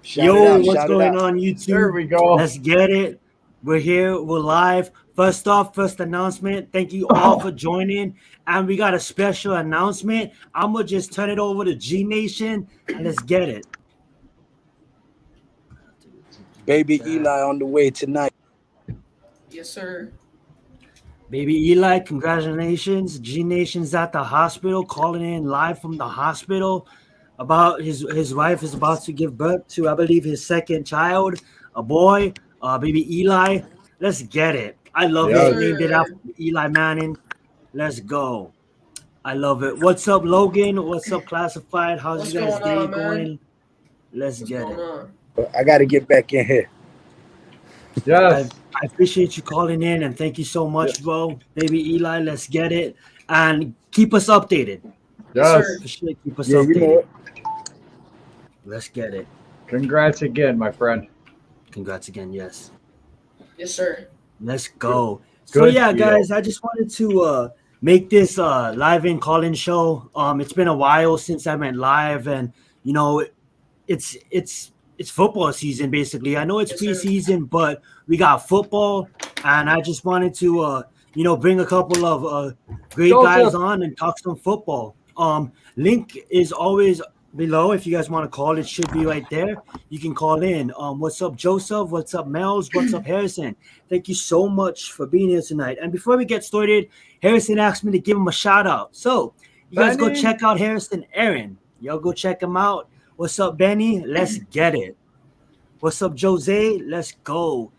Yo, what's going on, There YouTube? we go. Let's get it. We're here. We're live. First off, first announcement. Thank you all for joining. And we got a special announcement. I'm going to just turn it over to G Nation and let's get it. Baby Eli on the way tonight. Yes, sir. Baby Eli, congratulations. G Nation's at the hospital, calling in live from the hospital about his wife is about to give birth to, I believe, his second child, a boy, baby Eli. Let's get it. I love Yes. it. Named it after Eli Manning. Let's go. I love it. What's up, Logan? What's up, Classified? How's What's you guys' going day on, man? going? Let's What's get going it. on? I got to get back in here. Yes. I appreciate you calling in and thank you so much, bro. Baby Eli, let's get it. And keep us updated. Yes. sir. For sure, keep us Yeah, you know updated. it. Let's get it. Congrats again, my friend. Congrats again, yes. Yes, sir. Let's go. Good So yeah, deal. guys, I just wanted to make this live in call-in show. It's been a while since I went live, and you know, it's football season basically. I know it's Yes, sir. preseason, but we got football, and I just wanted to bring a couple of great Joseph. guys on and talk some football. Link is always below. If you guys want to call, it should be right there. You can call in. What's up, Joseph? What's up, Mel's? What's up, Harrison? Thank you so much for being here tonight. And before we get started, Harrison asked me to give him a shout out. So you guys go Benny. check out Harrison Aaron. Y'all go check him out. What's up, Benny? Let's get it. What's up, Jose? Let's go.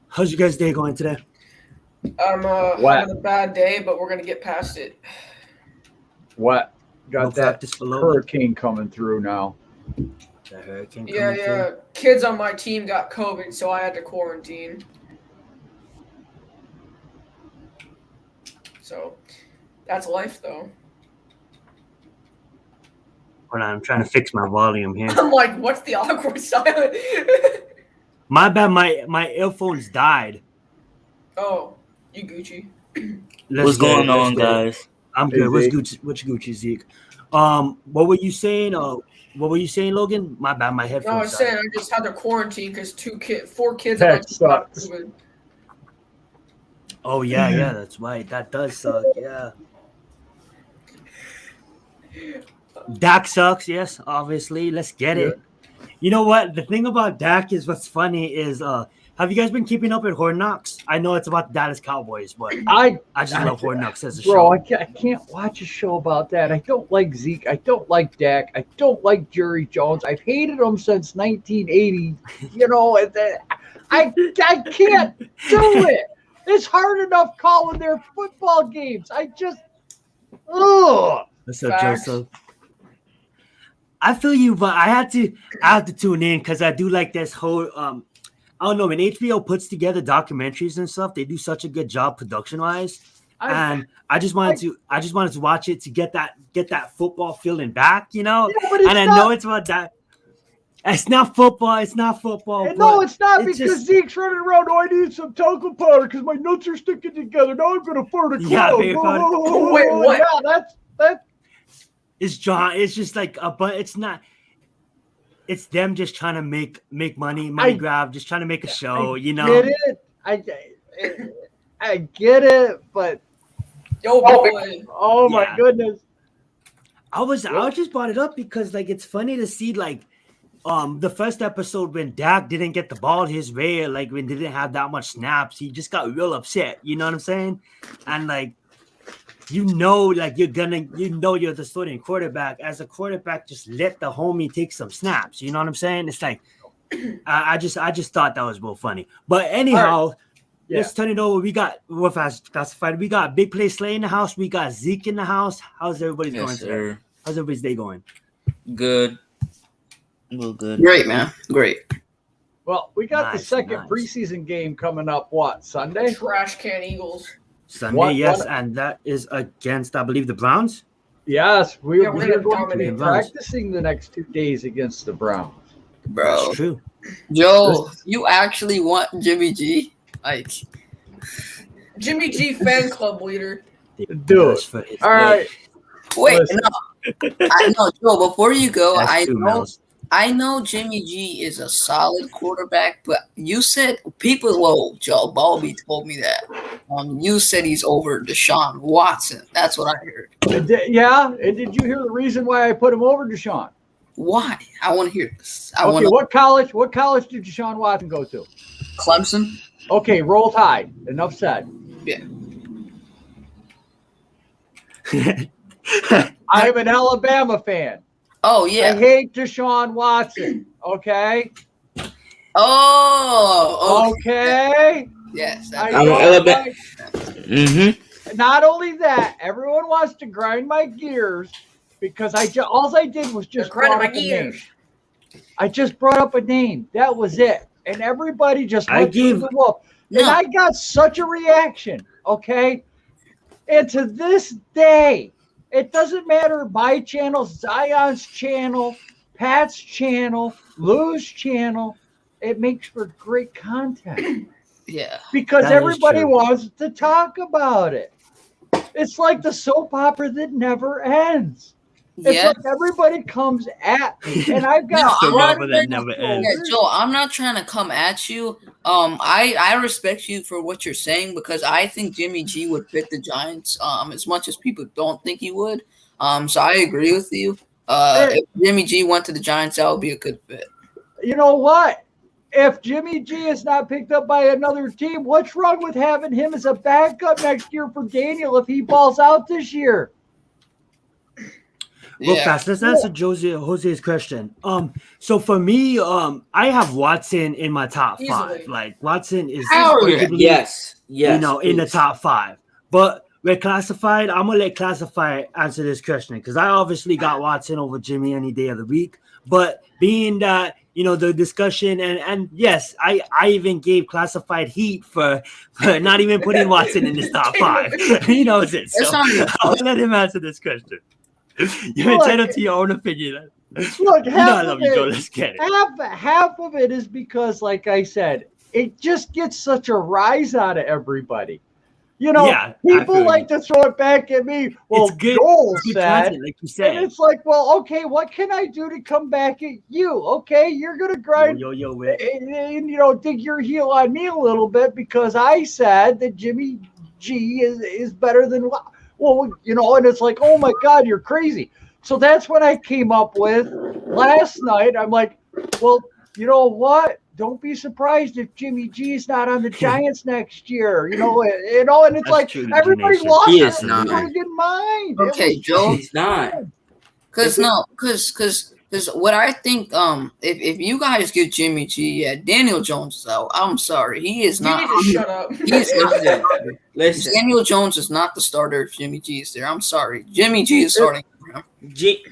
How's you guys' day going today? I'm What? having a bad day, but we're gonna get past it. What? No Got that practice for Logan. hurricane coming through now. The hurricane Yeah, coming yeah. Kids on my team got COVID, so I had to quarantine. So that's life, though. Hold on, I'm trying to fix my volume here. I'm like, what's the awkward silence? My bad, my earphones died. Oh, you Gucci. Let's What's get it, going let's on, get it. guys? I'm Hey, good. What's Zeke. Gucci? What's Gucci, Zeke? What were you saying? What were you saying, Logan? My bad, my No, I headphones was saying died. I just had to quarantine because 4 kids on my That team got sucks. COVID. Oh yeah, that's right. That does suck. Yeah. Dak sucks. Yes, obviously. Let's get it. You know what? The thing about Dak is what's funny is have you guys been keeping up with Hard Knocks? I know it's about the Dallas Cowboys, but I just love Hard Knocks as a Bro, show. I can't watch a show about that. I don't like Zeke. I don't like Dak. I don't like Jerry Jones. I've hated him since 1980. You know, I can't do it. It's hard enough calling their football games. I just, ugh. What's up, Facts. Joseph? I feel you, but I had to tune in because I do like this whole I don't know, when HBO puts together documentaries and stuff, they do such a good job production wise. And I just wanted to watch it to get that football feeling back, you know. Yeah, but it's And I not- know it's about that. It's not football. It's not football. And no, but it's not it's because just- Zeke's running around. Oh, I need some talcum powder because my nuts are sticking together. Now I'm going to fart a Yeah, cloud. baby powder. Wait, what? Yeah, that's It's John. It's just like but it's not. It's them just trying to make money grab, just trying to make a show, you know. Get it? I get it, but Yo, boy. oh my Yeah. goodness. I was just brought it up because like it's funny to see like the first episode when Dak didn't get the ball his way, like when they didn't have that much snaps, he just got real upset. You know what I'm saying? And like like you're the starting quarterback. As a quarterback, just let the homie take some snaps. You know what I'm saying? It's like I just thought that was real funny. But anyhow, Yeah. let's turn it over. We got real fast classified. We got Big Play Slay in the house. We got Zeke in the house. How's everybody going Yes, today? sir. How's everybody's day going? Good. Well, good. Great, man. Great. Well, we got the Nice, second nice. preseason game coming up. What, Sunday? Trash can Eagles. Sunday, What- yes, what- and that is against, I believe, the Browns. Yes, Yeah, we're we're gonna going to dominate be the Browns. practicing the next 2 days against the Browns. Bro. That's true. Joe, you actually want Jimmy G? Like, Jimmy G fan club leader. Do it. All right. wait, Listen. no, Joe, before you go, That's I two know, mils. I know Jimmy G is a solid quarterback, but you said people. Whoa, Joe Balby told me that. You said he's over Deshaun Watson. That's what I heard. Yeah, and did you hear the reason why I put him over Deshaun? Why? I want to hear this. What college did Deshaun Watson go to? Clemson. Okay, roll tide. Enough said. Yeah. I'm an Alabama fan. Oh yeah. I hate Deshaun Watson. Okay. Oh. Okay. Yes. I I'm an don't Alabama. like- Mm-hmm. Not only that, everyone wants to grind my gears because all I did was just grinding brought my up a name. gears. I just brought up a name. That was it. And everybody just I went through gave- the wolf. And No. I got such a reaction. Okay. And to this day, it doesn't matter my channel, Zion's channel, Pat's channel, Lou's channel. It makes for great content Yeah. because That is everybody true. wants to talk about it. It's like the soap opera that never ends. It's Yeah. like everybody comes at me, and I've got No, Soap I'm opera that never ends. Yeah, Joe, I'm not trying to come at you. I respect you for what you're saying because I think Jimmy G would fit the Giants as much as people don't think he would. So I agree with you. If Jimmy G went to the Giants, that would be a good fit. You know what? If Jimmy G is not picked up by another team, what's wrong with having him as a backup next year for Daniel if he balls out this year? Real Yeah. fast, let's answer Jose's question. So for me, I have Watson in my top Easily. 5. Like Watson is Hell yeah. arguably, Yes. Yes. you know, in the please. top 5. But with Classified, I'm gonna let Classified answer this question because I obviously got Watson over Jimmy any day of the week. But being that, you know, the discussion and yes, I even gave Classified heat for not even putting Watson in this top 5. He knows it. That's So not your I'll fault. let him answer this question. You're Look, entitled to your own opinion. Look, You know I half love of you, Joe. it, Let's get it. half of it is because, like I said, it just gets such a rise out of everybody. You know, Yeah, I people feel like to throw it back at me. Well, It's good- Joel Good said, content, like you and said. it's like, well, okay, what can I do to come back at you? Okay, you're gonna grind Yo, Wick. and you know, dig your heel on me a little bit because I said that Jimmy G is better than well, you know, and it's like, oh my God, you're crazy. So that's what I came up with last night. I'm like, well, you know what? Don't be surprised if Jimmy G is not on the Giants next year. You know, and it's That's like true, everybody Nation. lost He their is not. friggin' mind. It Okay, was Joe. He's not. Because what I think, if you guys get Jimmy G, yeah, Daniel Jones is out. I'm sorry, he is You not. need to shut up. He's not. Listen. Daniel Jones is not the starter if Jimmy G is there. I'm sorry, Jimmy G is starting for him.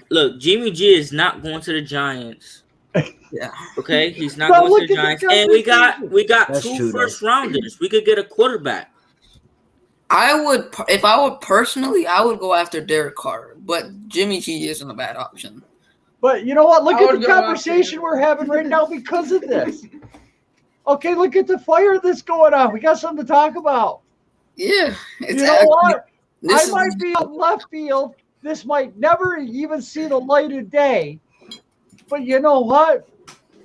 Look, Jimmy G is not going to the Giants. Yeah. Okay, he's not But going look to the at the Giants. And we got That's two true, though. first rounders. We could get a quarterback. I would, if I would personally, I would go after Derek Carr, but Jimmy G isn't a bad option. But you know what? Look I at would the go conversation after- we're having right now because of this. Okay, look at the fire that's going on. We got something to talk about. Yeah, You know what? This I is, might be on left field. This might never even see the light of day. But you know what?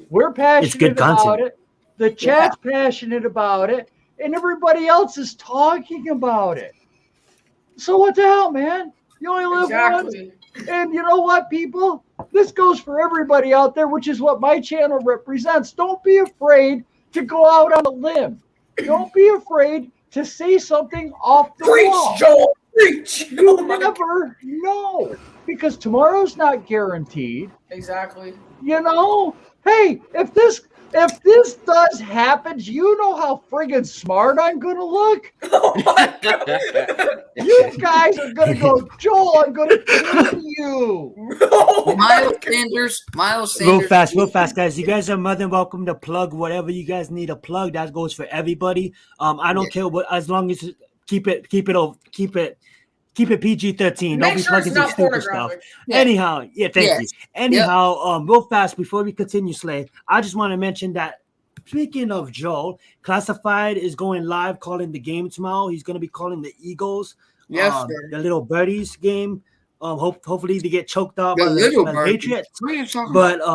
We're passionate good about content. it. The chat's passionate about it. And everybody else is talking about it. So what the hell, man? You only live once. Exactly. And you know what, people? This goes for everybody out there, which is what my channel represents. Don't be afraid to go out on a limb. Don't be afraid to say something off the wall. Preach, Joel. Preach. You Oh my God. never know because tomorrow's not guaranteed. Exactly. You know, hey, if this does happen, do you know how friggin' smart I'm gonna look? Oh my God. You guys are gonna go, Joel, I'm gonna kill you. Oh my Miles Sanders. Real fast, guys. You guys are more than welcome to plug whatever you guys need to plug. That goes for everybody. I don't care what, as long as keep it PG-13. Don't Make be sure it's plugging some not stupid stuff. pornographic. Yeah. Anyhow, yeah, thank Yes. you. Anyhow, real fast before we continue, Slay, I just want to mention that speaking of Joel, Classified is going live calling the game tomorrow. He's going to be calling the Eagles, Yes, sir. the little birdies game. Hopefully they get choked out The by little the bird. Patriots. What are you talking about? But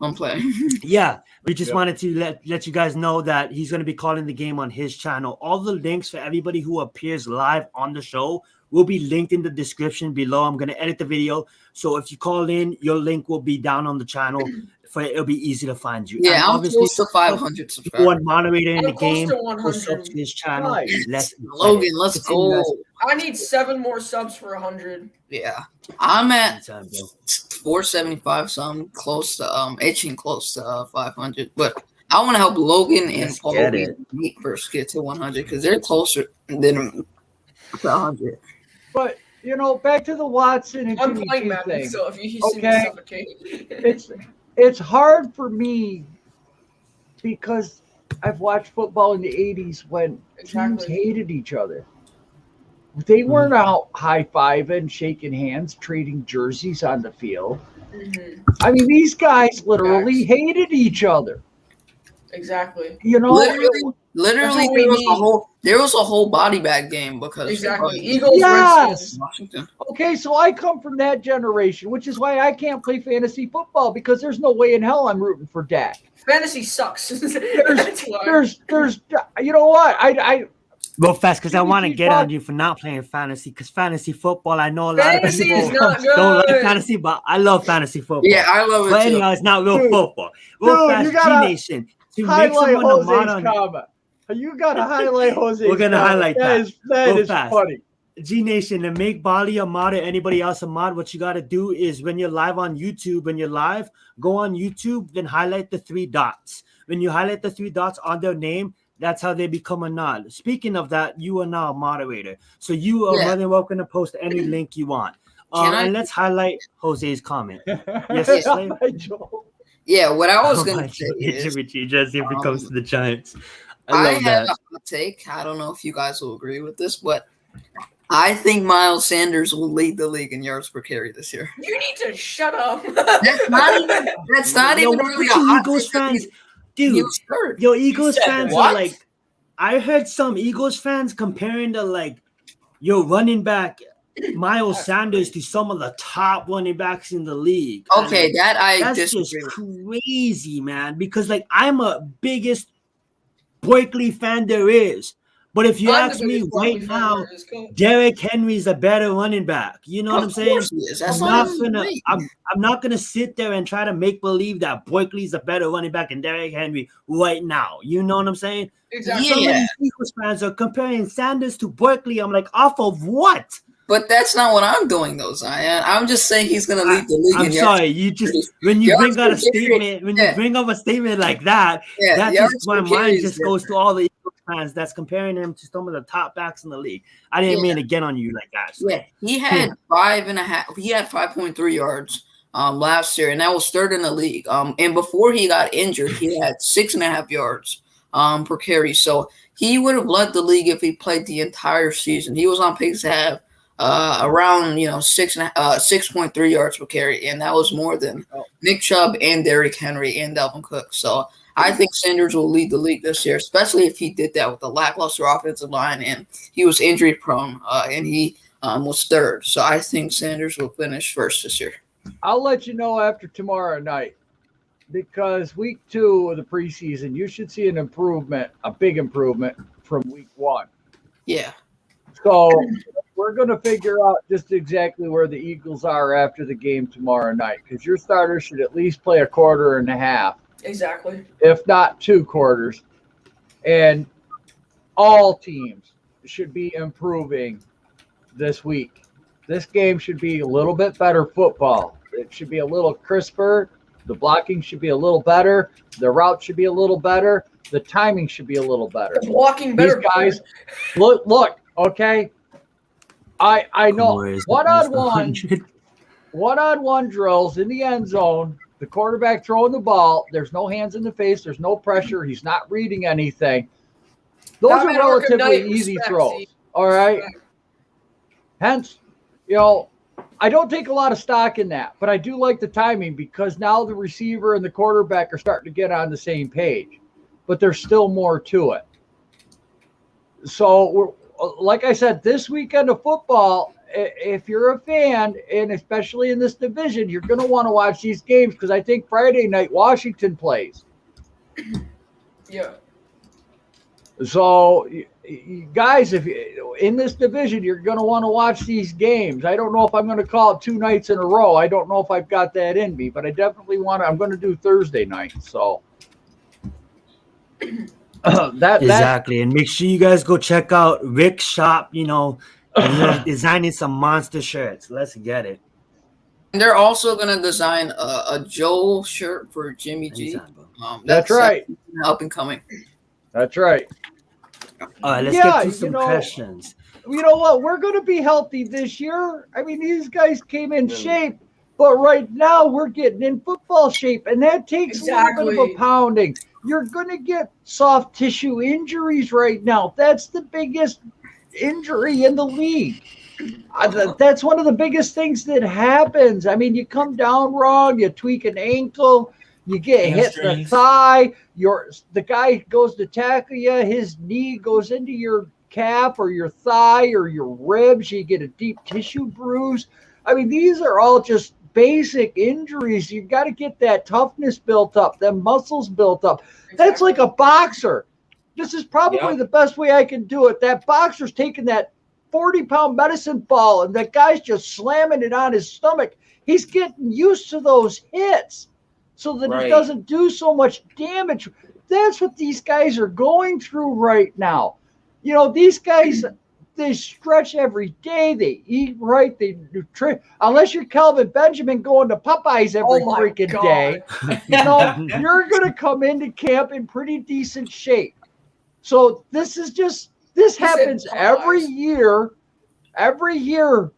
I'm playing. yeah, we just wanted to let you guys know that he's going to be calling the game on his channel. All the links for everybody who appears live on the show will be linked in the description below. I'm going to edit the video, so if you call in, your link will be down on the channel. It'll be easy to find you. Yeah, And I'm obviously, close to 500 subscribers. one moderator in the I'm close game to will 100. sub to his channel. Nice. Let's Logan, let's continue, go. guys. I need 7 more subs for 100. Yeah, I'm at Anytime, bro. 475, so I'm close to itching close to 500. But I want to help Logan and Let's Paul get and it. Meek first get to 100 because they're closer than 100. But back to the Watson and I'm Jimmy playing G Madden, thing. so if you see me Okay. suffocate. It's hard for me because I've watched football in the 80s when teams Exactly. hated each other. They weren't out high-fiving, shaking hands, trading jerseys on the field. Mhm. I mean, these guys literally Facts. hated each other. Exactly. Literally, That's what we need. there was a whole body bag game because Exactly. of Eagles, Yes. Redskins. Washington. Okay, so I come from that generation, which is why I can't play fantasy football because there's no way in hell I'm rooting for Dak. Fantasy sucks. That's why. There's, you know what? I Go fast because I Jimmy want to G get talk- on you for not playing fantasy because fantasy football, I know a lot Fantasy of is people not good. don't like fantasy, but I love fantasy football. Yeah, I love it But too. anyhow, it's not real Dude. football. Real Dude, fast, you gotta G-Nation. To make highlight someone a mod Jose's on comment. You got to highlight Jose's We're gonna comment. highlight that. That Go is fast. funny. G-Nation, to make Bali a mod or anybody else a mod, what you got to do is when you're live on YouTube, when you're live, go on YouTube, then highlight the 3 dots. When you highlight the 3 dots on their name, that's how they become a mod. Speaking of that, you are now a moderator. So you are more than welcome to post any link you want. And let's highlight Jose's comment. Yes, Yeah. Slave? Yeah, what I was Oh going my to say God, is Jimmy G, just if it comes to the Giants. I love have that. a hot take. I don't know if you guys will agree with this, but I think Miles Sanders will lead the league in yards per carry this year. You need to shut up. That's not Yo, even what really a you hot Eagles take. fans, He dude. was third. Yo, Eagles said fans what? are like, I heard some Eagles fans comparing the running back Miles Sanders to some of the top running backs in the league. Okay, And that I that's just disagree with. crazy, man. Because I'm a biggest Barkley fan there is. But if you I'm the ask me biggest Barkley right fan now, there is. Go. Derrick Henry's a better running back. You know what I'm Of saying? course he is. That's I'm not not even gonna debate. I'm not gonna sit there and try to make believe that Barkley's a better running back than Derrick Henry right now. You know what I'm saying? Exactly. Some of Yeah. these Eagles fans are comparing Sanders to Barkley. I'm like, off of what? But that's not what I'm doing, though, Zion. I'm just saying he's going to lead the league I'm in sorry, yards. you just when you Yards bring out per a statement, when you yeah. bring up a statement like that, Yeah, that yards just my per carry mind is just goes to different. all the Eagles fans that's comparing him to some of the top backs in the league. I didn't mean to get on you like that. So. Yeah, he had 5.5. He had 5.3 yards last year, and that was third in the league. And before he got injured, he had 6.5 yards per carry. So he would have led the league if he played the entire season. He was on pace to have around 6.3 yards per carry, and that was more than Nick Chubb and Derrick Henry and Dalvin Cook. So I think Sanders will lead the league this year, especially if he did that with the lackluster offensive line and he was injury prone and he was third. So I think Sanders will finish first this year. I'll let you know after tomorrow night because week 2 of the preseason, you should see an improvement, a big improvement from week 1. Yeah. So we're going to figure out just exactly where the Eagles are after the game tomorrow night because your starter should at least play a quarter and a half, Exactly. if not 2 quarters. And all teams should be improving this week. This game should be a little bit better football. It should be a little crisper. The blocking should be a little better. The route should be a little better. The timing should be a little better. It's walking better. These guys, look, okay. I know one-on-one drills in the end zone. The quarterback throwing the ball. There's no hands in the face. There's no pressure. He's not reading anything. Those are Batman Arkham relatively Knight easy respect, throws. see? All right. Respect. Hence, I don't take a lot of stock in that, but I do like the timing because now the receiver and the quarterback are starting to get on the same page, but there's still more to it. So, like I said, this weekend of football, if you're a fan, and especially in this division, you're going to want to watch these games because I think Friday night Washington plays. Yeah. So, guys, if in this division, you're going to want to watch these games. I don't know if I'm going to call it 2 nights in a row. I don't know if I've got that in me, but I definitely want to. I'm going to do Thursday night. So Exactly. And make sure you guys go check out Rick's shop. He's designing some monster shirts. Let's get it. And they're also gonna design a Joel shirt for Jimmy G. That's right. Up and coming. That's right. All right, let's get to some questions. You know what? We're going to be healthy this year. I mean, these guys came in shape, but right now we're getting in football shape, and that takes a little bit of a pounding. You're going to get soft tissue injuries right now. That's the biggest injury in the league. That's one of the biggest things that happens. I mean, you come down wrong, you tweak an ankle, you get hit in the thigh, the guy goes to tackle you, his knee goes into your calf or your thigh or your ribs, you get a deep tissue bruise. I mean, these are all just basic injuries. You've got to get that toughness built up, them muscles built up. That's like a boxer. This is probably the best way I can do it. That boxer's taking that 40-pound medicine ball and that guy's just slamming it on his stomach. He's getting used to those hits so that it doesn't do so much damage. That's what these guys are going through right now. You know, these guys, they stretch every day. They eat right. They nutritious. Unless you're Calvin Benjamin going to Popeyes every freaking day, you know, you're going to come into camp in pretty decent shape. So this happens every year. Every year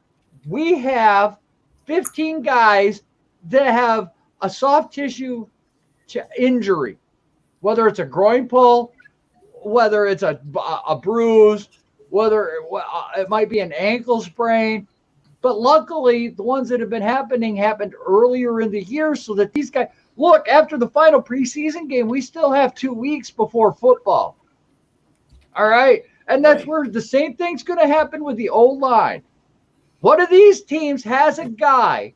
we have 15 guys that have a soft tissue injury, whether it's a groin pull, whether it's a bruise, whether it might be an ankle sprain. But luckily, the ones that have been happened earlier in the year so that these guys, look, after the final preseason game, we still have 2 weeks before football. All right. And that's where the same thing's going to happen with the O-line. One of these teams has a guy,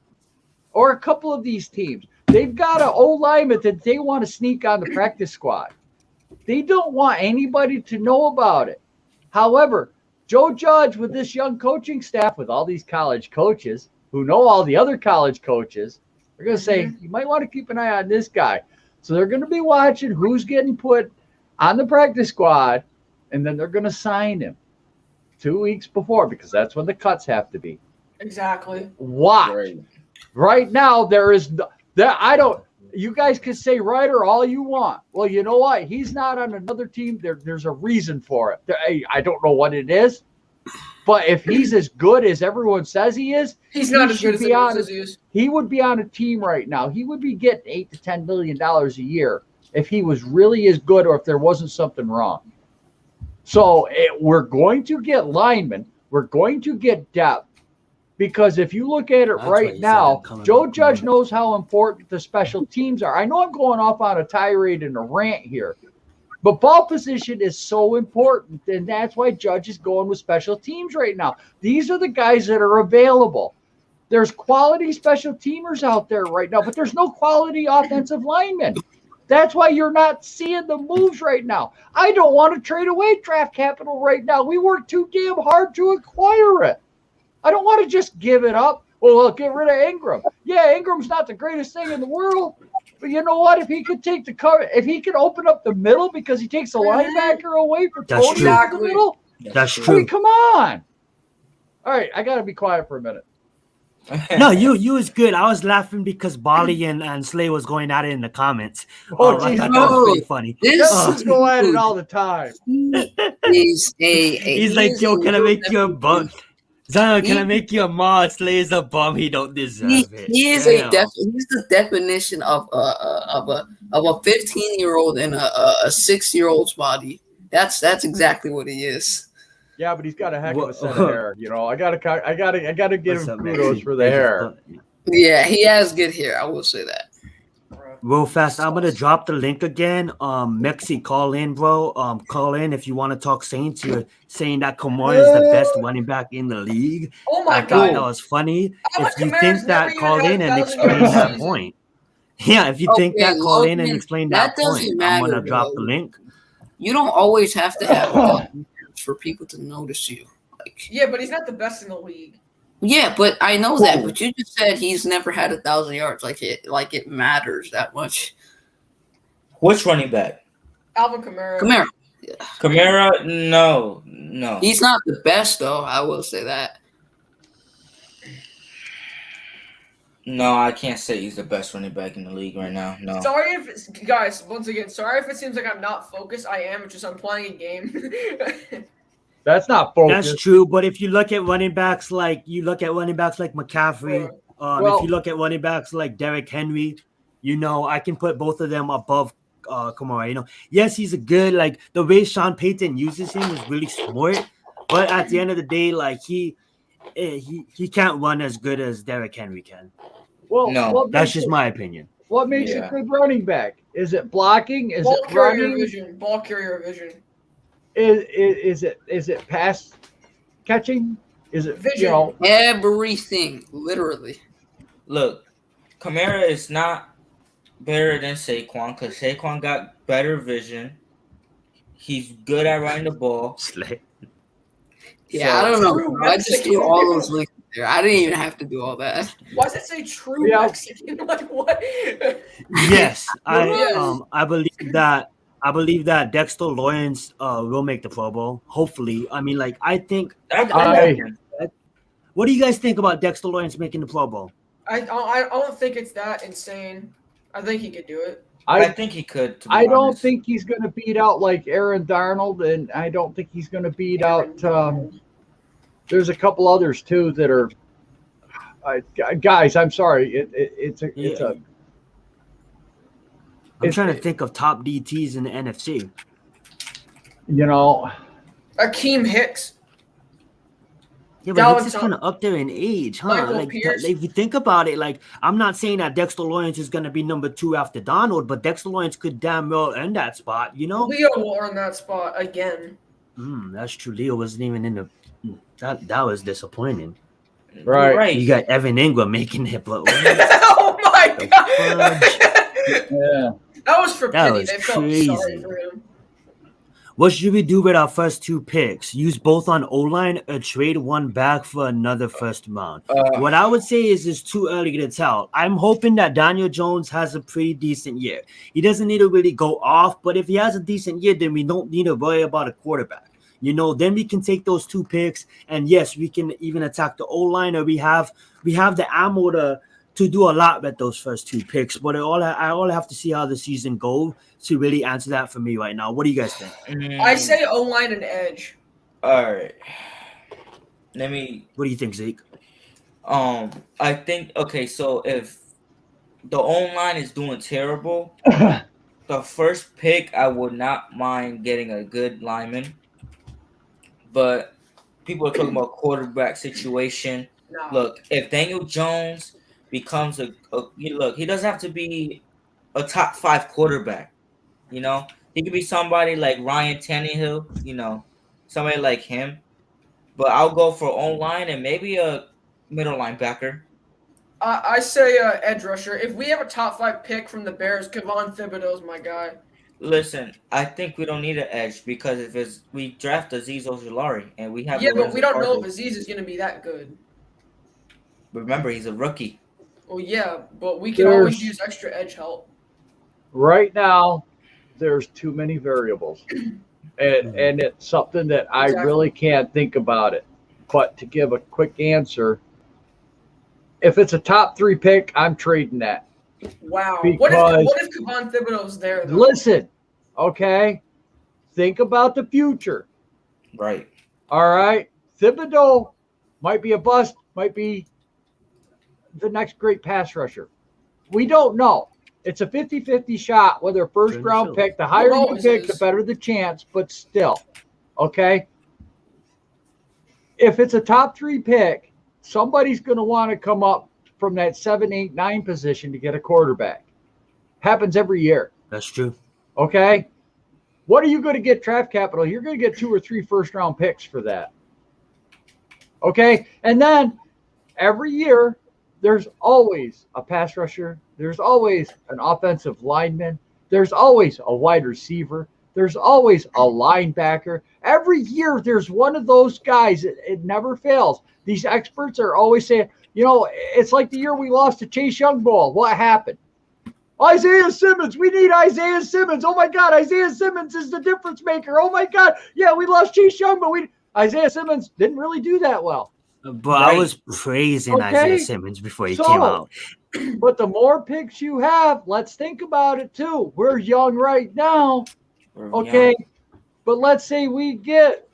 or a couple of these teams, they've got an O-lineman that they want to sneak on the practice squad. They don't want anybody to know about it. However, Joe Judge with this young coaching staff, with all these college coaches who know all the other college coaches, they're going to say, you might want to keep an eye on this guy. So they're going to be watching who's getting put on the practice squad, and then they're going to sign him 2 weeks before because that's when the cuts have to be. Exactly. Watch. Right now, there is you guys can say Ryder all you want. Well, you know what? He's not on another team. There's a reason for it. I don't know what it is, but if he's as good as everyone says he is, he's not as good as everyone says he is. He would be on a team right now. He would be getting $8 to $10 million a year if he was really as good or if there wasn't something wrong. So we're going to get linemen. We're going to get depth. Because if you look at it right now, Joe Judge knows how important the special teams are. I know I'm going off on a tirade and a rant here, but ball position is so important, and that's why Judge is going with special teams right now. These are the guys that are available. There's quality special teamers out there right now, but there's no quality offensive linemen. That's why you're not seeing the moves right now. I don't want to trade away draft capital right now. We worked too damn hard to acquire it. I don't want to just give it up. Well, get rid of Ingram. Yeah, Ingram's not the greatest thing in the world, but you know what? If he could take the cover, if he could open up the middle because he takes the linebacker away for Tony in the middle, that's true. I mean, come on. All right, I got to be quiet for a minute. No, you was good. I was laughing because Bali and Slay was going at it in the comments. I thought that was pretty funny. This go at it all the time. He's like, yo, can I make you a bum? Zion, can I make you a mod? Slay's a bum. He don't deserve it. He is he's the definition of a 15-year-old in a 6-year-old's body. That's exactly what he is. Yeah, but he's got a heck of a set of hair. You know, I gotta give him kudos for the hair. Yeah, he has good hair. I will say that. Real fast, I'm gonna drop the link again. Mexi, call in, bro. Call in if you want to talk Saints. You're saying that Kamara is the best running back in the league. Oh my I thought that god. was funny. Alvin If you Kamara's think never that, even call had in and 1,000 yards explain a that season. point. Yeah, if you think Okay, that, call in and Logan, explain that that point. doesn't I'm matter, gonna drop the bro. link. You don't always have to have 1,000 yards for people to notice you. Like, Yeah, but he's not the best in the league. yeah, but I know that. But you just said he's never had 1,000 yards. Like it matters that much. Which running back? Alvin Kamara. Kamara. Kamara? No. He's not the best though. I will say that. No, I can't say he's the best running back in the league right now. No. Sorry if it's, guys, once again, sorry if it seems like I'm not focused. I am. It's just I'm playing a game. That's not focus. That's true, but if you look at running backs like McCaffrey, if you look at running backs like Derrick Henry, I can put both of them above Kamara. Yes, he's a good, like the way Sean Payton uses him is really smart, but at the end of the day, like he can't run as good as Derrick Henry can. Well, no, that's just my opinion. What makes a good running back? Is it blocking? Is it running? Ball carrier vision. Is it pass catching? Is it vision? Everything, literally. Look, Kamara is not better than Saquon because Saquon got better vision. He's good at running the ball. Yeah, I don't know. I just do all those links there. I didn't even have to do all that. Why does it say true Mexican? Like what? Yes, I believe that Dexter Lawrence will make the Pro Bowl. Hopefully, I mean, like I think. What do you guys think about Dexter Lawrence making the Pro Bowl? I don't think it's that insane. I think he could do it. I think he could. I don't think he's going to beat out like Aaron Darnold, and I don't think he's going to beat out. There's a couple others too that are. Guys, I'm sorry. I'm trying to think of top DTs in the NFC. Akeem Hicks. Yeah, but Hicks is kind of up there in age, huh? Like if you think about it, like I'm not saying that Dexter Lawrence is going to be number 2 after Donald, but Dexter Lawrence could damn well earn that spot, Leo will earn that spot again. That's true. Leo wasn't even in the. That was disappointing. Right. You got Evan Ingram making it, but oh my god! Yeah. That was for that pity. was They crazy. felt sorry for him. What should we do with our first 2 picks? Use both on O-line or trade one back for another first round? What I would say is it's too early to tell. I'm hoping that Daniel Jones has a pretty decent year. He doesn't need to really go off, but if he has a decent year, then we don't need to worry about a quarterback. Then we can take those 2 picks, and yes, we can even attack the O-line, or we have the ammo to do a lot with those first 2 picks. But I have to see how the season goes to really answer that for me right now. What do you guys think? I say O-line and edge. All right. What do you think, Zeke? I think so if the O-line is doing terrible, the first pick I would not mind getting a good lineman. But people are talking about quarterback situation. No. Look, if Daniel Jones becomes he doesn't have to be a top 5 quarterback. He could be somebody like Ryan Tannehill, somebody like him. But I'll go for O-line and maybe a middle linebacker. I say edge rusher. If we have a top 5 pick from the Bears, Kayvon Thibodeau's my guy. Listen, I think we don't need an edge because we draft Azeez Ojulari and we have. Yeah, but we don't know if Azeez is going to be that good. Remember, he's a rookie. Well, yeah, but we can always use extra edge help. Right now, there's too many variables, and it's something that I really can't think about it. But to give a quick answer, if it's a top 3 pick, I'm trading that. Wow. Because, what if Kayvon Thibodeau's there, though? Listen, okay? Think about the future. Right. All right? Thibodeau might be a bust, might be the next great pass rusher. We don't know. It's a 50-50 shot whether a first-round pick, the higher you pick, the better the chance, but still, okay? If it's a top 3 pick, somebody's going to want to come up from that 7, 8, 9 position to get a quarterback. Happens every year. That's true. Okay. What are you going to get draft capital? You're going to get 2 or 3 first-round picks for that. Okay. And then every year, there's always a pass rusher. There's always an offensive lineman. There's always a wide receiver. There's always a linebacker. Every year, there's one of those guys. It never fails. These experts are always saying, it's like the year we lost to Chase Young Bowl. What happened? Isaiah Simmons. We need Isaiah Simmons. Oh, my God. Isaiah Simmons is the difference maker. Oh, my God. Yeah, we lost Chase Young, but Isaiah Simmons didn't really do that well. But I was praising Isaiah Simmons before he came out. But the more picks you have, let's think about it, too. We're young right now. Okay. But let's say we get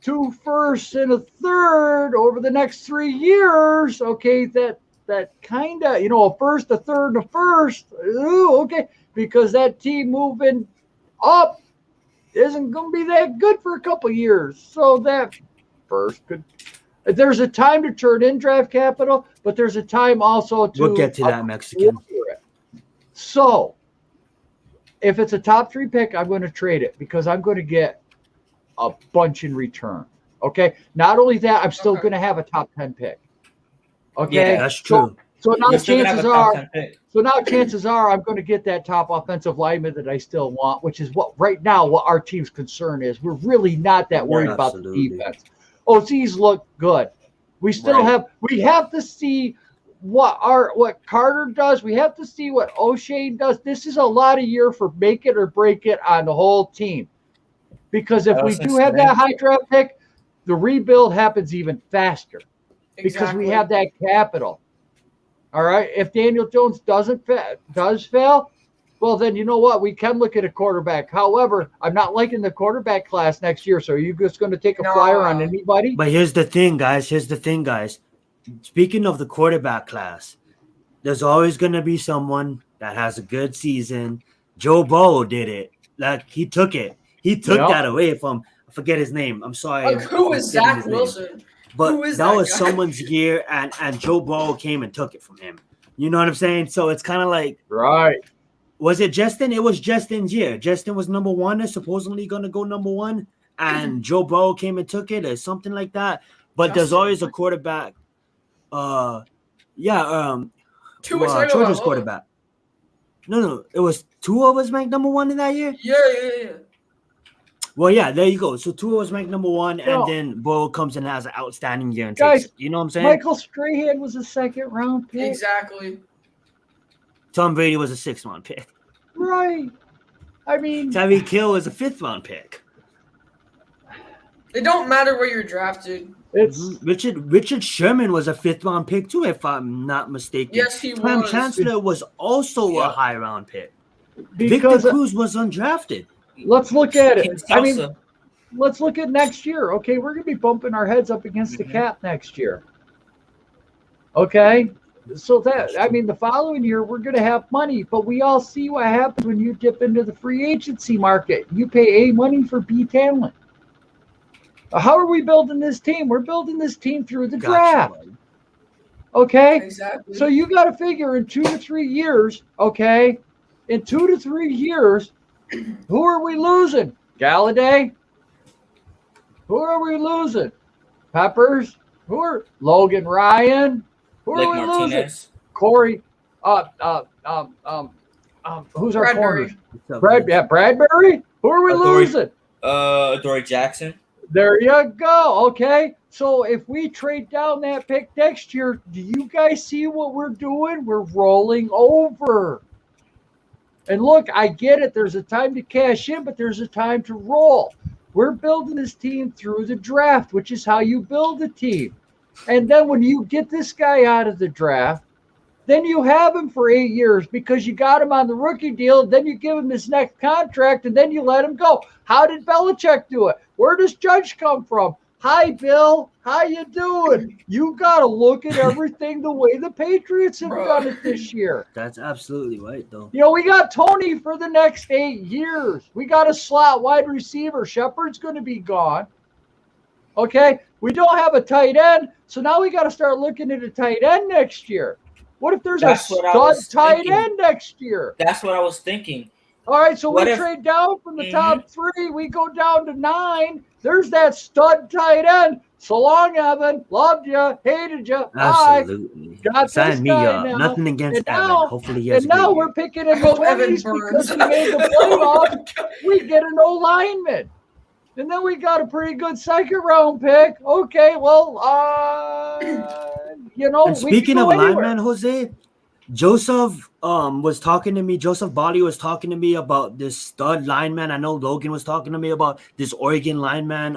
2 firsts and a third over the next 3 years. Okay. That kind of, a first, a third, and a first. Ooh, okay. Because that team moving up isn't going to be that good for a couple of years. So that first could. There's a time to turn in draft capital, but there's a time also to. We'll get to that, Mexican. So if it's a top 3 pick, I'm going to trade it because I'm going to get a bunch in return. Okay. Not only that, I'm still going to have a top 10 pick. Okay. Yeah, that's true. So now chances are I'm going to get that top offensive lineman that I still want, which is what our team's concern is. We're really not that worried about the defense. OCs look good. We still we have to see what Carter does. We have to see what O'Shane does. This is a lot of year for make it or break it on the whole team. Because if we do have that high draft pick, the rebuild happens even faster. Because we have that capital. All right. If Daniel Jones does fail, well, then you know what? We can look at a quarterback. However, I'm not liking the quarterback class next year. So are you just going to take a flyer on anybody? But here's the thing, guys. Speaking of the quarterback class, there's always going to be someone that has a good season. Joe Burrow did it. Like, he took it. He took that away from, I forget his name. I'm sorry. Who is Zach Wilson? But that was someone's year, and Joe Burrow came and took it from him. You know what I'm saying? So it's kind of like, right. Was it Justin? It was Justin's year. Justin was number 1 and supposedly going to go number 1, and Joe Burrow came and took it or something like that. But there's always a quarterback. Georgia's quarterback. No, it was Tua was ranked number 1 in that year. Yeah. Well, yeah, there you go. So Tua was ranked number 1, and then Burrow comes and has an outstanding year and takes it. You know what I'm saying? Michael Strahan was a 2nd-round pick. Exactly. Tom Brady was a 6th-round pick. Right. I mean, Tyreek Hill was a 5th-round pick. It don't matter where you're drafted. It's Richard Sherman was a 5th-round pick too, if I'm not mistaken. Yes, he Clem was. Chancellor was also a high-round pick. Because Victor Cruz was undrafted. Let's look at it. Let's look at next year. Okay, we're going to be bumping our heads up against the cap next year. Okay? So the following year, we're going to have money, but we all see what happens when you dip into the free agency market. You pay A money for B talent. How are we building this team? We're building this team through the draft. Okay? Exactly. So you got to figure in 2 to 3 years, okay? In 2 to 3 years, who are we losing? Galladay? Who are we losing? Peppers? Who are Logan Ryan? Who are we losing? Corey. Who's our corners? Bradbury. Who are we losing? Dory Jackson. There you go. Okay. So if we trade down that pick next year, do you guys see what we're doing? We're rolling over. And look, I get it. There's a time to cash in, but there's a time to roll. We're building this team through the draft, which is how you build a team. And then when you get this guy out of the draft, then you have him for 8 years because you got him on the rookie deal. Then you give him his next contract, and then you let him go. How did Belichick do it? Where does Judge come from? Hi, Bill. How you doing? You got to look at everything the way the Patriots have done it this year. That's absolutely right, though. We got Tony for the next 8 years. We got a slot wide receiver. Shepard's going to be gone. Okay? We don't have a tight end, so now we got to start looking at a tight end next year. What if there's That's a what I stud was tight thinking. end next year? That's what I was thinking. All right, so What we if- trade down from the Mhm. top 3. We go down to 9. There's that stud tight end. So long, Evan. Loved you. Hated you. Bye. Absolutely. Got Sign this me guy up. now. Nothing against And Evan. now- Hopefully he has And a now great we're year. picking I in the hope Evan 20s burns. because we made the playoffs. We get an O lineman. And then we got a pretty good second round pick. Okay, well, you know, And we can speaking go of anywhere. lineman, Jose, Joseph was talking to me. Joseph Bali was talking to me about this stud lineman. I know Logan was talking to me about this Oregon lineman.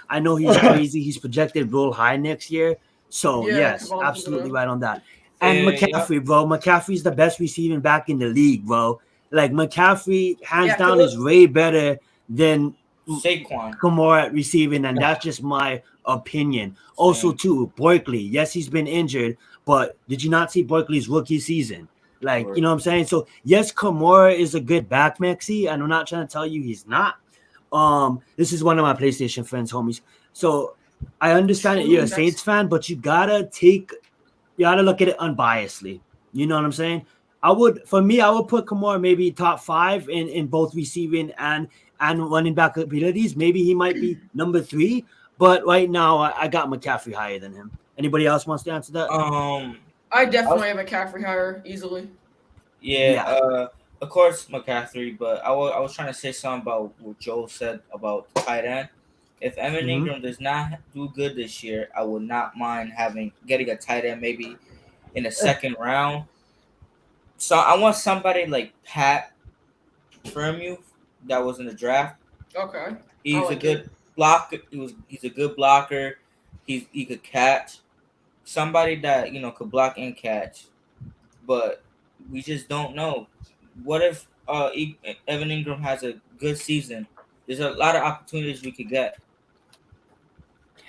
I know he's crazy. He's projected real high next year. So Yeah, yes, Kevon absolutely Thibodeau. right on that. And Yeah. McCaffrey, bro. McCaffrey's the best receiving back in the league, bro. Like McCaffrey, hands Yeah, down, Khalil- is way better than Saquon. Kamara at receiving, and that's just my opinion. Also, Same. too, Barkley. Yes, he's been injured, but did you not see Barkley's rookie season? Like, Right. you know what I'm saying? So, yes, Kamara is a good back, Mexi, and I'm not trying to tell you he's not. This is one of my PlayStation friends, homies. So, I understand that you're a That's- Saints fan, but you gotta look at it unbiasedly. You know what I'm saying? I would put Kamara maybe top 5 in both receiving and running back abilities. Maybe he might be number 3, but right now I got McCaffrey higher than him. Anybody else wants to answer that? I definitely have McCaffrey higher easily. Yeah. Of course McCaffrey, but I was trying to say something about what Joe said about the tight end. If Evan Mhm. Ingram does not do good this year, I would not mind getting a tight end maybe in the second round. So I want somebody like Pat Freiermuth that was in the draft. Okay. He's I a like good blocker. He's a good blocker. He could catch. Somebody that could block and catch, but we just don't know. What if Evan Ingram has a good season? There's a lot of opportunities we could get.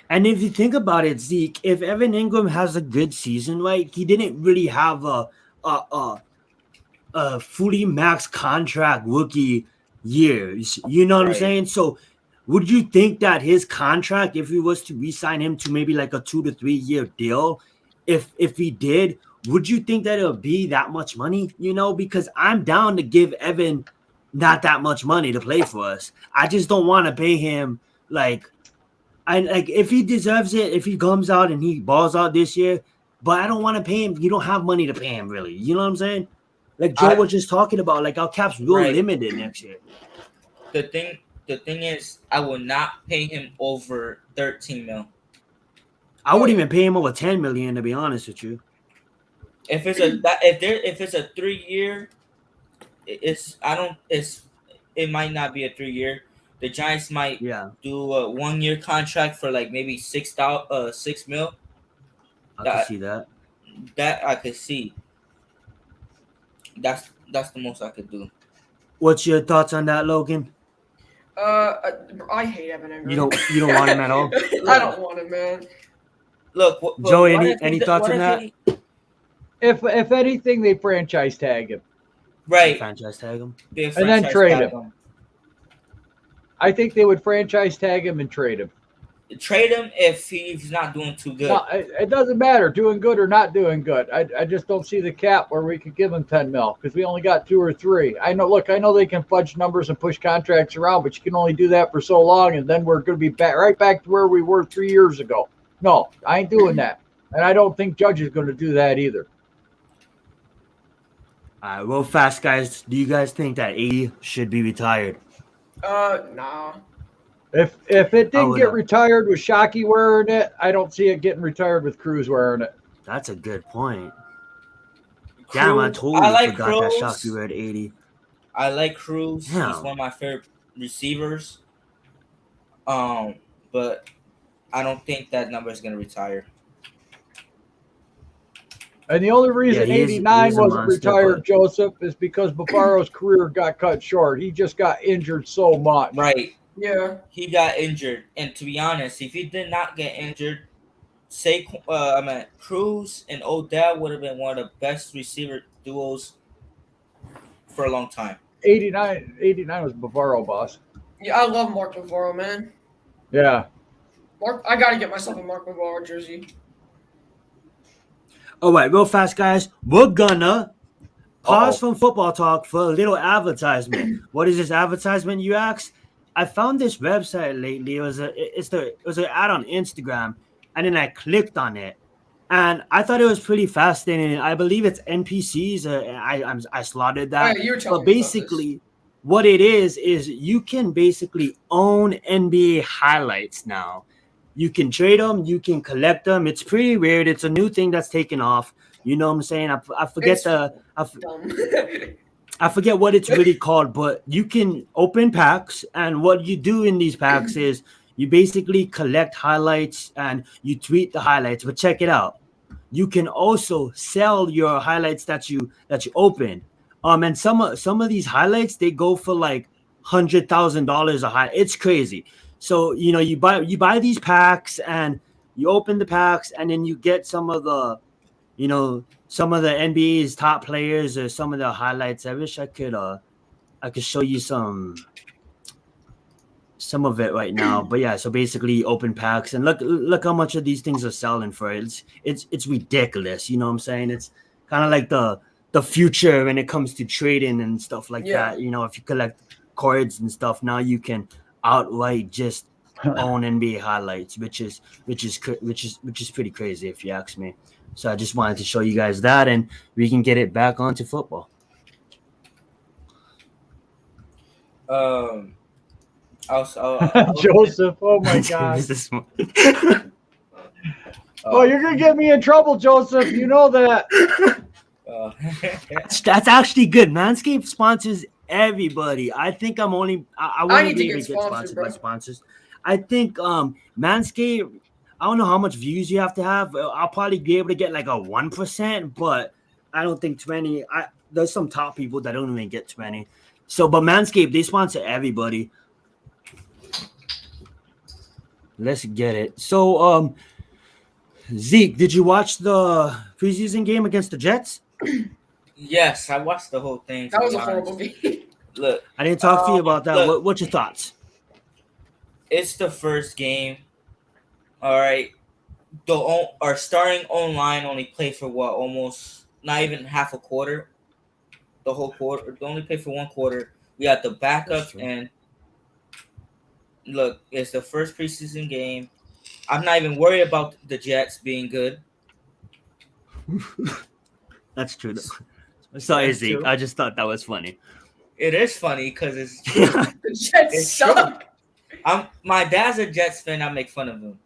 And if you think about it, Zeke, if Evan Ingram has a good season, right, he didn't really have a fully max contract rookie years. You know what I'm Right. saying? So would you think that his contract, if we was to re-sign him to maybe like a 2 to 3 year deal, if he did, would you think that it'll be that much money? Because I'm down to give Evan not that much money to play for us. I just don't want to pay him if he deserves it, if he comes out and he balls out this year, but I don't want to pay him. You don't have money to pay him, really. You know what I'm saying? Like Joe was just talking about, like our cap's real Right. limited next year. The thing is, I will not pay him over 13 mil. I wouldn't even pay him over 10 million, to be honest with you. If it's a 3 year, it might not be a 3 year. The Giants might do a 1 year contract for like maybe 6 mil. I can see that. That I could see. That's the most I could do. What's your thoughts on that, Logan? I hate Evan Ingram. You don't want him at all? I don't want him, man. Look, Joey, any thoughts on that? If anything, they franchise tag him. Right. Franchise tag him. And then trade him. I think they would franchise tag him and trade him. Trade him if he's not doing too good. No, it doesn't matter, doing good or not doing good. I just don't see the cap where we could give him 10 mil because we only got 2 or 3. I know they can fudge numbers and push contracts around, but you can only do that for so long, and then we're going to be right back to where we were 3 years ago. No, I ain't doing that. And I don't think Judge is going to do that either. All right, real fast, guys. Do you guys think that 80 should be retired? Nah. If it didn't get retired with Shockey wearing it, I don't see it getting retired with Cruz wearing it. That's a good point. Damn, I totally forgot that Shockey wear 80. I like Cruz. Yeah. He's one of my favorite receivers. But I don't think that number is going to retire. And the only reason 89 wasn't retired, but... Joseph, is because Bafaro's career got cut short. He just got injured so much. Right. Yeah. He got injured. And to be honest, if he did not get injured, Cruz and Odell would have been one of the best receiver duos for a long time. 89 was Bavaro, boss. Yeah, I love Mark Bavaro, man. Yeah. I got to get myself a Mark Bavaro jersey. All right, real fast, guys. We're gonna pause Uh-oh. from football talk for a little advertisement. What is this advertisement, you ask? I found this website lately. It was an ad on Instagram, and then I clicked on it, and I thought it was pretty fascinating. I believe it's NPCs. I slaughtered Oh, that, yeah, you were but telling me about this. basically, what it is you can basically own NBA highlights now. You can trade them, you can collect them. It's pretty weird. It's a new thing that's taken off. You know what I'm saying? I forget It's the dumb. I forget what it's really called, but you can open packs, and what you do in these packs is you basically collect highlights and you tweet the highlights. But check it out. You can also sell your highlights that you opened. And some of these highlights they go for like $100,000 a high. It's crazy. So you buy these packs and you open the packs and then you get some of the NBA's top players or some of the highlights. I wish I could show you some of it right now. But yeah, so basically open packs and look how much of these things are selling for. It's ridiculous. You know what I'm saying? It's kind of like the future when it comes to trading and stuff like Yeah. that. If you collect cards and stuff, now you can outright just own NBA highlights, which is pretty crazy if you ask me. So I just wanted to show you guys that, and we can get it back onto football. Joseph, oh my God. This one. Oh, you're going to get me in trouble, Joseph. You know that. That's actually good. Manscaped sponsors everybody. I think I'm only. I want need to to be get able to get sponsored, sponsored bro. by sponsors. I think Manscaped. I don't know how much views you have to have. I'll probably be able to get like a 1%, but I don't think 20. There's some top people that don't even get 20. So, but Manscaped, they sponsor everybody. Let's get it. So, Zeke, did you watch the preseason game against the Jets? Yes, I watched the whole thing. That was a to be horrible honest. game. Look, I didn't talk to you about that. look. What's your thoughts? it's the first game. All right. Our starting online only played for what? Almost not even half a quarter. The whole quarter. They only played for one quarter. We got the backups, and look, it's the first preseason game. I'm not even worried about the Jets being good. That's true. Sorry, That's Zeke. true. I just thought that was funny. It is funny because it's true. The Jets It's true. suck. My dad's a Jets fan. I make fun of him.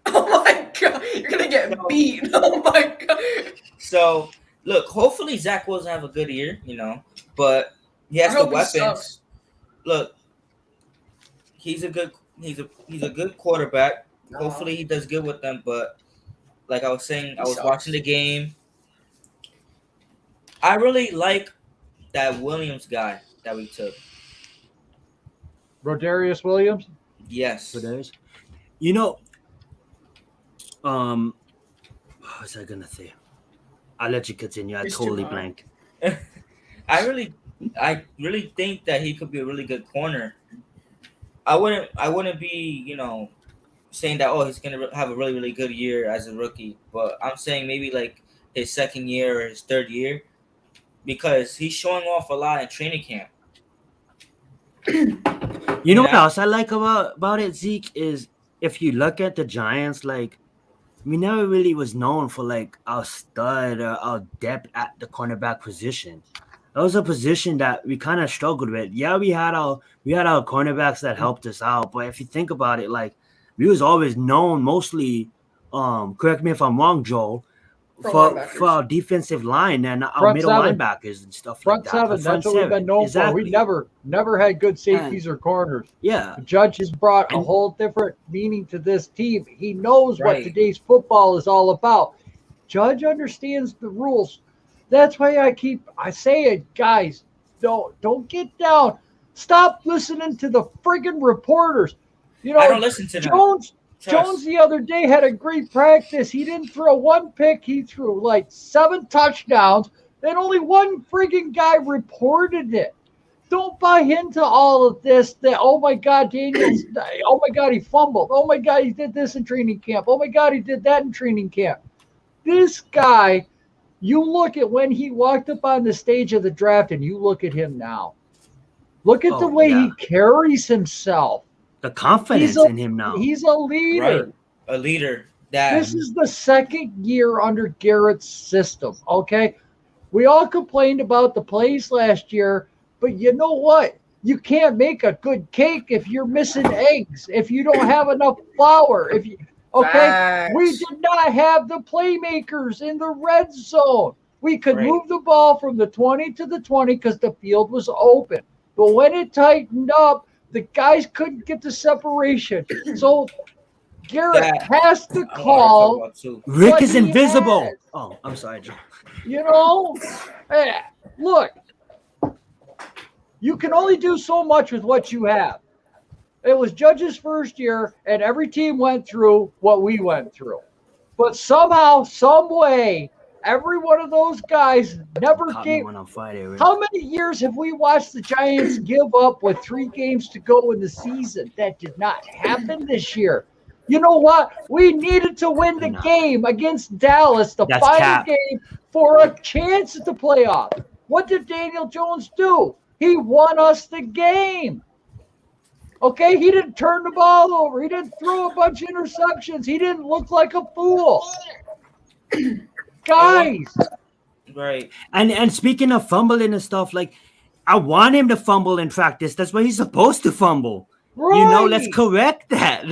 Oh my God, you're gonna get beat. Oh my God. So look, hopefully Zach Wilson have a good year, but he has I the hope he weapons. sucks. Look, he's a good quarterback. Hopefully he does good with them. But like I was saying, I was sucks. watching the game. I really like that Williams guy that we took. Rodarius Williams? Yes. For those, what was I gonna say? I'll let you continue. I It's totally too high. blank. I really think that he could be a really good corner. I wouldn't be, saying that he's gonna have a really, really good year as a rookie, but I'm saying maybe like his second year or his third year, because he's showing off a lot in training camp. You know what Yeah. else I like about it, Zeke, is if you look at the Giants, like we never really was known for like our stud or our depth at the cornerback position. That was a position that we kind of struggled with. Yeah, we had our cornerbacks that helped us out, but if you think about it, like we was always known mostly, correct me if I'm wrong, Joel, for linebackers. our defensive line and our Front middle seven. linebackers and stuff Front like that. seven. The That's what we've been known for. We never had good safeties or corners. Yeah. The Judge has brought a whole different meaning to this team. He knows what Right. today's football is all about. Judge understands the rules. That's why I say it, guys. Don't get down. Stop listening to the friggin' reporters. I don't listen to them. Jones Trust. the other day had a great practice. He didn't throw one pick. He threw like 7 touchdowns. And only one friggin' guy reported it. Don't buy into all of this. That, oh my God, Daniels. Oh my God, he fumbled. Oh my God, he did this in training camp. Oh my God, he did that in training camp. This guy, you look at when he walked up on the stage of the draft and you look at him now. Look at the way he carries himself. The confidence in him now. He's a leader. Right. A leader. This is the second year under Garrett's system, okay? We all complained about the plays last year, but you know what? You can't make a good cake if you're missing eggs, if you don't have enough flour. We did not have the playmakers in the red zone. We could move the ball from the 20 to the 20 because the field was open. But when it tightened up, the guys couldn't get the separation. So Garrett has to call. Rick is invisible. Oh, I'm sorry, Joe. You know, look, you can only do so much with what you have. It was Judge's first year, and every team went through what we went through. But somehow, some way, every one of those guys never gave. How many years have we watched the Giants give up with 3 games to go in the season? That did not happen this year. You know what? We needed to win the game against Dallas, the final game, for a chance at the playoff. What did Daniel Jones do? He won us the game. Okay, he didn't turn the ball over. He didn't throw a bunch of interceptions. He didn't look like a fool. Guys. Right. And speaking of fumbling and stuff, like, I want him to fumble in practice. That's why he's supposed to fumble. Right. You know, let's correct that.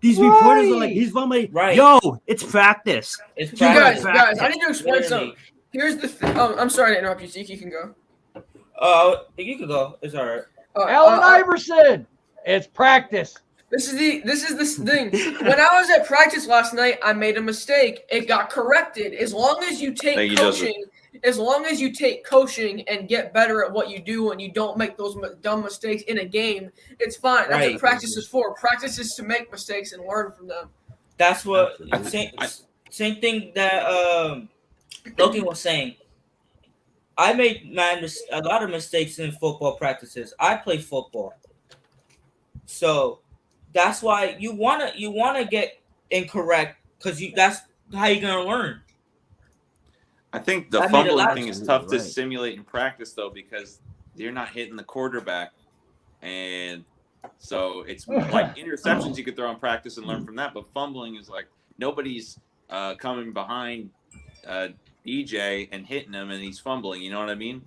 These reporters are like, he's fumbling. Right. Yo, it's practice. It's You practice. guys, I need to explain something. Here's the thing. Oh, I'm sorry to interrupt you, Zeke. You can go. You can go. It's all right. Allen Iverson. It's practice. This is the thing. When I was at practice last night, I made a mistake. It got corrected. As long as you take coaching and get better at what you do and you don't make those dumb mistakes in a game, it's fine. That's what practice is for. Practice is to make mistakes and learn from them. That's what same thing that Logan was saying. I made a lot of mistakes in football practices. I play football. So that's why you wanna get incorrect because that's how you're gonna learn. I think the fumbling thing is tough to simulate in practice though because you're not hitting the quarterback, and so it's like interceptions you could throw in practice and learn from that. But fumbling is like nobody's coming behind DJ and hitting him, and he's fumbling. You know what I mean?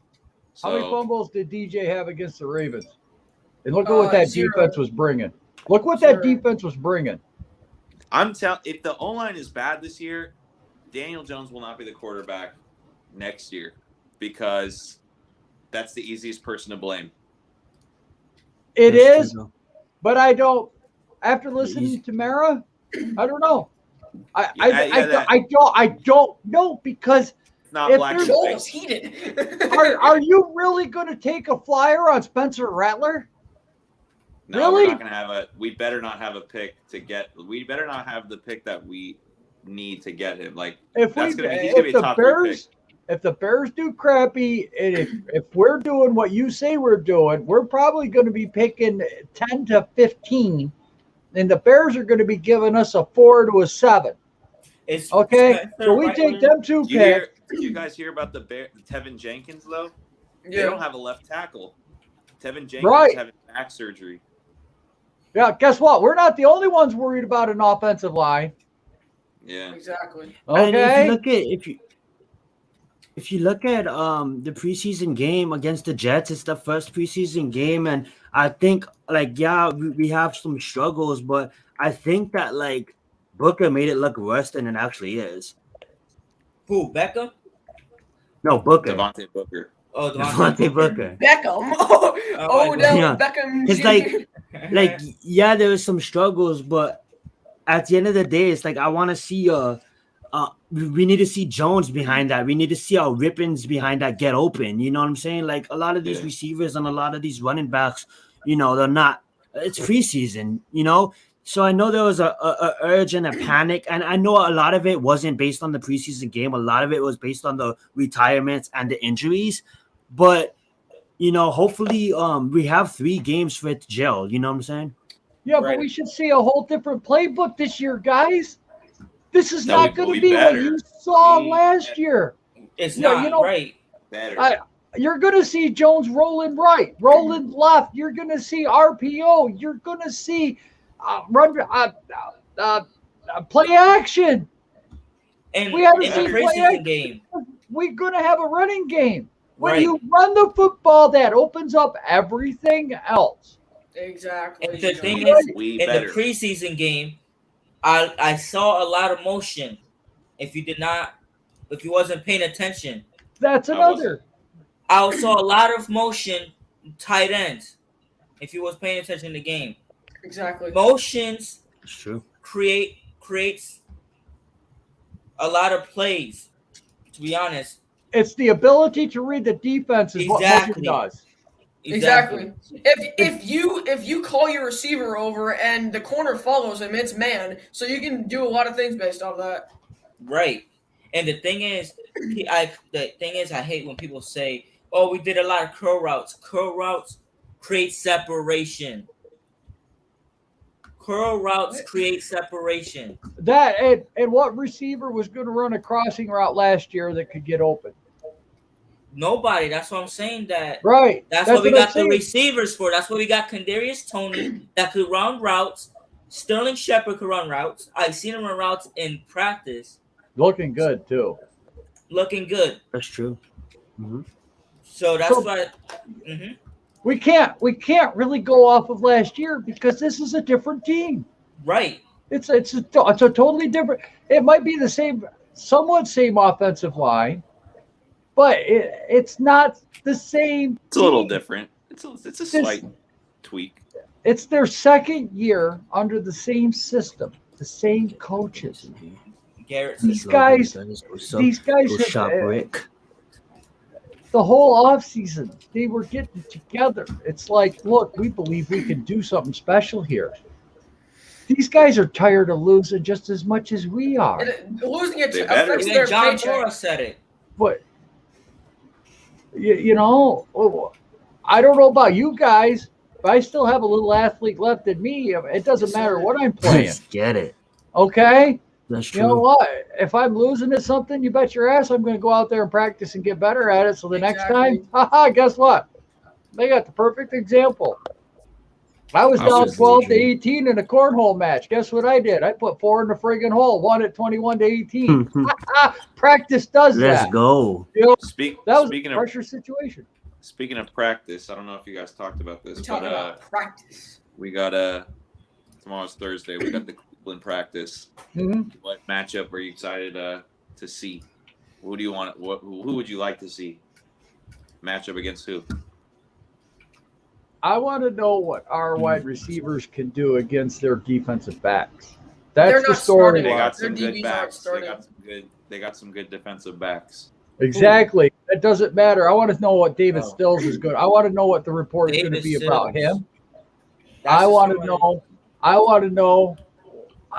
So, how many fumbles did DJ have against the Ravens? And look at what that defense was bringing. Look what that defense was bringing. I'm telling, if the O-line is bad this year, Daniel Jones will not be the quarterback next year because that's the easiest person to blame. It is, but I don't. After listening to Mara, I don't know. I don't know because it's not black and white. Heated. Are you really going to take a flyer on Spencer Rattler? No, really? We're not gonna have we better not have a pick to get. We better not have the pick that we need to get him. Like he's gonna be a top 3 pick. If the Bears do crappy, and if we're doing what you say we're doing, we're probably going to be picking 10 to 15, and the Bears are going to be giving us a 4 to a 7. Okay, so we take them 2 picks. Did you guys hear about the Tevin Jenkins though? Yeah. They don't have a left tackle. Tevin Jenkins having back surgery. Yeah, guess what? We're not the only ones worried about an offensive line. Yeah, exactly. Okay. And if you look at the preseason game against the Jets, it's the first preseason game, and I think we have some struggles, but I think that Booker made it look worse than it actually is. Who, Beckham? No, Booker. Devontae Booker. Oh, Devontae Booker. Beckham. Beckham. It's there was some struggles, but at the end of the day, it's I want to see we need to see Jones behind that. We need to see our Rippins behind that get open. You know what I'm saying? A lot of these receivers and a lot of these running backs, they're not. It's preseason, So I know there was a urge and a panic, and I know a lot of it wasn't based on the preseason game. A lot of it was based on the retirements and the injuries. But hopefully, we have 3 games for it to gel. You know what I'm saying? Yeah, but we should see a whole different playbook this year, guys. This is No, not we going to be what better. you saw We last better. year. It's Yeah, not you know, right. Better. You're going to see Jones rolling right, rolling left. You're going to see RPO. You're going to see play action. And We haven't in the seen play preseason action. game, We're going to have a running game. When right? you run the football, that opens up everything else. Exactly. And the thing Right. is, We in better. the preseason game, I saw a lot of motion. If you wasn't paying attention, That's another. I saw a lot of motion tight ends. If you was paying attention to the game, Exactly. motions That's true. creates a lot of plays. To be honest, It's the ability to read the defense is what motion Exactly. does. Exactly. If you call your receiver over and the corner follows him, it's man. So you can do a lot of things based off that. Right. And the thing is, I hate when people say, "Oh, we did a lot of curl routes." Curl routes create separation. Curl routes create separation. That and what receiver was going to run a crossing route last year that could get open? Nobody. That's what I'm saying. Right. That's what we what I'm got the saying. receivers for. That's what we got Kadarius Toney that could run routes. Sterling Shepard could run routes. I've seen him run routes in practice. Looking good too. Looking good. That's true. Mm-hmm. So that's why. Mm-hmm. We can't really go off of last year because this is a different team. Right. It's a totally different. It might be the same, somewhat same offensive line, but it's not the same. It's a little team. different. It's a slight tweak. It's their second year under the same system, the same coaches. Garrett. These guys Go have, shop Rick. the whole offseason, they were getting together. It's like, look, we believe we can do something special here. These guys are tired of losing just as much as we are. And losing it They better. affects Even their John paycheck. Mora said it. But you know, I don't know about you guys, but I still have a little athlete left in me. It doesn't matter what I'm playing. Let's get it. Okay? That's You know true. what? If I'm losing at something, you bet your ass I'm going to go out there and practice and get better at it. So the next time, guess what? They got the perfect example. I was down 12 to 18 in a cornhole match. Guess what I did? I put 4 in the friggin' hole, won it 21 to 18. Practice does Let's that. go. You know, that was Speaking a pressure situation. Speaking of practice, I don't know if you guys talked about this, We talking about practice. we got tomorrow's Thursday. We got the Cleveland practice. Mm-hmm. What matchup are you excited to see? Who do you want? Who would you like to see? Matchup against who? I want to know what our wide receivers can do against their defensive backs. That's They're the not starting. They storyline. got Their some good DBs aren't backs. starting. They got some good defensive backs. Exactly. It doesn't matter. I want to know what David Stills is good. I want to know what the report is going to be about him. I want to know. I want to know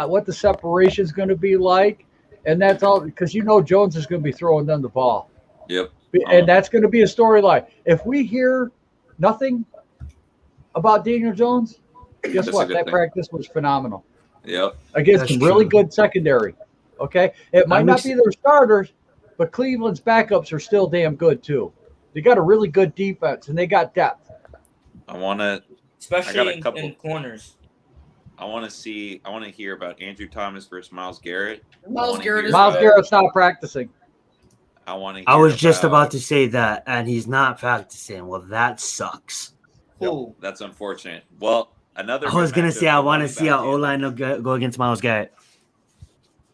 what the separation is going to be like, and that's all because Jones is going to be throwing them the ball. Yep. And that's going to be a storyline. If we hear nothing about Daniel Jones, guess That's what? a good That thing. practice was phenomenal Yep. against That's some really true. good secondary. Okay, it might not be their starters, but Cleveland's backups are still damn good too. They got a really good defense and they got depth. I want to. Especially a couple- in corners. I want to hear about Andrew Thomas versus Myles Garrett. Myles Garrett is Miles good. Garrett's not practicing. I want to. I was just about to say that, and he's not practicing. Well, that sucks. Who? That's unfortunate. Well, another. I was good gonna matchup say I for want to running see back how tandem. O-line will go against Myles Garrett.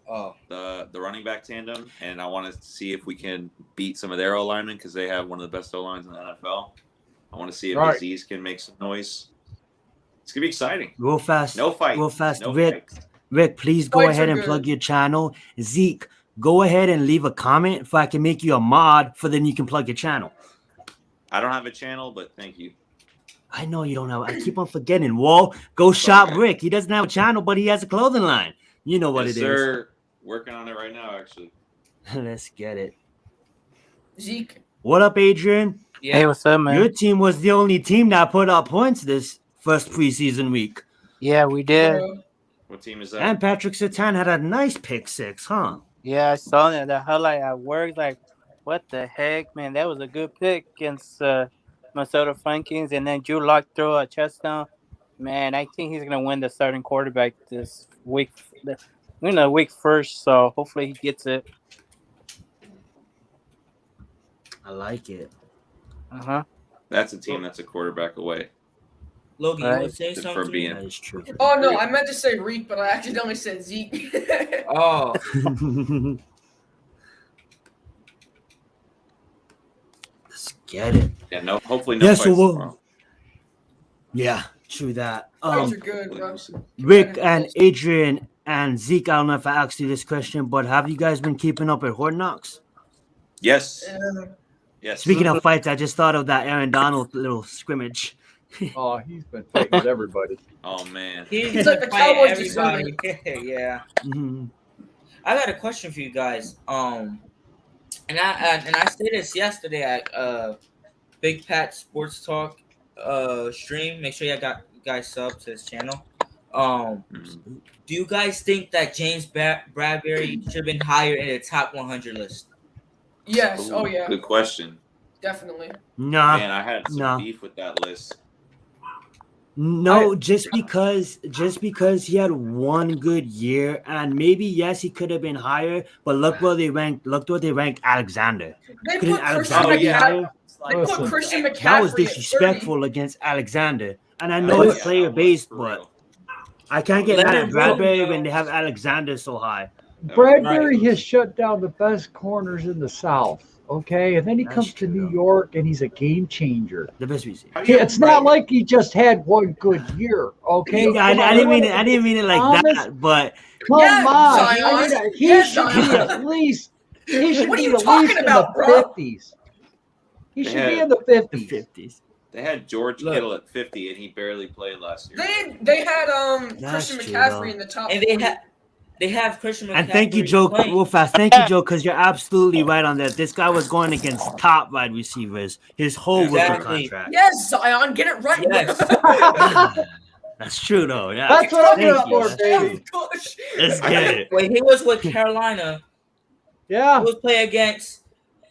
Oh, the running back tandem, and I want to see if we can beat some of their O linemen because they have one of the best O lines in the NFL. I want to see if Aziz can make some noise. It's gonna be exciting. Real fast. No fight. Real fast. No Rick, fights. Rick, please go Fights ahead are and good. plug your channel. Zeke, go ahead and leave a comment if I can make you a mod, for then you can plug your channel. I don't have a channel, but thank you. I know you don't have. I keep on forgetting. Whoa, go shop Okay. Rick. He doesn't have a channel, but he has a clothing line. You know what Yes, it sir. Working on it right now, actually. is. Let's get it. Zeke. What up, Adrian? yeah. Hey, what's up, man? Your team was the only team that put up points this first preseason week. Yeah, we did. What team is that? And Patrick Surtain had a nice pick six, huh? Yeah, I saw that. The highlight at work. Like, what the heck, man? That was a good pick against Minnesota Vikings. And then Drew Lock threw a touchdown. Man, I think he's gonna win the starting quarterback this week. Week first. So hopefully he gets it. I like it. That's a team that's a quarterback away. Logan, you want to say For something? being- That is true. Oh no, I meant to say Reek, but I accidentally said Zeke. Oh, Let's get it. Yeah, no. Hopefully, no Yeah, fights so tomorrow. Yeah, true that. Fights are good, bro. Rick and Adrian and Zeke, I don't know if I asked you this question, but have you guys been keeping up with Hard Knocks? Yes. Yeah. Yes. Speaking of fights, I just thought of that Aaron Donald little scrimmage. Oh, he's been fighting with everybody. Oh man. he's like the fighting Cowboys everybody. Yeah. Mhm. I got a question for you guys. And I said this yesterday at Big Pat Sports Talk stream. Make sure you guys sub to his channel. Do you guys think that James Bradbury should have been higher in the top 100 list? Yes. Ooh, Oh yeah. Good question. Definitely. Nah, Man, I had some nah. beef with that list. No, just because he had one good year, and maybe yes, he could have been higher. But look where they ranked. Look where they ranked Alexander. They Couldn't put Christian Alexander be yeah. higher? They put Listen, Christian McCaffrey That was at 30. disrespectful against Alexander. And I know Oh, it's yeah, player that was based, for but real. I can't get Let mad him at Bradbury go. when they have Alexander so high. Bradbury Right. has shut down the best corners in the South. Okay, and then he That's comes to true, New though. York and he's a game changer. The best receiver. How do you- It's not like he just had one good year. Okay, Yeah, I didn't mean it. I didn't mean it like Thomas, that. But Come Yeah, on, Zion. he Yeah, should be Zion. at least. He should What are be you at talking least about, in bro? the 50s. He They should be had in the the 50s. 50s. They had George Look. Kittle at 50, and he barely played last year. They had That's Christian true, McCaffrey though. in the top. And 40. they have Christian McCaffrey. And thank you, Joe. playing. Real fast. Thank you, Joe, because you're absolutely right on that. This guy was going against top wide receivers his whole rookie Exactly. contract. Yes, Zion, get it right. Yes. That's true, though. Yeah. That's what I'm Thank here you. for, That's baby. true. Let's get it. When he was with Carolina, Yeah. he was playing against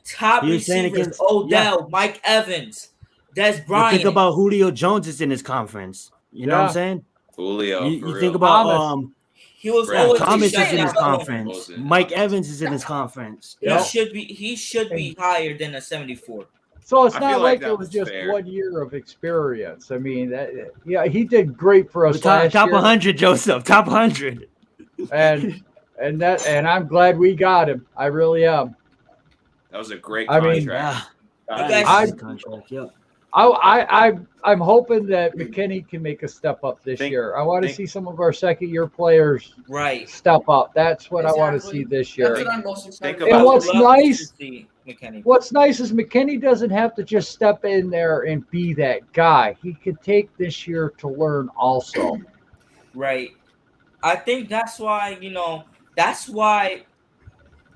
top He was playing receivers: against- Odell, Mike Evans, Des But Bryant. think about Julio Jones is in his conference. You know what I'm Yeah. saying? Julio. You for think real. about Thomas. He was Brad always Thomas shut is in his down. conference. Wilson. Mike Evans is in his conference. He Yeah. should be higher than a 74. So it's I not feel like like that it was was just fair. 1 year of experience. I mean, he did great for us Top, last top year, 100, Joseph. Top 100. and I'm glad we got him. I really am. That was a great I mean, contract. Yeah. You That guys- is his contract. Yep. I'm hoping that McKinney can make a step up this year. I want to see some of our second-year players Right. step up. That's what I want to Exactly. see this That's year. what I'm most excited Think And about about. what's Love nice- to see McKinney. What's nice is McKinney doesn't have to just step in there and be that guy. He could take this year to learn also. Right. I think that's why,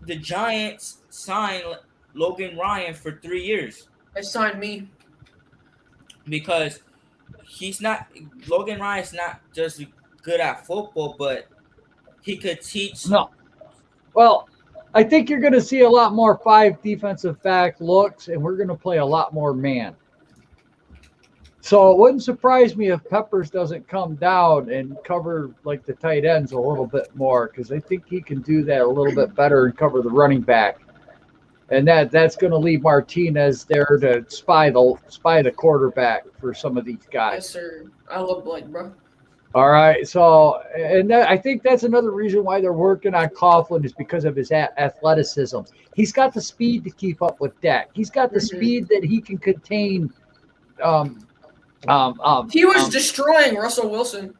the Giants signed Logan Ryan for 3 years, They signed me. because Logan Ryan's not just good at football, but he could teach. No. Well, I think you're going to see a lot more 5 defensive back looks, and we're going to play a lot more man. So it wouldn't surprise me if Peppers doesn't come down and cover like the tight ends a little bit more, because I think he can do that a little bit better and cover the running back. And that's going to leave Martinez there to spy the quarterback for some of these guys. Yes, sir. I love Blake, bro. All right, so I think that's another reason why they're working on Coughlin is because of his athleticism. He's got the speed to keep up with Dak. He's got the speed that he can contain. He was destroying Russell Wilson.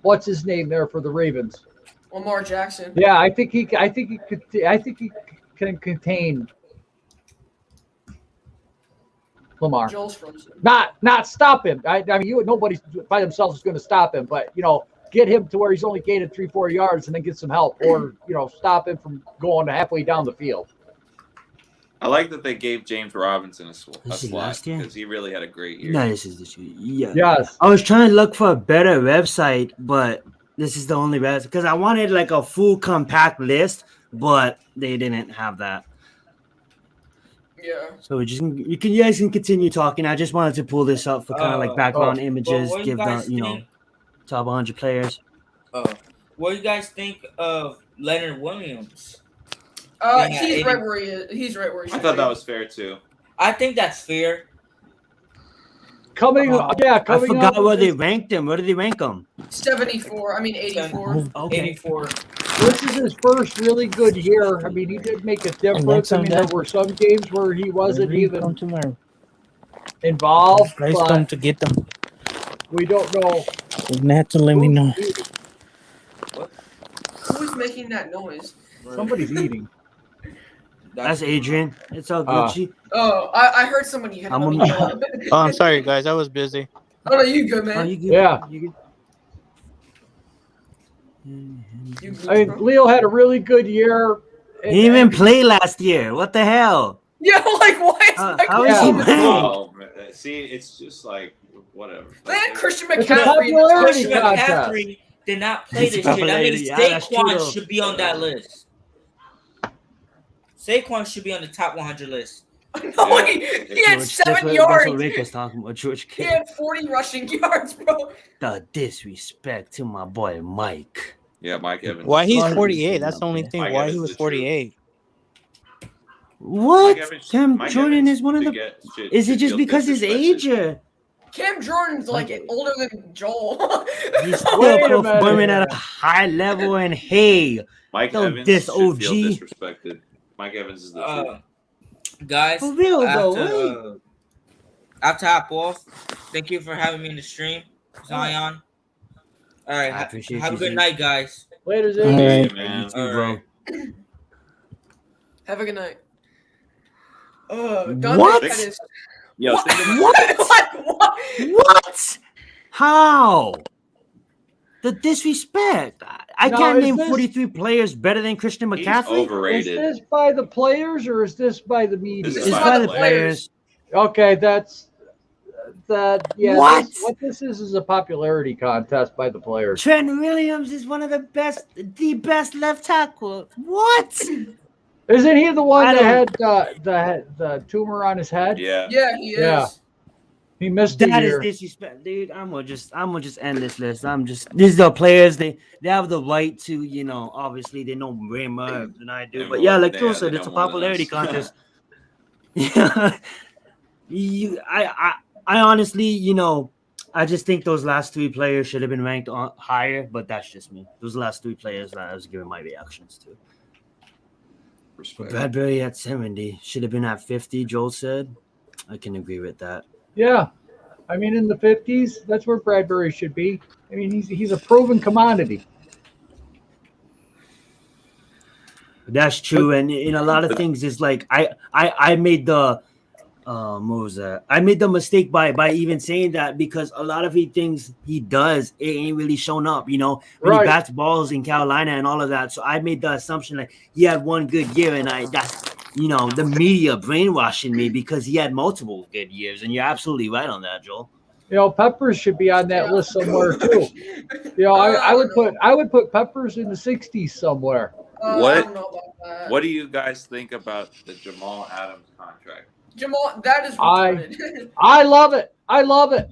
What's his name there for the Ravens? Lamar Jackson. Yeah, I think he can contain Lamar. Joel's frozen. Not stop him. I mean, nobody by themselves is going to stop him, but get him to where he's only gained 3-4 yards and then get some help, or stop him from going halfway down the field. I like that they gave James Robinson a This is slot last year? because he really had a great year. No, this is this year. Yeah. Yes. I was trying to look for a better website, but This is the only best because I wanted like a full compact list, but they didn't have that. Yeah. So you guys can continue talking. I just wanted to pull this up for kind of like background images, what give you guys the think, top 100 players. what do you guys think of Leonard Williams? He's right where he is. He's right where he should I thought be. that was fair too. I think that's fair. Coming I forgot up where they ranked him. Where did they rank him? 74. I mean 84. Okay. 84. This is his first really good year. I mean, he did make a difference. I mean, there were some games where he wasn't even involved. Guys come to get them. We don't know. You're gonna have to let me know. Who is making that noise? Somebody's eating. That's Adrian. It's all Gucci. Oh, I heard somebody hit him. Oh, I'm sorry, guys. I was busy. Oh, no, you good, man. Oh, you good? Yeah. You good? You good, I mean, bro? Leo had a really good year. He didn't even play last year. What the hell? Yeah, like what? How is he playing? Oh, man. See, it's just like whatever. They had Christian It's a McCaffrey. popularity Christian contest. McCaffrey did not play It's this year. That means popularity. Yeah, that's true, though. Saquon should be on that list. Saquon should be on the top 100 list. No, he had George, 7 that's yards. what Rick was talking about. George He Kittle. had 40 rushing yards, bro. The disrespect to my boy Mike. Yeah, Mike Evans. Why he's Mike 48? That's the only Evans thing. Mike Why Evans he was is the truth. 48? What? Mike Evans- Cam Mike Jordan Evans is one of should the. get- should- Is it should just feel because his disrespected. age or Cam Jordan's like Okay. older than Joel. he's Wait still a performing minute. at a high level? And hey, Mike Don't Evans diss should OG. feel disrespected. Mike Evans is the truth. Guys, for real though. after hop off, thank you for having me in the stream, Zion. All right, I appreciate have you, a good Zeke. night, guys. Later, Zeke. Hey. Hey, man. You too, bro. Have a good night. What? Yo, What? think about- What? What? How? The disrespect. I Now, can't is name this- 43 players better than Christian He's McCaffrey. Is overrated. this by the players or is this by the media? This It's is by the players. Okay, that's that. Yeah. What? What this is a popularity contest by the players. Trent Williams is one of the best left tackle. What? Isn't he the one I that had the tumor on his head? Yeah. Yeah, he is. Yeah. He missed a That is year. disrespect, dude. I'm gonna just end this list. These are the players. They have the right to, obviously they know way more than I do. But yeah, like Phil said, it's a popularity contest. Yeah. I honestly, I just think those last 3 players should have been ranked higher, but that's just me. Those last 3 players that I was giving my reactions to. Respect. Bradbury at 70 should have been at 50. Joel said, I can agree with that. Yeah. I mean, in the 50s, that's where Bradbury should be. I mean, he's a proven commodity. That's true, and in a lot of things, it's like I made the what was that? I made the mistake by even saying that because a lot of the things he does, it ain't really shown up. When Right. he bats balls in Carolina and all of that. So I made the assumption like he had one good year, and that's the media brainwashing me because he had multiple good years, and you're absolutely right on that, Joel. Peppers should be on that list somewhere too. I would put Peppers in the 60s somewhere. I What? don't know about that. What do you guys think about the Jamal Adams contract? Jamal, that is retarded. I love it. I love it.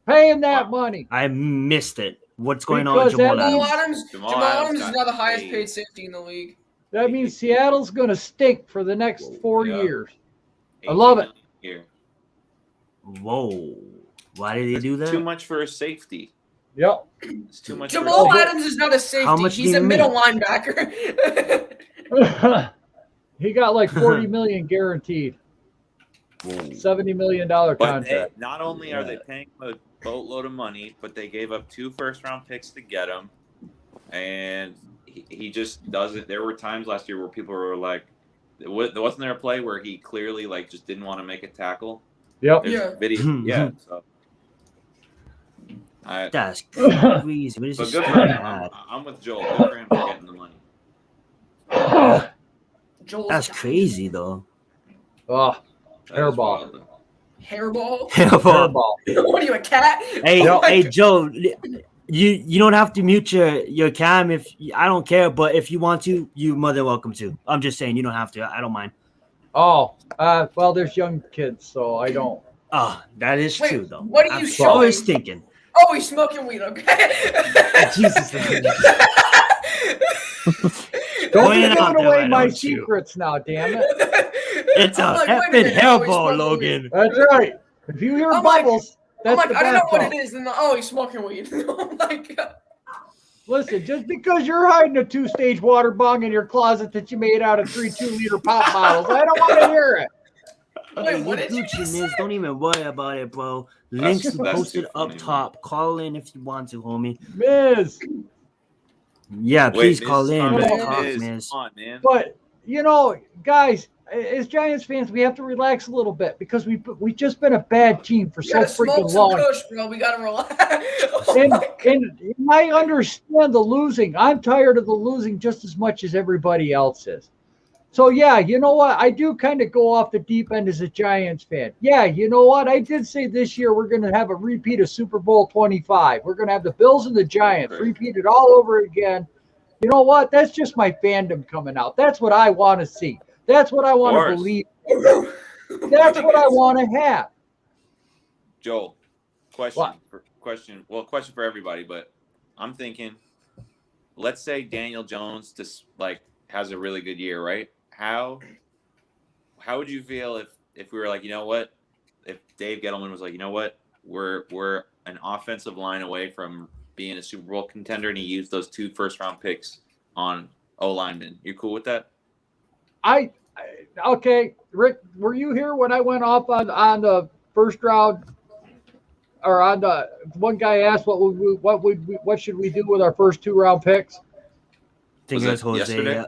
Pay him that money. I missed it. What's going on with Because that Jamal means- Adams? Jamal Jamal Adams Adams is got now the highest paid. paid safety in the league. That means Seattle's going to stink for the next 4 Yeah. years. I love it. Here. Whoa! Why did he do that? Too much for a safety. Yep. It's too much. Jamal for a Adams is not a safety. much He's did a he middle make? linebacker. He got like 40 million guaranteed. $70 million But contract. not only are they paying him a boatload of money, but they gave up 2 first-round picks to get him, and he just doesn't. There were times last year where people were like, wasn't there a play where he clearly just didn't want to make a tackle? Yep. There's Yeah. video. Yeah. So. That's crazy. What is But this? good for him. I'm with Joel. Good for him for getting the money. Joel's That's got crazy though. Oh, That is Hairball. wild, though. Hairball. hairball. What are you, a cat? Hey, Oh my hey, God. Joe. You don't have to mute your cam if I don't care, but if you want to, you more than welcome to. I'm just saying you don't have to. I don't mind. Oh, well, there's young kids, so I don't. Oh, that is Wait, true though. what are you showing? Always thinking. Oh, he's smoking weed. Okay. Jesus. Don't be Going out giving there, away why my don't you? secrets now, damn it. It's a I'm like, wait a effing minute, oh, he's hairball, smoking Logan. That's right. If you hear I'm like- bubbles, I'm that's like, the I don't know what bad it is. And he's smoking weed. Oh my god. Listen, just because you're hiding a 2-stage water bong in your closet that you made out of 3 2-liter pop bottles, I don't want to hear it. Wait, Hey, what you did you Gucci, just Miz. say? Don't even worry about it, bro. That's- Links that's posted too up funny, top. Call in if you want to, homie. Miz. Yeah, please Miz call is in. coming Let's in. talk, Miz, Miz. come on, man. But, guys, as Giants fans, we have to relax a little bit because we've just been a bad team for You so gotta smoke freaking some long. kush, bro. We gotta relax. Oh And, my God. and I understand the losing. I'm tired of the losing just as much as everybody else is. So, yeah, you know what? I do kind of go off the deep end as a Giants fan. Yeah, you know what? I did say this year we're going to have a repeat of Super Bowl 25. We're going to have the Bills and the Giants repeated all over again. You know what? That's just my fandom coming out. That's what I want to see. That's what I want to believe. That's what I want to have. Joel, question What? question for everybody, but I'm thinking, let's say Daniel Jones just has a really good year, right? How would you feel if we were like, you know what, if Dave Gettleman was like, you know what, we're an offensive line away from being a Super Bowl contender, and he used those 2 first-round picks on O linemen? You cool with that? Okay, Rick, were you here when I went off on the first round, or on the one guy asked what should we do with our first 2-round picks? I think Was it was it Jose. yesterday? Yeah.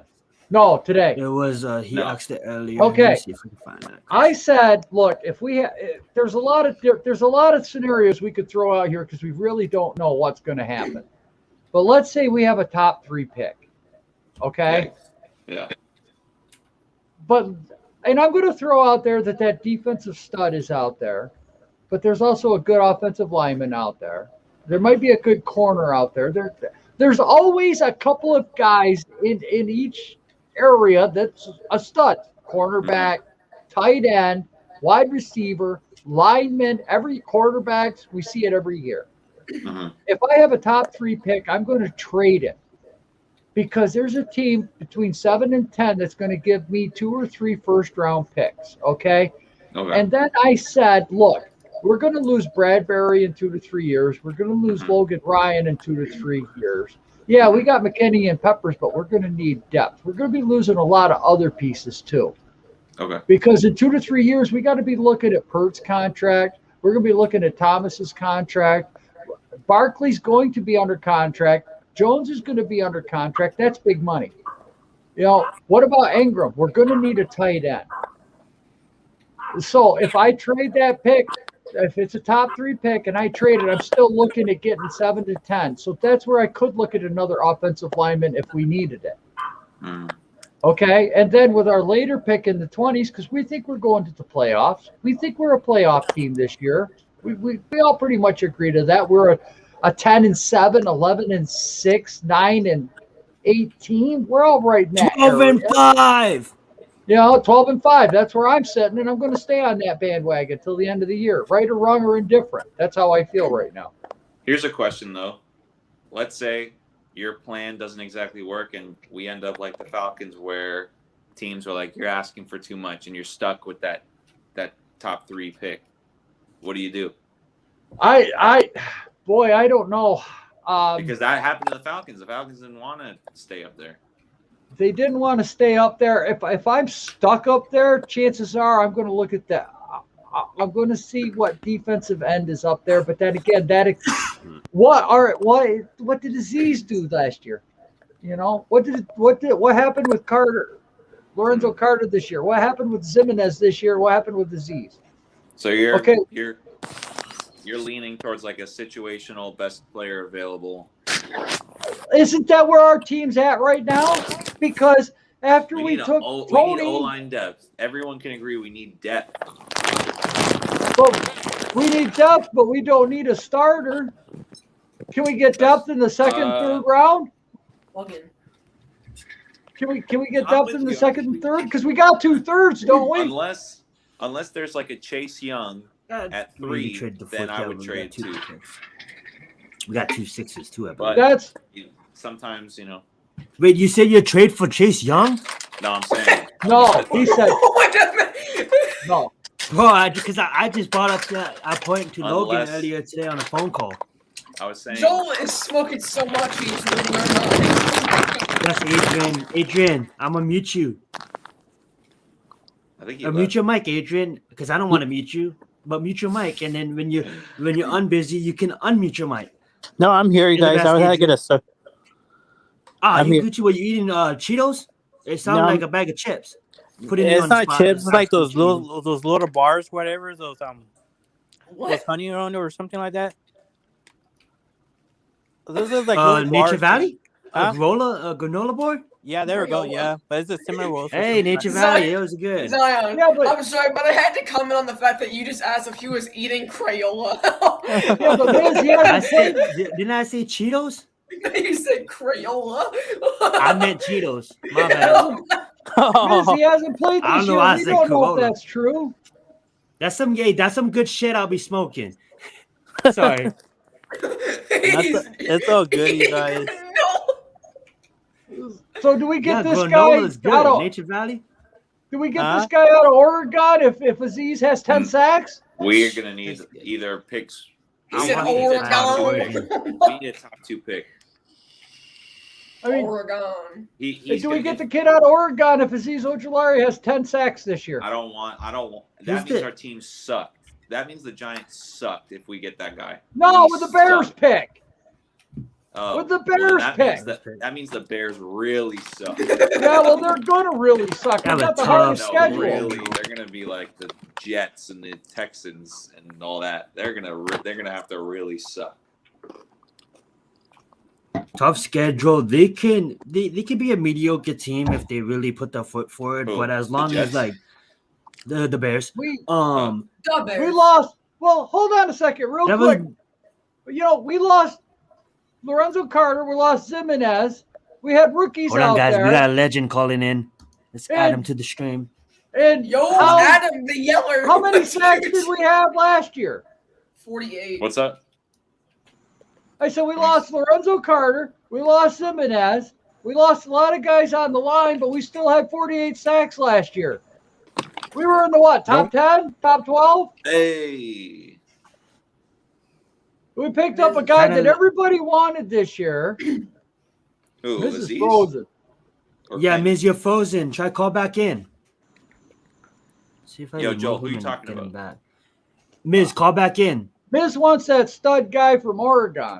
No, today. It was he No. asked it earlier. Okay. Let me see if we can find that. I said, look, if we there's a lot of scenarios we could throw out here because we really don't know what's going to happen. But let's say we have a top 3 pick, okay? Yeah. And I'm going to throw out there that defensive stud is out there, but there's also a good offensive lineman out there. There might be a good corner out there. There's always a couple of guys in each area that's a stud. Cornerback, tight end, wide receiver, lineman, every quarterbacks, we see it every year. Mm-hmm. If I have a top 3 pick, I'm going to trade it because there's a team between 7 and 10 that's going to give me 2 or 3 first-round picks, okay? And then I said, look, we're going to lose Bradbury in 2 to 3 years. We're going to lose Logan Ryan in 2 to 3 years. Yeah, we got McKinney and Peppers, but we're going to need depth. We're going to be losing a lot of other pieces too. Okay. Because in 2 to 3 years, we got to be looking at Pert's contract. We're going to be looking at Thomas's contract. Barkley's going to be under contract. Jones is going to be under contract. That's big money. You know, what about Ingram? We're going to need a tight end. So if I trade that pick, if it's a top 3 pick and I trade it, I'm still looking at getting 7 to 10. So that's where I could look at another offensive lineman if we needed it. Okay. And then with our later pick in the 20s, because we think we're going to the playoffs, we think we're a playoff team this year. We all pretty much agree to that. We're a 10-7, 11-6, 9-8 team. We're all right in that 12-5. You know, 12-5. That's where I'm sitting, and I'm going to stay on that bandwagon till the end of the year, right or wrong or indifferent. That's how I feel right now. Here's a question though. Let's say your plan doesn't exactly work, and we end up like the Falcons, where teams are like, you're asking for too much, and you're stuck with that top 3 pick. What do you do? I don't know. Because that happened to the Falcons. The Falcons didn't want to stay up there. They didn't want to stay up there. If I'm stuck up there, chances are I'm going to look at that. I'm going to see what defensive end is up there. But then again, what did Aziz do last year? You know, what happened with Carter, Lorenzo Carter this year? What happened with Zimenez this year? What happened with Aziz? So you're okay. You're leaning towards like a situational best player available. Isn't that where our team's at right now? Because after we took Tony, we need O-line depth. Everyone can agree we need depth. But we need depth, but we don't need a starter. Can we get depth in the second, third round? Logan. Can we get I'm depth with in the you. second and third? Because we got 2/3, don't we? Unless there's like a Chase Young at 3, then I would trade 2. We got 2 6s too. I But That's sometimes, you know. Wait, you said you trade for Chase Young? No, I'm saying. no. He said no. Bro, because I just brought up that I pointed to Logan Unless- earlier today on a phone call. I was saying. Joel is smoking so much he's losing our mind. That's Adrian. Adrian, I'm gonna mute you. I think he Mute left. your mic, Adrian, because I don't want to mute you. But mute your mic, and then when you're unbusy, you can unmute your mic. No, I'm here, you guys. I was gonna get a. Ah, you Gucci, what you eating? Cheetos? It sounds No, like a bag of chips. Put it It's on the not spot. chips. It's like those Gucci. little bars, whatever. Those What? honey on or something like that. Those are like little Nature bars. Valley? Huh? A granola board? Yeah, there we go. Granola. Yeah, but it's a similar roll. Hey, Nature Valley, it was good. Zion, Yeah, but- I'm sorry, but I had to comment on the fact that you just asked if he was eating Crayola. Yeah, but Miz, he I hasn't said, played. didn't I say Cheetos? You said Crayola. I meant Cheetos. My bad. Miz, he hasn't played I don't this know year. why I We said don't know Corolla. if that's true. That's some good shit I'll be smoking. Sorry. It's all good, you guys. No. So do we get Yeah, this granola's guy out good. of? Nature Valley? Do we get this guy out of Oregon if Aziz has 10 sacks? We're gonna need either picks. He said We need a top two Oregon. pick. We need a top 2 pick. I mean, Oregon. He's do we gonna get the kid out of Oregon if Aziz Ojulari has 10 sacks this year? I don't want. Who's That means the- our team sucked. That means the Giants sucked if we get that guy. No, We with the Bears suck. pick. Oh, With the well, then Bears that pick. means that means the Bears really suck. Yeah, well, they're going to really suck. They Have a got the tough hardest No, schedule. really, they're gonna be like the Jets and the Texans and all that. They're gonna have to really suck. Tough schedule. They can be a mediocre team if they really put their foot forward. Who? But as The long as Jets? like the Bears, We The Bears. we lost. Well, hold on a second, real that quick. was We lost Lorenzo Carter. We lost Zimenez. We had rookies hold out on, guys. there. We got a legend calling in. Let's add And- him to the stream. And Yo, how, Adam the Yeller. how many sacks did we have last year? 48. What's up? I said we lost Lorenzo Carter. We lost Zimenez. We lost a lot of guys on the line, but we still had 48 sacks last year. We were in the what? Top 10? Top 12? Hey. We picked up a guy Kinda- that everybody wanted this year. Who? This is Aziz? frozen. Or Yeah, Kenny? Miz, you're frozen. Try call back in. See if I Yo, remove Joel, who him you and talking get him about? back. Miz, call back in. Miz wants that stud guy from Oregon.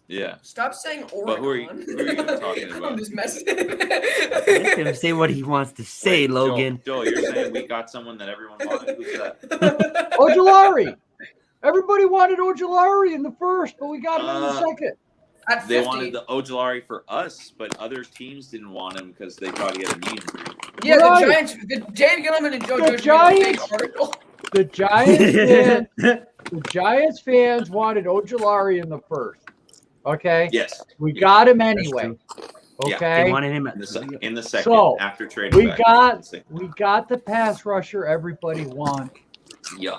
Yeah. Stop saying Oregon. But who are you talking about? I'm just messing. Let him say what he wants to say, Wait, Logan. Joel, you're saying we got someone that everyone wanted? Who's that? Ojulari. Everybody wanted Ojulari in the first, but we got him in the second. At 50. They wanted the Ojulari for us, but other teams didn't want him because they thought he had a knee injury. Yeah, Right. the Giants, the Dave Gettleman and Joe The Judge made a fake Giants- article. The Giants fans wanted Ojulari in the first. Okay? Yes. We got him anyway. Yeah. Okay? They wanted him at In the second, So, after trading we back. got the pass rusher everybody wanted. Yeah.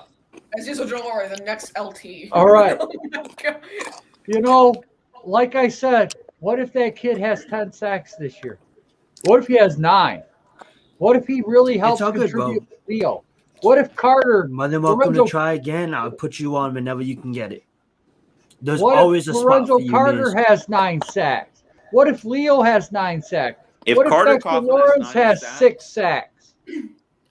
As is Ojolari, the next LT. All right. Oh my God. Like I said, what if that kid has 10 sacks this year? What if he has 9? What if he really helps all good, bro. contribute to Leo? What if Carter? More than welcome Lorenzo- to try again. I'll put you on whenever you can get it. There's What always if a spot Lorenzo for you, Carter Miz. has 9 sacks? What if Leo has 9 sacks? If What if Carter Dexter Coughlin Lawrence has has 9 6 sacks?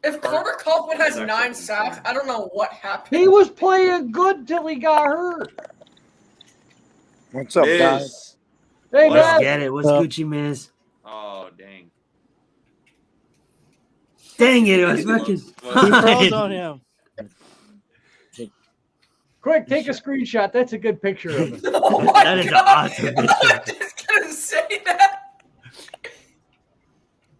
If Carter Kaufman has That's 9 actually sacks, insane. I don't know what happened. He was playing good till he got hurt. What's up, guys? Miz. Hey, Let's Let's man. get it. What's Uh, Gucci, Miz? Oh, dang. Dang it, it was fucking He froze on fine. him. Quick, take a screenshot. That's a good picture of him. Oh my That is an God. awesome picture. I'm just gonna say that.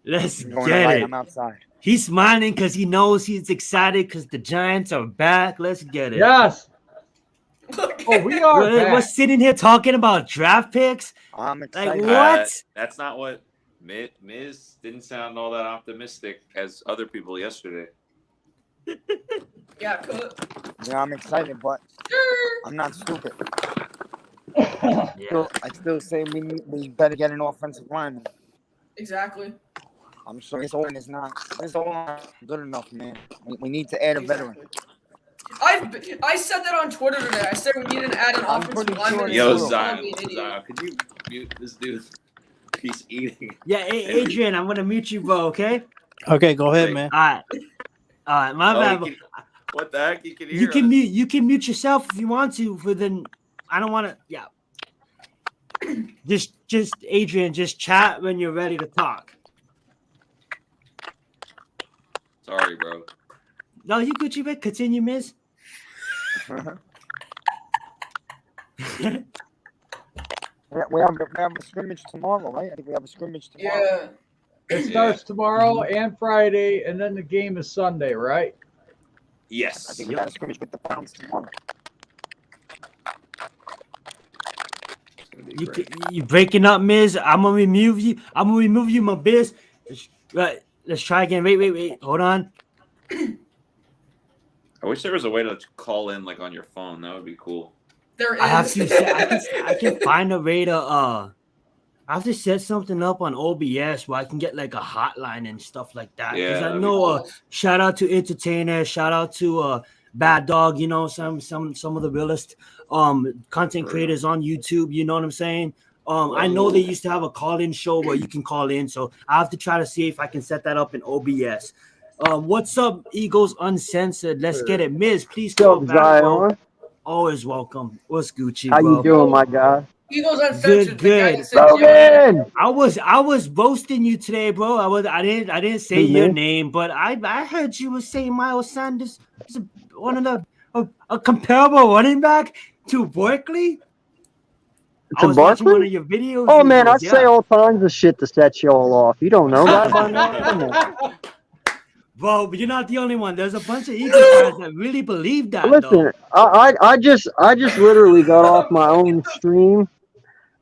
Let's I'm going get to light. it. I'm outside. He's smiling because he knows he's excited because the Giants are back. Let's get it. Yes. Look Oh, we are. We're sitting here talking about draft picks. I'm excited. Like what? That's not what Miz didn't sound all that optimistic as other people yesterday. Yeah, cool. Yeah, I'm excited, but I'm not stupid. Yeah. I still say we better get an offensive lineman. Exactly. I'm sure this O-line is not good enough, man. We need to add a veteran. I said that on Twitter today. I said we need to add an offensive lineman. Yo, Zion, could you mute this dude? He's eating. Yeah, Adrian, I'm gonna mute you, bro. Okay. Okay, go ahead, man. All right. My bad. What the heck? You can hear. You can mute yourself if you want to. But then I don't want to. Yeah. Just Adrian, just chat when you're ready to talk. Sorry, bro. No, you Gucci, man. Continue, Miz. We have a scrimmage tomorrow, right? I think we have a scrimmage tomorrow. Yeah. It starts tomorrow and Friday, and then the game is Sunday, right? Yes. I think we got a scrimmage with the Browns tomorrow. You breaking up, Miz. I'm gonna remove you. My biz. Right. Let's try again. Wait. Hold on. I wish there was a way to call in like on your phone. That would be cool. There is. I can find a way to I have to set something up on OBS where I can get like a hotline and stuff like that. Because I know shout out to Entertainer, shout out to Bad Dog, you know, some of the realest content creators on YouTube, you know what I'm saying? I know they used to have a call-in show where you can call in, so I have to try to see if I can set that up in OBS. What's up, Eagles Uncensored? Let's get it. Miz, please come back. Bro. Always welcome. What's Gucci, How bro? you doing, my guy? Eagles Uncensored. Good. Logan! I was roasting you today, bro. I didn't say your name, but I heard you were saying Miles Sanders is one of a comparable running back to Barkley. I was watching one of your videos. Oh man, I say all kinds of shit to set you all off. You don't know that by now? Come on. Bro, but you're not the only one. There's a bunch of Eagles fans that really believe that. Listen, I just literally got off my own stream.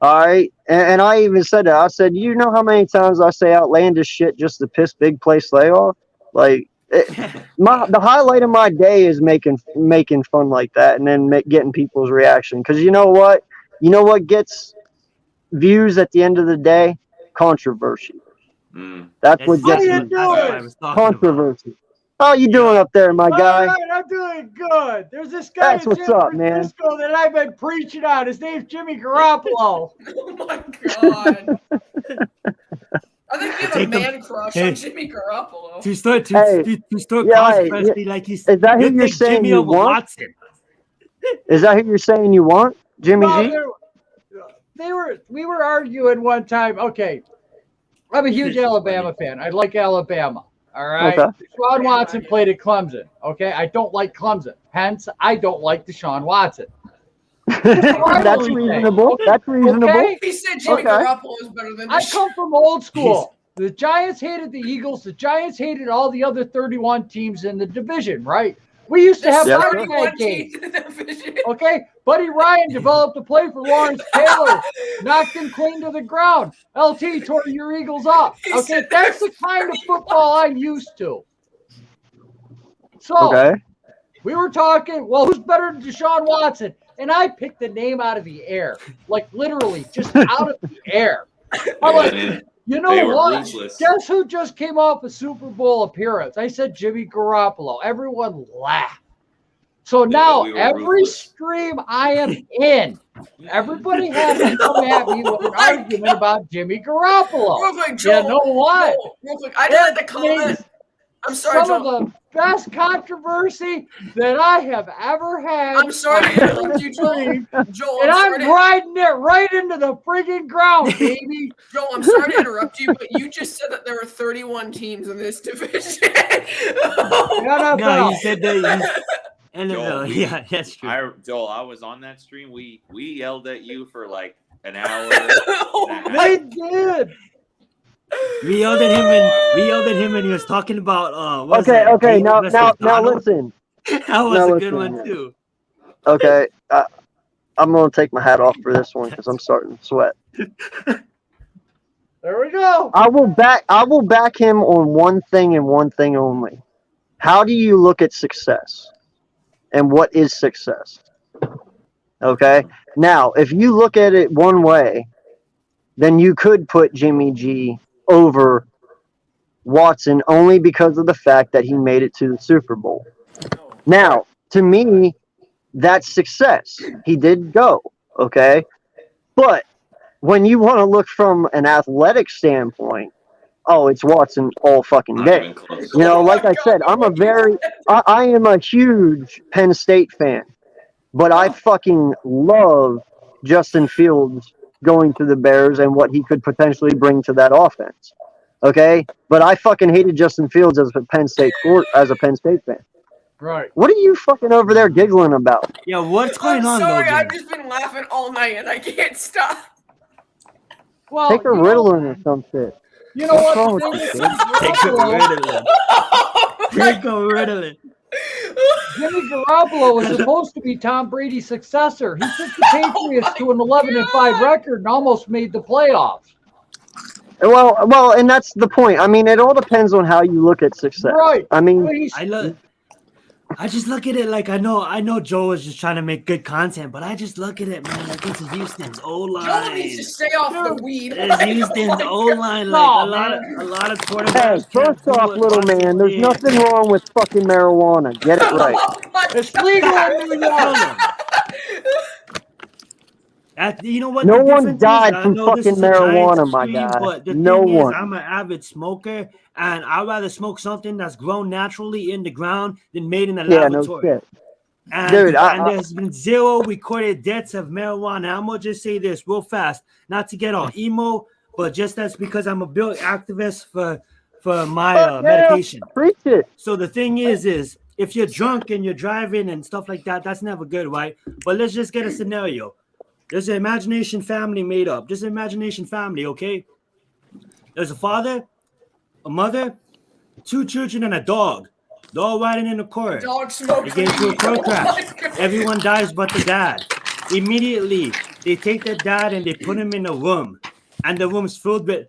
All right, and I even said that. I said, you know how many times I say outlandish shit just to piss Big Play Slay off? Like, the highlight of my day is making fun like that, and then getting people's reaction. Because you know what? You know what gets views at the end of the day? Controversy. That's what gets views. Controversy. How you doing up there, my guy? All right, I'm doing good. There's this guy in San Francisco that I've been preaching on. His name's Jimmy Garoppolo. Oh my god. I think you have a man crush on Jimmy Garoppolo. To start controversy, like you said. Is that who you're saying you want? Watson. Is that who you're saying you want, Jimmy G? We were arguing one time. Okay, I'm a huge Alabama fan. I like Alabama. All right. Okay. Deshaun Watson played at Clemson. Okay, I don't like Clemson. Hence, I don't like Deshaun Watson. That's reasonable. That's reasonable. Okay? He said Jimmy Garoppolo is better than I come from old school. The Giants hated the Eagles. The Giants hated all the other 31 teams in the division, right? We used to have 31 games. Okay? Buddy Ryan developed a play for Lawrence Taylor. Knocked him clean to the ground. LT tore your Eagles up. Okay? That's the kind of football I'm used to. So, we were talking, well, who's better than Deshaun Watson? And I picked the name out of the air. Like, literally, just out of the air. I'm like, you know what? Ruthless. Guess who just came off a Super Bowl appearance? I said Jimmy Garoppolo. Everyone laughed. So now every stream I am in, everybody has to come at me with an argument about Jimmy Garoppolo. Real quick, Joel, you know what? Real quick, I did the comment. I'm sorry, Some of the best controversy that I have ever had. I'm sorry to interrupt you, Joel. And I'm riding it right into the friggin' ground, baby. Joel, I'm sorry to interrupt you, but you just said that there were 31 teams in this division. No, you said that. Joel, yeah, that's true. Joel, I was on that stream. We yelled at you for like an hour. I did. We yelled at him and he was talking about okay. Now listen. That was a good one too. Okay. I'm gonna take my hat off for this one because I'm starting to sweat. There we go. I will back him on one thing and one thing only. How do you look at success? And what is success? Okay. Now, if you look at it one way, then you could put Jimmy G over Watson only because of the fact that he made it to the Super Bowl. Now, to me, that's success. He did go, okay? But when you want to look from an athletic standpoint, oh, it's Watson all fucking day. You know, like I said, I am a huge Penn State fan, but I fucking love Justin Fields going to the Bears and what he could potentially bring to that offense. Okay? But I fucking hated Justin Fields as a Penn State fan. Right. What are you fucking over there giggling about? Yeah, what's going on, Sorry, Logan? I've just been laughing all night and I can't stop. Well, Take a Ritalin or some shit. You know What's wrong what? with you, Take a Ritalin. Take a Ritalin. Jimmy Garoppolo is supposed to be Tom Brady's successor. He took the Patriots to an 11-5 record and almost made the playoffs. Well, and that's the point. I mean, it all depends on how you look at success. Right. I mean, I just look at it like I know Joe is just trying to make good content, but I just look at it, man, like this is Houston's O-line. Joe needs to stay off the weed. It's Houston's O-line, like a lot of hey, quarterbacks. first off, little man, there's nothing wrong with fucking marijuana. Get it right. It's legal in New York. You know what? No the one difference died is? I from know this fucking is a Giants marijuana, my stream, guy. But the No thing one. is, I'm an avid smoker, and I'd rather smoke something that's grown naturally in the ground than made in a laboratory. No shit. And, Dude, and there's been zero recorded deaths of marijuana. I'm gonna just say this real fast, not to get all emo, but just that's because I'm a big activist for my medication. Preach it. So the thing is if you're drunk and you're driving and stuff like that, that's never good, right? But let's just get a scenario. There's an imagination family made up. Just an imagination family, okay? There's a father, a mother, 2 children, and a dog. They're all riding in the car. Dog smoking. They get into a car crash. Everyone dies but the dad. Immediately, they take the dad and they put him in a room. And the room's filled with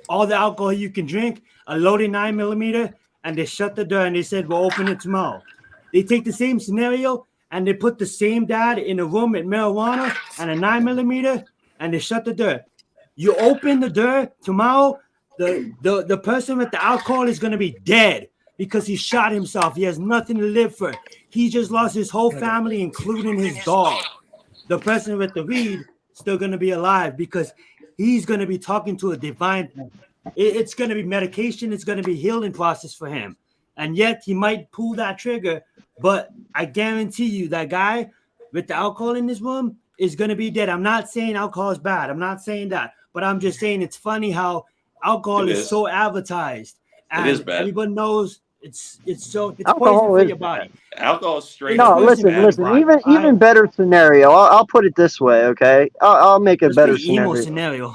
all the alcohol you can drink, a loaded 9mm, and they shut the door and they said, we'll open it tomorrow. They take the same scenario and they put the same dad in a room with marijuana and a 9mm, and they shut the door. You open the door tomorrow, the person with the alcohol is going to be dead because he shot himself. He has nothing to live for. He just lost his whole family, including his dog. The person with the weed still going to be alive because he's going to be talking to a divine. It's going to be medication. It's going to be healing process for him. And yet he might pull that trigger. But I guarantee you that guy with the alcohol in this room is going to be dead. I'm not saying alcohol is bad. I'm not saying that. But I'm just saying it's funny how alcohol is so advertised. And it is bad. Everyone knows it's poison Alcohol for is your body. Alcohol is straight. No, listen. Even better scenario. I'll put it this way, okay? I'll make a better scenario.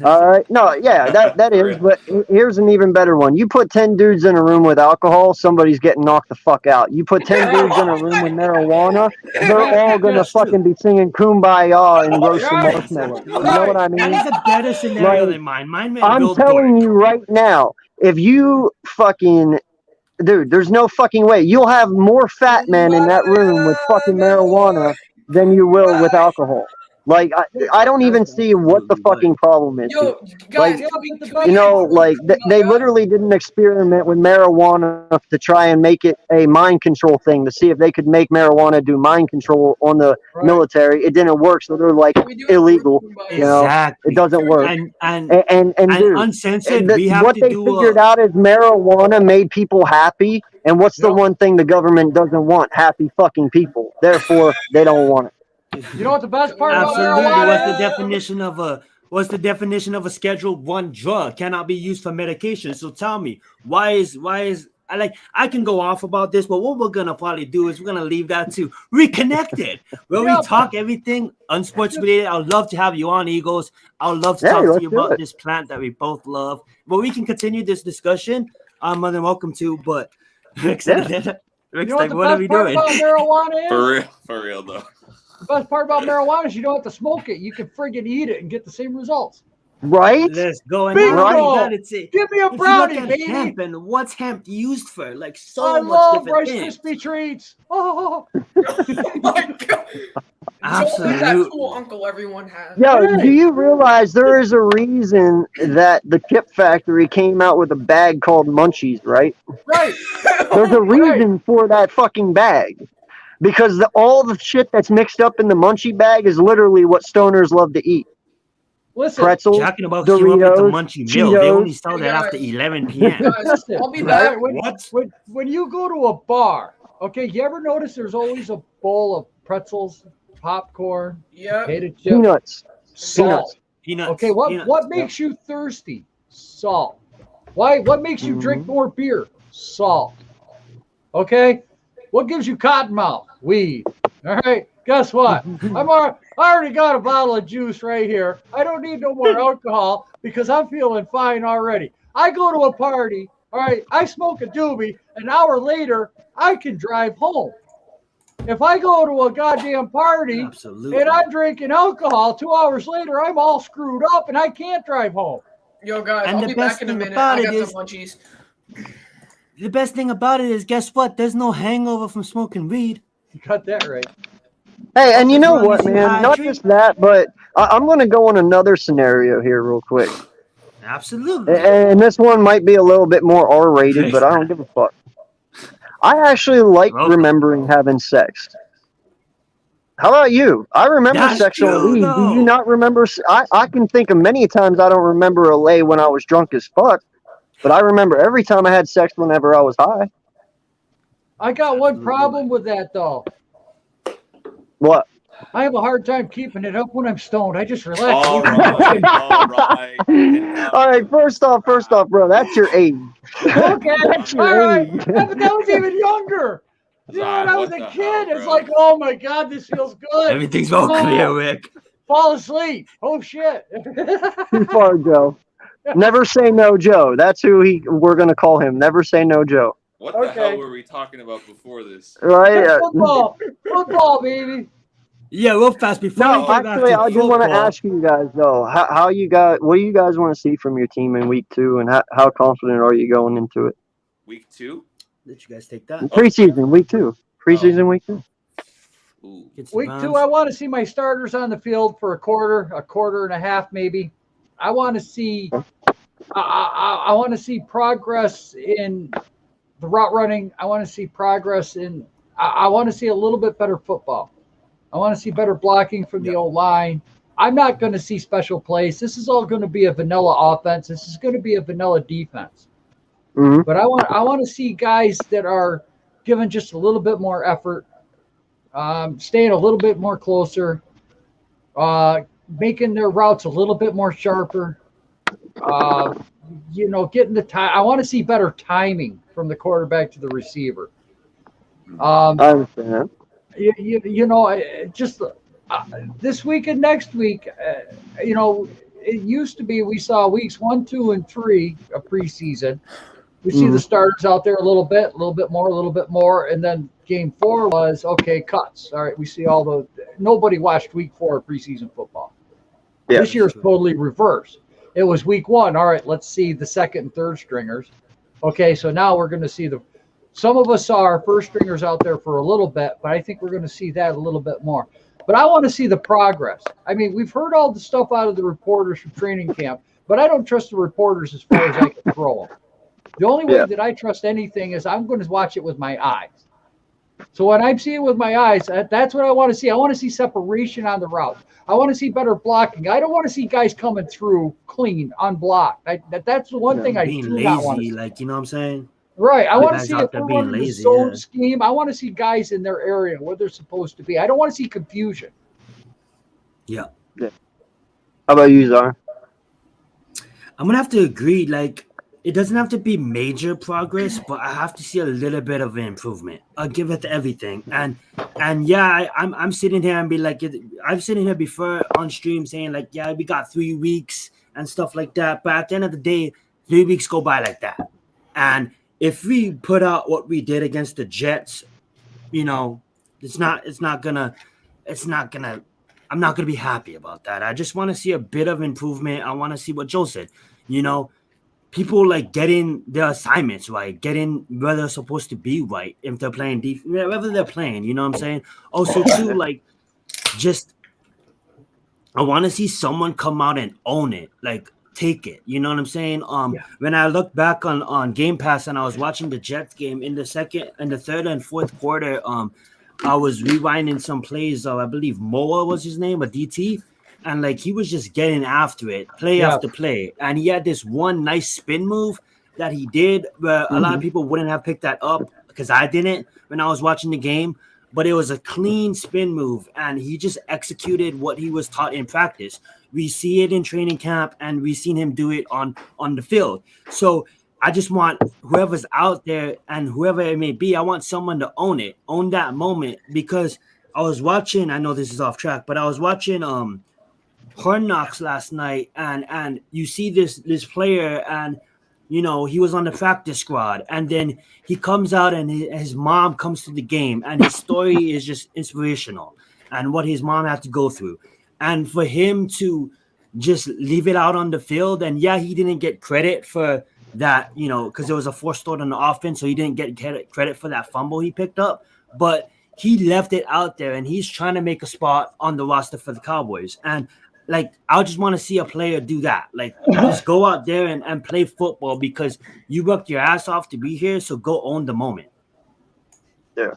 All right. No, yeah, that is. But here's an even better one. You put 10 dudes in a room with alcohol, somebody's getting knocked the fuck out. You put 10 dudes in a room with marijuana, they're all gonna fucking be singing "Kumbaya" and roast some marshmallows. You know what I mean? That is a better scenario than mine. I'm telling you right now, if you fucking dude, there's no fucking way. You'll have more fat men in that room with fucking marijuana than you will with alcohol. Like, I don't even see what the fucking problem is. Yo, guys, like, you know, like, they literally did an experiment with marijuana to try and make it a mind control thing to see if they could make marijuana do mind control on the military. It didn't work, so they're like, illegal. You know, it doesn't work. And dude, uncensored, what they figured out is marijuana made people happy. And what's the one thing the government doesn't want? Happy fucking people. Therefore, they don't want it. You know what the best part Absolutely. about marijuana What's the definition of a Schedule 1 drug? Cannot be used for medication. So tell me, why is I can go off about this, but what we're gonna probably do is we're gonna leave that to Reconnected, where we talk everything unsports related. I would love to have you on, Eagles. I would love to talk to you about this plant that we both love. But we can continue this discussion. I'm more than welcome to, but Rick's like, what are we doing? marijuana is? For real though. The best part about marijuana is you don't have to smoke it. You can friggin' eat it and get the same results. Right? Let's go. And Bingo! now you gotta say, Give me a if you look brownie, at baby. hemp and what's hemp used for, like so I much love different Rice things. Krispie treats. Oh, Oh my God. Joel is that Absolutely. cool uncle everyone has. Yo, Hey. do you realize there is a reason that the Chip Factory came out with a bag called Munchies, right? right. There's a reason for that fucking bag. Because all the shit that's mixed up in the Munchie bag is literally what stoners love to eat. Listen, Pretzels, Talking about came up with the Doritos, Munchie Meal. They only Cheetos. sell Hey, that after guys. 11 p.m. Guys, listen. I'll be all back. right, What? when you go to a bar, okay, you ever notice there's always a bowl of pretzels, popcorn, Yep. potato chips, Peanuts. salt. Peanuts. Okay, what Peanuts. makes you thirsty? Salt. Why? What makes you drink more beer? Salt. Okay, what gives you cotton mouth? Weed. All right. Guess what? I already got a bottle of juice right here. I don't need no more alcohol because I'm feeling fine already. I go to a party. All right. I smoke a doobie. An hour later, I can drive home. If I go to a goddamn party Absolutely. and I'm drinking alcohol, 2 hours later, I'm all screwed up and I can't drive home. Yo, guys, And I'll the be best back in a thing minute. about I it got is- some munchies. The best thing about it is, guess what? There's no hangover from smoking weed. You got that right. Hey, and you As know long what, as you man? Not hydrate. just that, but I'm going to go on another scenario here real quick. Absolutely. And this one might be a little bit more R-rated, but I don't give a fuck. I actually like Welcome. remembering having sex. How about you? I remember That's sex on true, weed. Do though. you not remember? I can think of many times I don't remember a lay when I was drunk as fuck, but I remember every time I had sex whenever I was high. I got one problem with that though. What? I have a hard time keeping it up when I'm stoned. I just relax. All right, all right. All right, first off, bro, that's your age. Okay, That's all your right. age. But that was even younger. You know, when I was What a the kid, hell, it's bro? like, oh my God, this feels good. Everything's all clear, Rick. Fall asleep. Oh shit. Too far, Joe. Never say no, Joe. That's who we're gonna call him. Never say no, Joe. What the hell were we talking about before this? Right? Football, baby. Yeah, real fast before No, we get back actually, to I do want to football. ask you guys though, how you got, what do you guys want to see from your team in week 2, and how confident are you going into it? Week 2? Let you guys take that. Preseason, week 2. Preseason, week 2. Ooh. Week 2, I want to see my starters on the field for a quarter and a half, maybe. I want to see, I want to see progress in the route running. I want to see progress in. I want to see a little bit better football. I want to see better blocking from the O-line. I'm not going to see special plays. This is all going to be a vanilla offense. This is going to be a vanilla defense. Mm-hmm. But I want to see guys that are giving just a little bit more effort, staying a little bit more closer, making their routes a little bit more sharper. Getting the time. I want to see better timing from the quarterback to the receiver. I understand. Just this week and next week, it used to be we saw weeks 1, 2, and 3 of preseason. We see the starters out there a little bit more, and then game 4 was okay cuts. All right, we see nobody watched week 4 of preseason football. Yeah. This year is totally reversed. It was week 1. All right, let's see the second and third stringers. Okay, so now we're going to see some of us saw our first stringers out there for a little bit, but I think we're going to see that a little bit more. But I want to see the progress. I mean, we've heard all the stuff out of the reporters from training camp, but I don't trust the reporters as far as I can throw them. The only way that I trust anything is I'm going to watch it with my eyes. So when I'm seeing it with my eyes, that's what I want to see. I want to see separation on the route. I want to see better blocking. I don't want to see guys coming through clean, unblocked. That's the one thing I being do not want to lazy, see. like, you know what I'm saying? Right. I want to Guys see out if there we're being running the lazy, zone yeah. scheme. I want to see guys in their area where they're supposed to be. I don't want to see confusion. Yeah. How about you, Czar? I'm gonna have to agree. Like, it doesn't have to be major progress, but I have to see a little bit of an improvement. I'll give it to everything. And yeah, I'm sitting here and be like, I've sitting here before on stream saying like, yeah, we got 3 weeks and stuff like that. But at the end of the day, 3 weeks go by like that. And if we put out what we did against the Jets, it's not gonna it's not gonna. I'm not gonna be happy about that. I just want to see a bit of improvement. I want to see what Joe said. You know, people like getting their assignments right, getting where they're supposed to be right if they're playing defense, wherever they're playing. You know what I'm saying? Also, too, like just I want to see someone come out and own it, like take it. You know what I'm saying? When I look back on Game Pass and I was watching the Jets game in the third and fourth quarter, I was rewinding some plays of I believe Moa was his name, a DT, and like he was just getting after it, play after play, and he had this one nice spin move that he did where a lot of people wouldn't have picked that up because I didn't when I was watching the game. But it was a clean spin move, and he just executed what he was taught in practice. We see it in training camp, and we've seen him do it on the field. So I just want whoever's out there and whoever it may be, I want someone to own it, own that moment. Because I was watching, I know this is off track, but I was watching Hard Knocks last night, and you see this player, and you know, he was on the practice squad, and then he comes out and his mom comes to the game, and his story is just inspirational and what his mom had to go through. And for him to just leave it out on the field, and yeah, he didn't get credit for that, you know, because there was a forced start on the offense, so he didn't get credit for that fumble he picked up, but he left it out there, and he's trying to make a spot on the roster for the Cowboys. And like, I just want to see a player do that. Like, just go out there and play football because you worked your ass off to be here. So go own the moment. Yeah.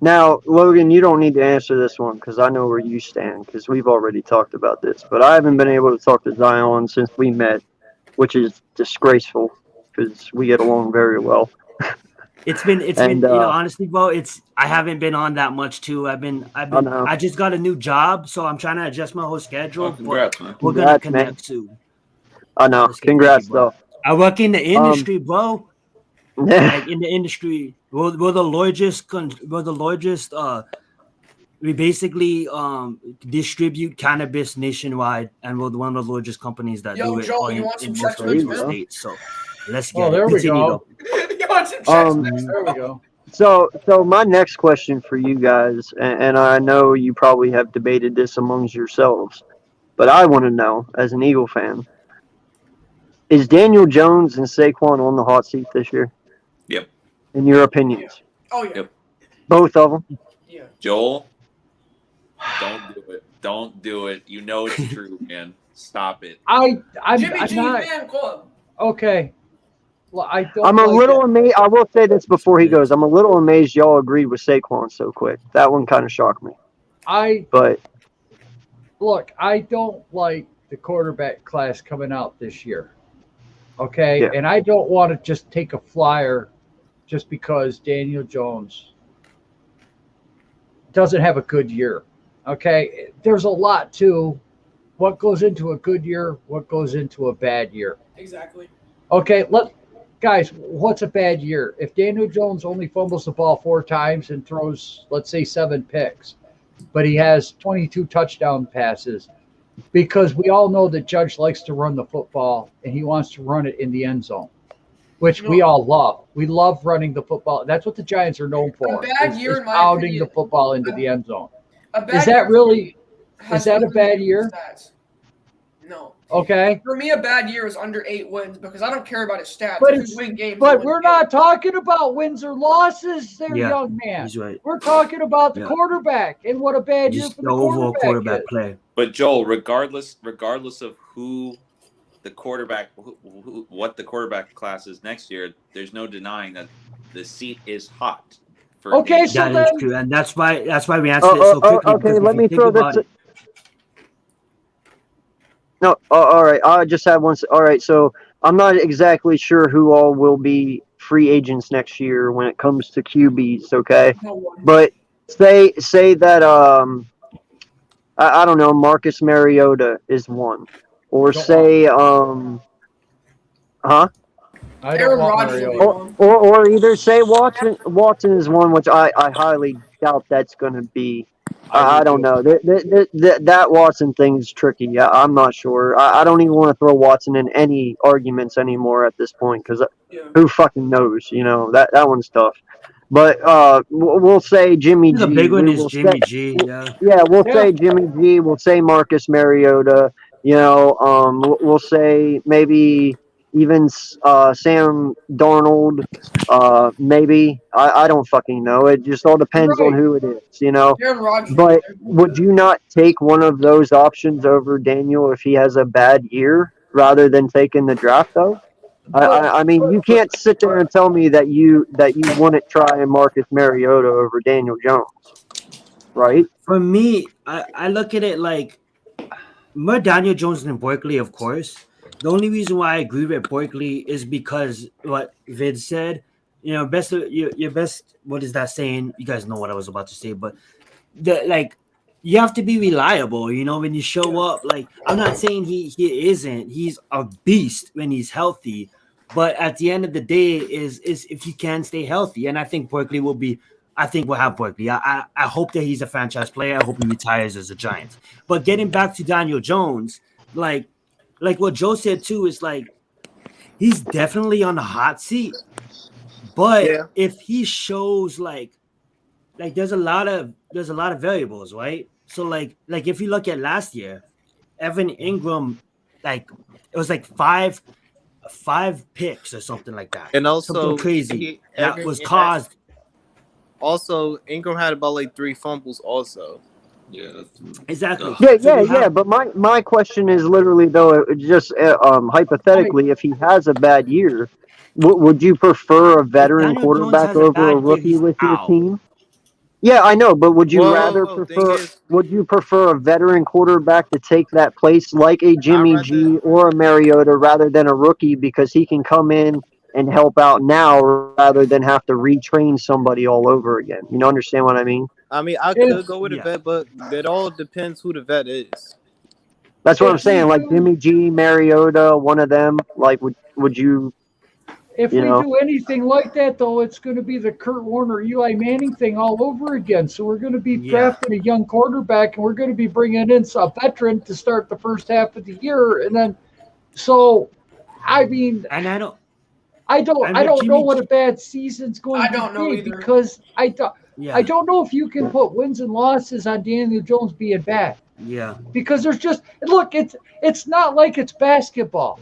Now, Logan, you don't need to answer this one because I know where you stand because we've already talked about this. But I haven't been able to talk to Zion since we met, which is disgraceful because we get along very well. It's been you know, honestly, bro, I haven't been on that much too. I just got a new job, so I'm trying to adjust my whole schedule. Oh, congrats, man. We're gonna connect soon. I know. Congrats, though. I work in the industry, bro. Like in the industry, we're the largest. We basically distribute cannabis nationwide, and we're one of the largest companies that do it Joel, you want some in checks, multiple states. So let's get Oh, there we go. You want some checks? There we go. So my next question for you guys, and I know you probably have debated this amongst yourselves, but I want to know, as an Eagle fan, is Daniel Jones and Saquon on the hot seat this year? Yep. In your opinions? Oh yeah. Yep. Both of them? Yeah. Joel, don't do it. Don't do it. You know it's true, man. Stop it. I'm Jimmy G not fan club. okay. Well, I'm a little amazed. I will say this before he goes. I'm a little amazed y'all agreed with Saquon so quick. That one kind of shocked me. But look, I don't like the quarterback class coming out this year. Okay, Yeah. and I don't want to just take a flyer just because Daniel Jones doesn't have a good year. Okay, there's a lot to what goes into a good year, what goes into a bad year. Exactly. Okay, guys, what's a bad year? If Daniel Jones only fumbles the ball 4 times and throws, let's say, 7 picks, but he has 22 touchdown passes, because we all know that Judge likes to run the football and he wants to run it in the end zone, which we all love. We love running the football. That's what the Giants are known for. A bad year, in my pounding opinion, the football into the end zone. Is that a bad year? No. Okay. For me, a bad year is under 8 wins because I don't care about his stats. But, If you win games, but we're not talking about wins or losses there, young man. He's right. We're talking about the quarterback and what a bad year for the overall quarterback play. But Joel, regardless of who the quarterback, what the quarterback class is next year, there's no denying that the seat is hot. Okay, so that is true, and that's why we answered it so quickly. Okay, let me throw this. No, all right. I just had one. All right, so I'm not exactly sure who all will be free agents next year when it comes to QBs. Okay, but say that I don't know, Marcus Mariota is one, or say I don't want Mariota. Or either say Watson is one, which I highly doubt that's going to be. I don't know. That Watson thing is tricky. I'm not sure. I don't even want to throw Watson in any arguments anymore at this point because who fucking knows? You know, that one's tough. But we'll say Jimmy The G. big one We is will Jimmy say, G. Yeah. yeah, we'll Yeah. say Jimmy G. We'll say Marcus Mariota. You know, we'll say maybe even Sam Darnold. Maybe I don't fucking know. It just all depends on Right. who it is. You know. Aaron Rodgers will be But there. would you not take one of those options over Daniel if he has a bad year rather than taking the draft though? I mean, you can't sit there and tell me that you wouldn't try Marcus Mariota over Daniel Jones, right? For me, I look at it like more Daniel Jones than Barkley, of course. The only reason why I agree with Barkley is because what Vid said. You know, best of your best. What is that saying? You guys know what I was about to say, but like you have to be reliable. You know, when you show up. Like I'm not saying he isn't. He's a beast when he's healthy, but at the end of the day, is if you can stay healthy, and I think Barkley will be. I think we'll have Barkley. I hope that he's a franchise player. I hope he retires as a Giant. But getting back to Daniel Jones, like what Joe said too, is like he's definitely on the hot seat. But Yeah. if he shows like there's a lot of variables, right? So like if you look at last year, Evan Ingram, like it was like five picks or something like that. And also, something crazy that Evan- was caused. Also, Ingram had about like 3 fumbles. Also, Yeah, that's Exactly. Yeah, So you yeah. have- But my question is literally though, just hypothetically, if he has a bad year, would you prefer a veteran Daniel Jones quarterback has a over a bad year, rookie he's with your out. team? Yeah, I know, but would you Whoa, rather whoa, thing prefer? is- Would you prefer a veteran quarterback to take that place, like a Jimmy rather- G or a Mariota, rather than a rookie because he can come in and help out now, rather than have to retrain somebody all over again? You know, understand what I mean? I mean, I If- could go with a Yeah. vet, but it all depends who the vet is. That's what I'm If we saying. Like do- Jimmy G, Mariota, one of them. Like, would you? If You we know. do anything like that, though, it's going to be the Kurt Warner, Eli Manning thing all over again. So we're going to be Yeah. drafting a young quarterback, and we're going to be bringing in a veteran to start the first half of the year, and then, so, I mean, And I don't. I And don't with know Jimmy what G- a bad season's going I to don't know be either. because I Yeah. don't know if you can put wins and losses on Daniel Jones being bad Yeah. because there's just look, it's not like it's basketball.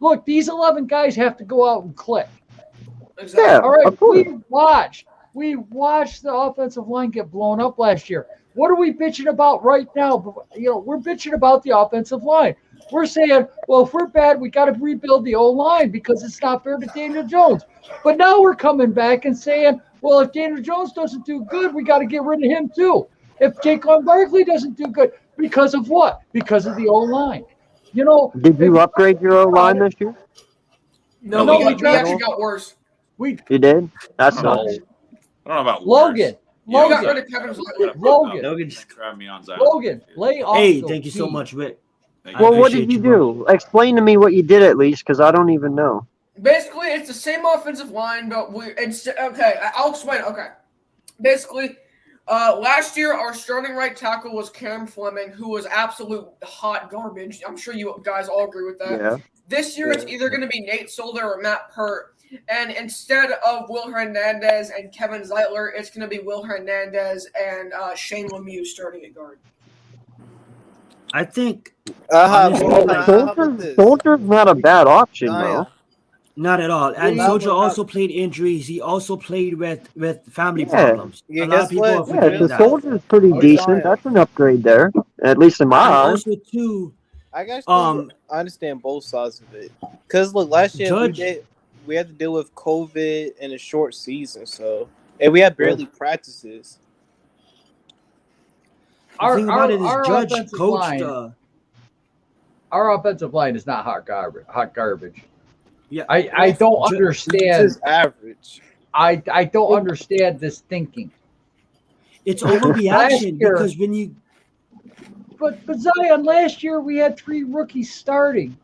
Look, these 11 guys have to go out and click. Exactly. Yeah. All right, Of course. we watched the offensive line get blown up last year. What are we bitching about right now? You know, we're bitching about the offensive line. We're saying, well, if we're bad, we got to rebuild the old line because it's not fair to Daniel Jones. But now we're coming back and saying, well, if Daniel Jones doesn't do good, we got to get rid of him too. If Jaquan Barkley doesn't do good, because of what? Because of the old line. You know, Did you upgrade your O line this year? No, No, we we actually got worse. we You did. That I don't know. sucks. I don't know about Logan, worse. We got Logan, rid of Kevin Zeitler. Logan. Logan. Thanks for having me on, Zion. Logan, lay off. Hey, the thank you so key. much, Rick. Thank I Well, you. what appreciate did you you, bro. do? Explain to me what you did at least, because I don't even know. Basically, it's the same offensive line, but I'll explain. Okay, basically, last year our starting right tackle was Cam Fleming, who was absolute hot garbage. I'm sure you guys all agree with that. Yeah. This year, it's either going to be Nate Solder or Matt Pert. And instead of Will Hernandez and Kevin Zeitler, it's going to be Will Hernandez and Shane Lemieux starting at guard. I think Honestly, Honestly, how about Soldier's this? not a bad option, Zion, bro. not at all. And We- Soldier also played injuries. He also played with family Yeah. problems. Yeah, A lot of guess people are what? Yeah, forgetting the that. Soldier's pretty Oh, decent. Zion. That's an upgrade there, at least in my And eyes. also too, I actually Um, I understand both sides of it. Cause look, last year Judge- we had to deal with COVID and a short season, so and we had barely practices. the thing about it is our Judge offensive coached. line- Our offensive line is not hot garbage. Yeah, I don't It's understand. just average. I don't understand this thinking. it's overreaction Last year- because when you But Zion, last year we had 3 rookies starting.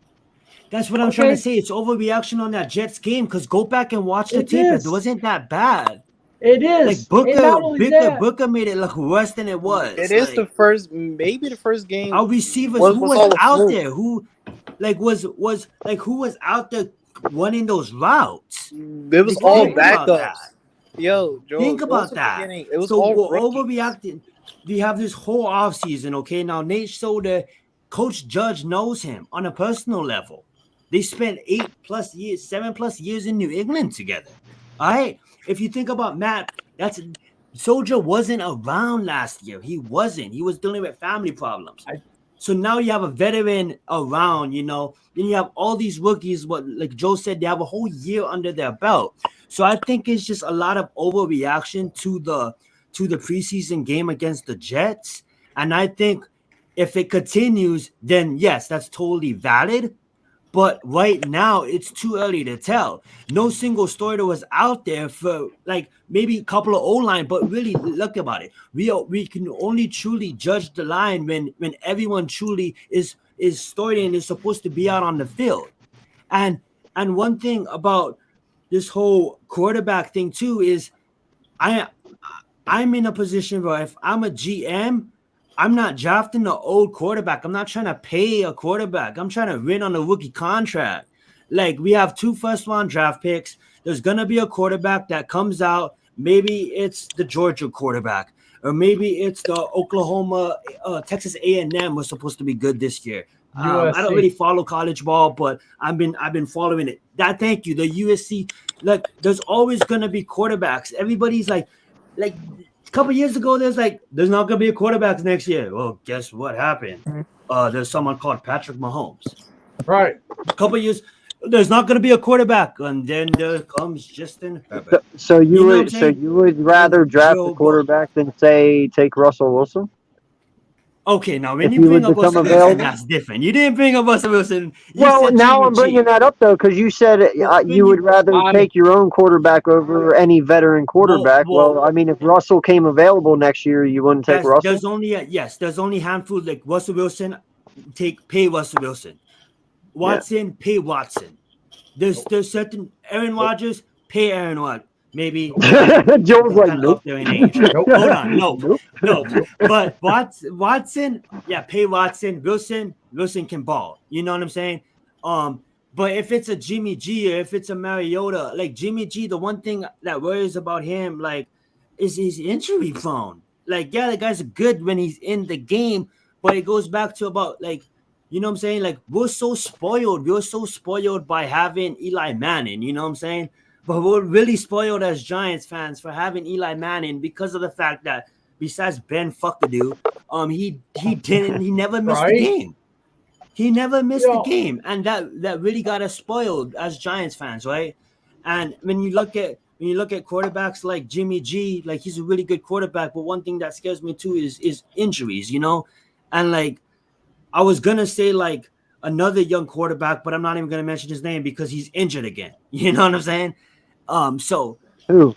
that's what I'm trying to Okay. say. It's overreaction on that Jets game because go back and watch the It tape. is. It wasn't that bad. It Like is. And not only that, Booker made it look worse than it was. It is Like, the first, maybe the first game. our receivers was who was all a out fluke. there who who was out there running those routes. It was Like, all think about backups. that. Yo, Joe, Think it was about the that. beginning. It was So all we're rookies. overreacting. We have this whole offseason, okay? Now, Nate Solder, Coach Judge knows him on a personal level. They spent 8+ years, 7+ years in New England together. All right? If you think about Matt, Soldier wasn't around last year. He wasn't. He was dealing with family problems. So now you have a veteran around, you know. Then you have all these rookies, what like Joe said, they have a whole year under their belt. So I think it's just a lot of overreaction to the preseason game against the Jets. And I think if it continues, then yes, that's totally valid. But right now, it's too early to tell. No single starter was out there for like maybe a couple of O-line, but really look about it. We can only truly judge the line when everyone truly is starting and is supposed to be out on the field. And one thing about this whole quarterback thing too is I'm in a position where if I'm a GM, I'm not drafting the old quarterback. I'm not trying to pay a quarterback. I'm trying to win on a rookie contract. Like, we have 2 first-round draft picks. There's going to be a quarterback that comes out. Maybe it's the Georgia quarterback, or maybe it's the Oklahoma, Texas A&M was supposed to be good this year. I don't really follow college ball, but I've been following it. Thank you. The USC, like, there's always going to be quarterbacks. Everybody's like a couple years ago, there's not going to be a quarterback next year. Well, guess what happened? There's someone called Patrick Mahomes. Right. A couple years, there's not going to be a quarterback, and then there comes Justin Herbert. So you would rather draft a quarterback than say take Russell Wilson? Okay, now when If you he bring would up become Russell Wilson, available? that's different. You didn't bring up Russell Wilson. You Well, said now Jimmy I'm G. bringing that up though because you said you would rather take your own quarterback over any veteran quarterback. Well, I mean, if Russell came available next year, you wouldn't take Russell. There's only a handful like Russell Wilson. Pay Russell Wilson. Watson, pay Watson. There's certain Aaron Rodgers, pay Aaron Rodgers. Maybe Joe's like, nope. Up there in age. Hold on, no. But Watson, pay Watson. Wilson can ball. You know what I'm saying? But if it's a Jimmy G or if it's a Mariota, like Jimmy G, the one thing that worries about him, like, is he's injury prone. Like, the guy's good when he's in the game, but it goes back to about like, you know what I'm saying? Like, we're so spoiled. We're so spoiled by having Eli Manning. You know what I'm saying? But we're really spoiled as Giants fans for having Eli Manning because of the fact that besides Ben Fuckadoo, he never missed the game. He never missed the game, and that really got us spoiled as Giants fans, right? And when you look at quarterbacks like Jimmy G, like, he's a really good quarterback, but one thing that scares me too is injuries, you know? And like, I was gonna say like another young quarterback, but I'm not even gonna mention his name because he's injured again. You know what I'm saying? So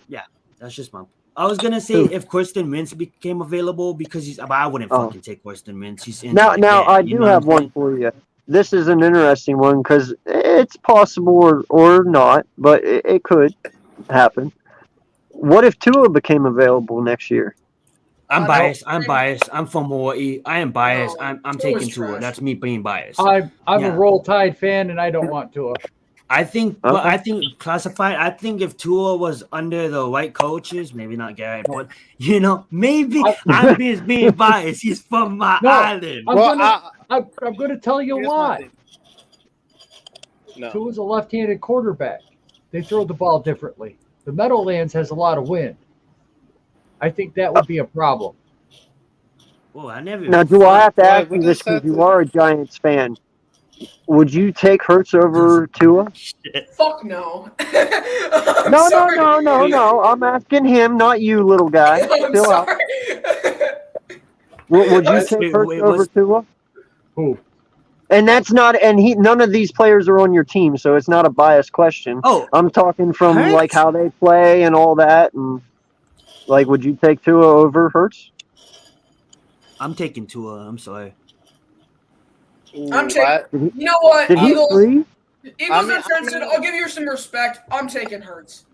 yeah, that's just I was gonna say if Carson Wentz became available because I wouldn't fucking take Carson Wentz. He's injured now again, I do have one for you. This is an interesting one because it's possible or not, but it could happen. What if Tua became available next year? I'm biased. I'm from Hawaii. I am biased. I'm taking Tua. That's me being biased. I'm a Roll Tide fan, and I don't want Tua. I think classified. I think if Tua was under the right coaches, maybe not Garrett, but you know, maybe I'm being biased. He's from my island. I'm going to tell you why. Tua's a left-handed quarterback. They throw the ball differently. The Meadowlands has a lot of wind. I think that would be a problem. Well, I never. Now, do I have to ask you this because you are a Giants fan? Would you take Hurts over Tua? Fuck no. No. I'm asking him, not you, little guy. I'm sorry. Would you take Hurts over Tua? Who? And that's not, none of these players are on your team, so it's not a biased question. Oh, I'm talking from Hurts? like how they play and all that, and like, would you take Tua over Hurts? I'm taking Tua. I'm sorry. I'm taking. You know what? Did he free? Eagles are Trenton. I'll give you some respect. I'm taking Hurts.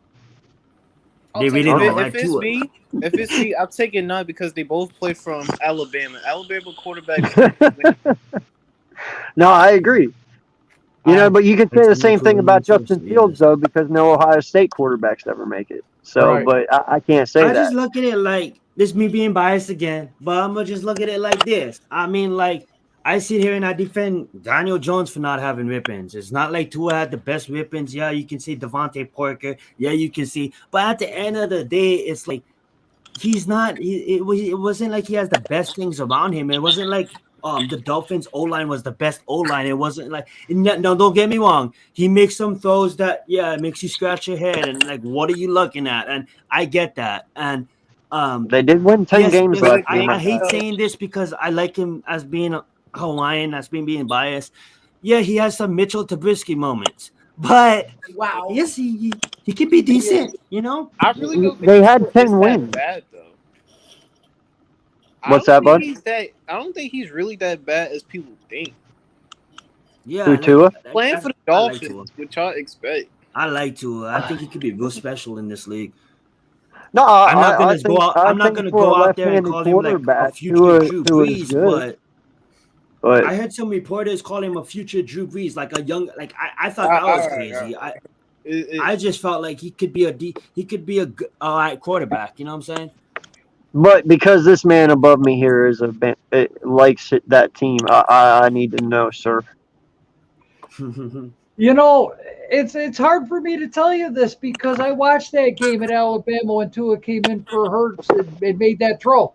If it's me, I'm taking none because they both play from Alabama. Alabama quarterbacks. No, I agree. You know, but you can say the same thing about Justin Fields, though, because no Ohio State quarterbacks ever make it. So, Right. but I can't say I that. just look at it like this me being biased again, but I'm gonna just look at it like this. I mean, like I sit here and I defend Daniel Jones for not having weapons. It's not like Tua had the best weapons. Yeah, you can say Devontae Parker. Yeah, you can see, but at the end of the day, it's like he's not. It wasn't like he has the best things around him. It wasn't like the Dolphins O line was the best O line. It wasn't like no, don't get me wrong. He makes some throws that it makes you scratch your head and like what are you looking at? And I get that. And They did win 10 games But last the year. thing I is, hate though, saying this because I like him as being a Hawaiian, as being biased. Yeah, he has some Mitchell Trubisky moments, but Wow. yes, he can be decent. You know. I really don't think They had it's 10 that wins. bad though. What's that, bud? I don't think he's really that bad as people think. Yeah, Who, Tua? Playing for the I like Dolphins, Tua. which y'all expect. I like Tua. I think he could be real special in this league. No, I'm not I gonna think go out. I I'm not think gonna for a go out there and left-handed call him like a quarterback, future Drew Tua is Brees, good. But I heard some reporters call him a future Drew Brees, like a young. Like I thought that was crazy. I just felt like he could be a good, all right quarterback. You know what I'm saying? But because this man above me here is likes that team, I need to know, sir. You know, it's hard for me to tell you this because I watched that game at Alabama when Tua came in for Hurts and made that throw.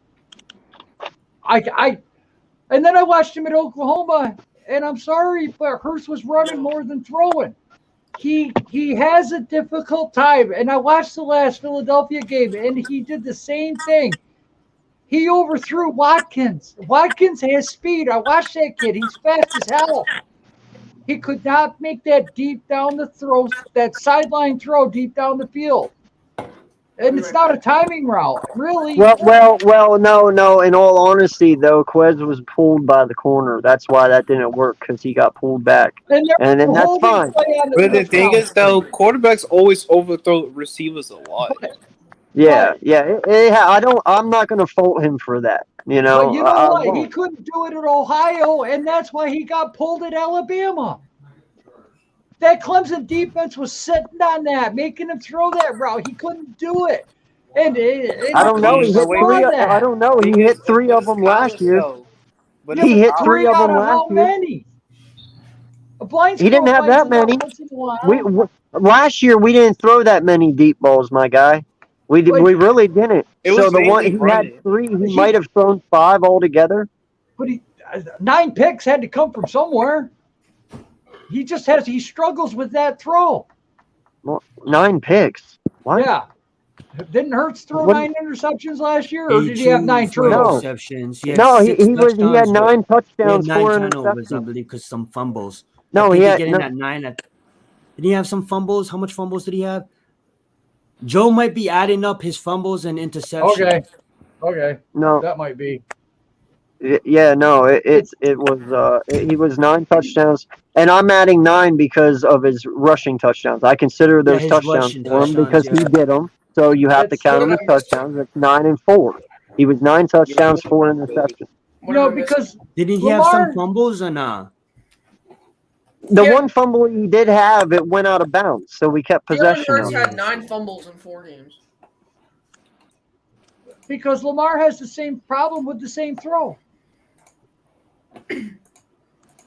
And then I watched him at Oklahoma, and I'm sorry, but Hurts was running more than throwing. He has a difficult time, and I watched the last Philadelphia game, and he did the same thing. He overthrew Watkins. Watkins has speed. I watched that kid. He's fast as hell. He could not make that deep down the throw, that sideline throw deep down the field. And it's not a timing route, really. Well, no. In all honesty, though, Quez was pulled by the corner. That's why that didn't work because he got pulled back, And and then that's fine. But the thing is, though, quarterbacks always overthrow receivers a lot. Yeah. I'm not going to fault him for that. You know, But you know I what? He won't. couldn't do it at Ohio, and that's why he got pulled at Alabama. That Clemson defense was sitting on that, making him throw that route. He couldn't do it. And I don't know. He hit three. I don't know. He hit three of them last year. But He hit three three of out them of last how year. many? A blind He didn't squirrel have that finds it many. out once in a while. Last year we didn't throw that many deep balls, my guy. We really didn't. It was So the one mainly he running. had three, he might have thrown 5 altogether. But 9 picks had to come from somewhere. He struggles with that throw. Well, 9 picks. What? Yeah. Didn't Hurts throw What- 9 interceptions last year, or did he have 9 threw turnovers? interceptions. No, he had 9 He had touchdowns, 9 4 turnovers, I interceptions. believe, because some fumbles. No, I he think had getting no. that 9. Did he have some fumbles? How much fumbles did he have? Joe might be adding up his fumbles and interceptions. Okay. No. That might be. Yeah, no, it was he was 9 touchdowns, and I'm adding 9 because of his rushing touchdowns. I consider those his touchdowns rushing for him touchdowns, because he did them. So you have to That's count them as touchdowns. It's 9 and 4. He was 9 touchdowns, 4 interceptions. No, because Didn't he have some Lamar- fumbles or nah? The one fumble he did have, it went out of bounds, so we kept Jalen possession Hurts of it. had 9 fumbles in 4 games. Because Lamar has the same problem with the same throw.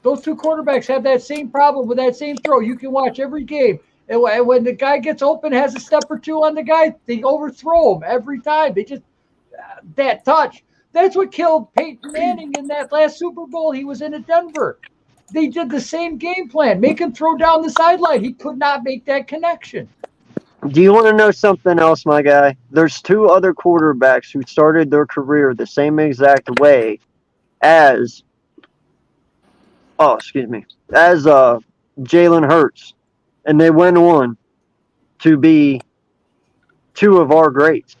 Those two quarterbacks have that same problem with that same throw. You can watch every game. And when the guy gets open, has a step or two on the guy, they overthrow him every time. They just, that touch. That's what killed Peyton Manning in that last Super Bowl he was in at Denver. They did the same game plan. Make him throw down the sideline. He could not make that connection. Do you want to know something else, my guy? There's 2 other quarterbacks who started their career the same exact way as Jalen Hurts, and they went on to be 2 of our greats.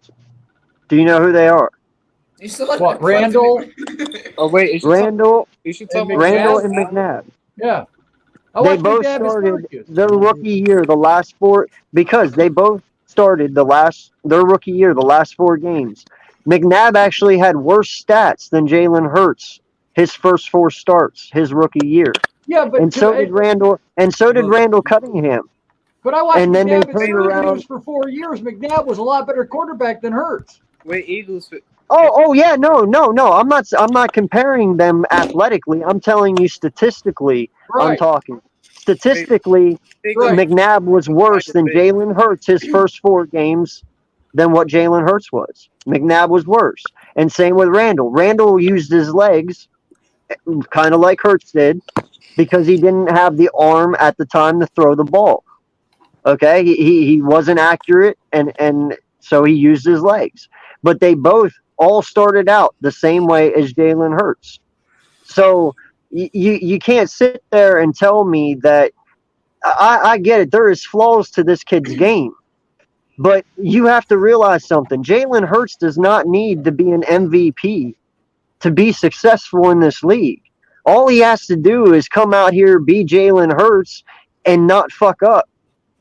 Do you know who they are? You still like What, Randall? Oh wait, Randall you should talk about Randall McNabb. and McNabb. Yeah. I They watched both McNabb at started Syracuse. their rookie year, the last 4, because they both started their rookie year, the last 4 games. McNabb actually had worse stats than Jalen Hurts his first 4 starts his rookie year. Yeah, but And so did Randall. And so did Randall Cunningham. But I watched And then they McNabb in turned Syracuse around. for 4 years. McNabb was a lot better quarterback than Hurts. Wait, Eagles. Oh yeah, no. I'm not comparing them athletically. I'm telling you statistically. I'm Right. talking statistically. Right. McNabb was worse than Jalen Hurts his first 4 games than what Jalen Hurts was. McNabb was worse, and same with Randall. Randall used his legs, kind of like Hurts did, because he didn't have the arm at the time to throw the ball. Okay, he wasn't accurate, and so he used his legs. But they both all started out the same way as Jalen Hurts. So you can't sit there and tell me that I get it. There is flaws to this kid's game, but you have to realize something. Jalen Hurts does not need to be an MVP to be successful in this league. All he has to do is come out here, be Jalen Hurts, and not fuck up,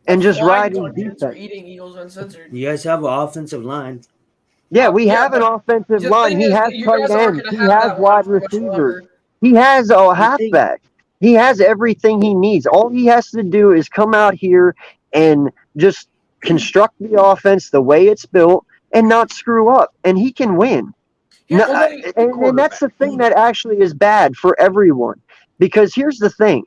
and just ride his defense. Eating Eagles Uncensored. You guys have an offensive line. Yeah, we have an offensive line. He has tight ends. He has wide receivers. He has a halfback. He has everything he needs. All he has to do is come out here and just construct the offense the way it's built and not screw up, and he can win. And that's the thing that actually is bad for everyone. Because here's the thing.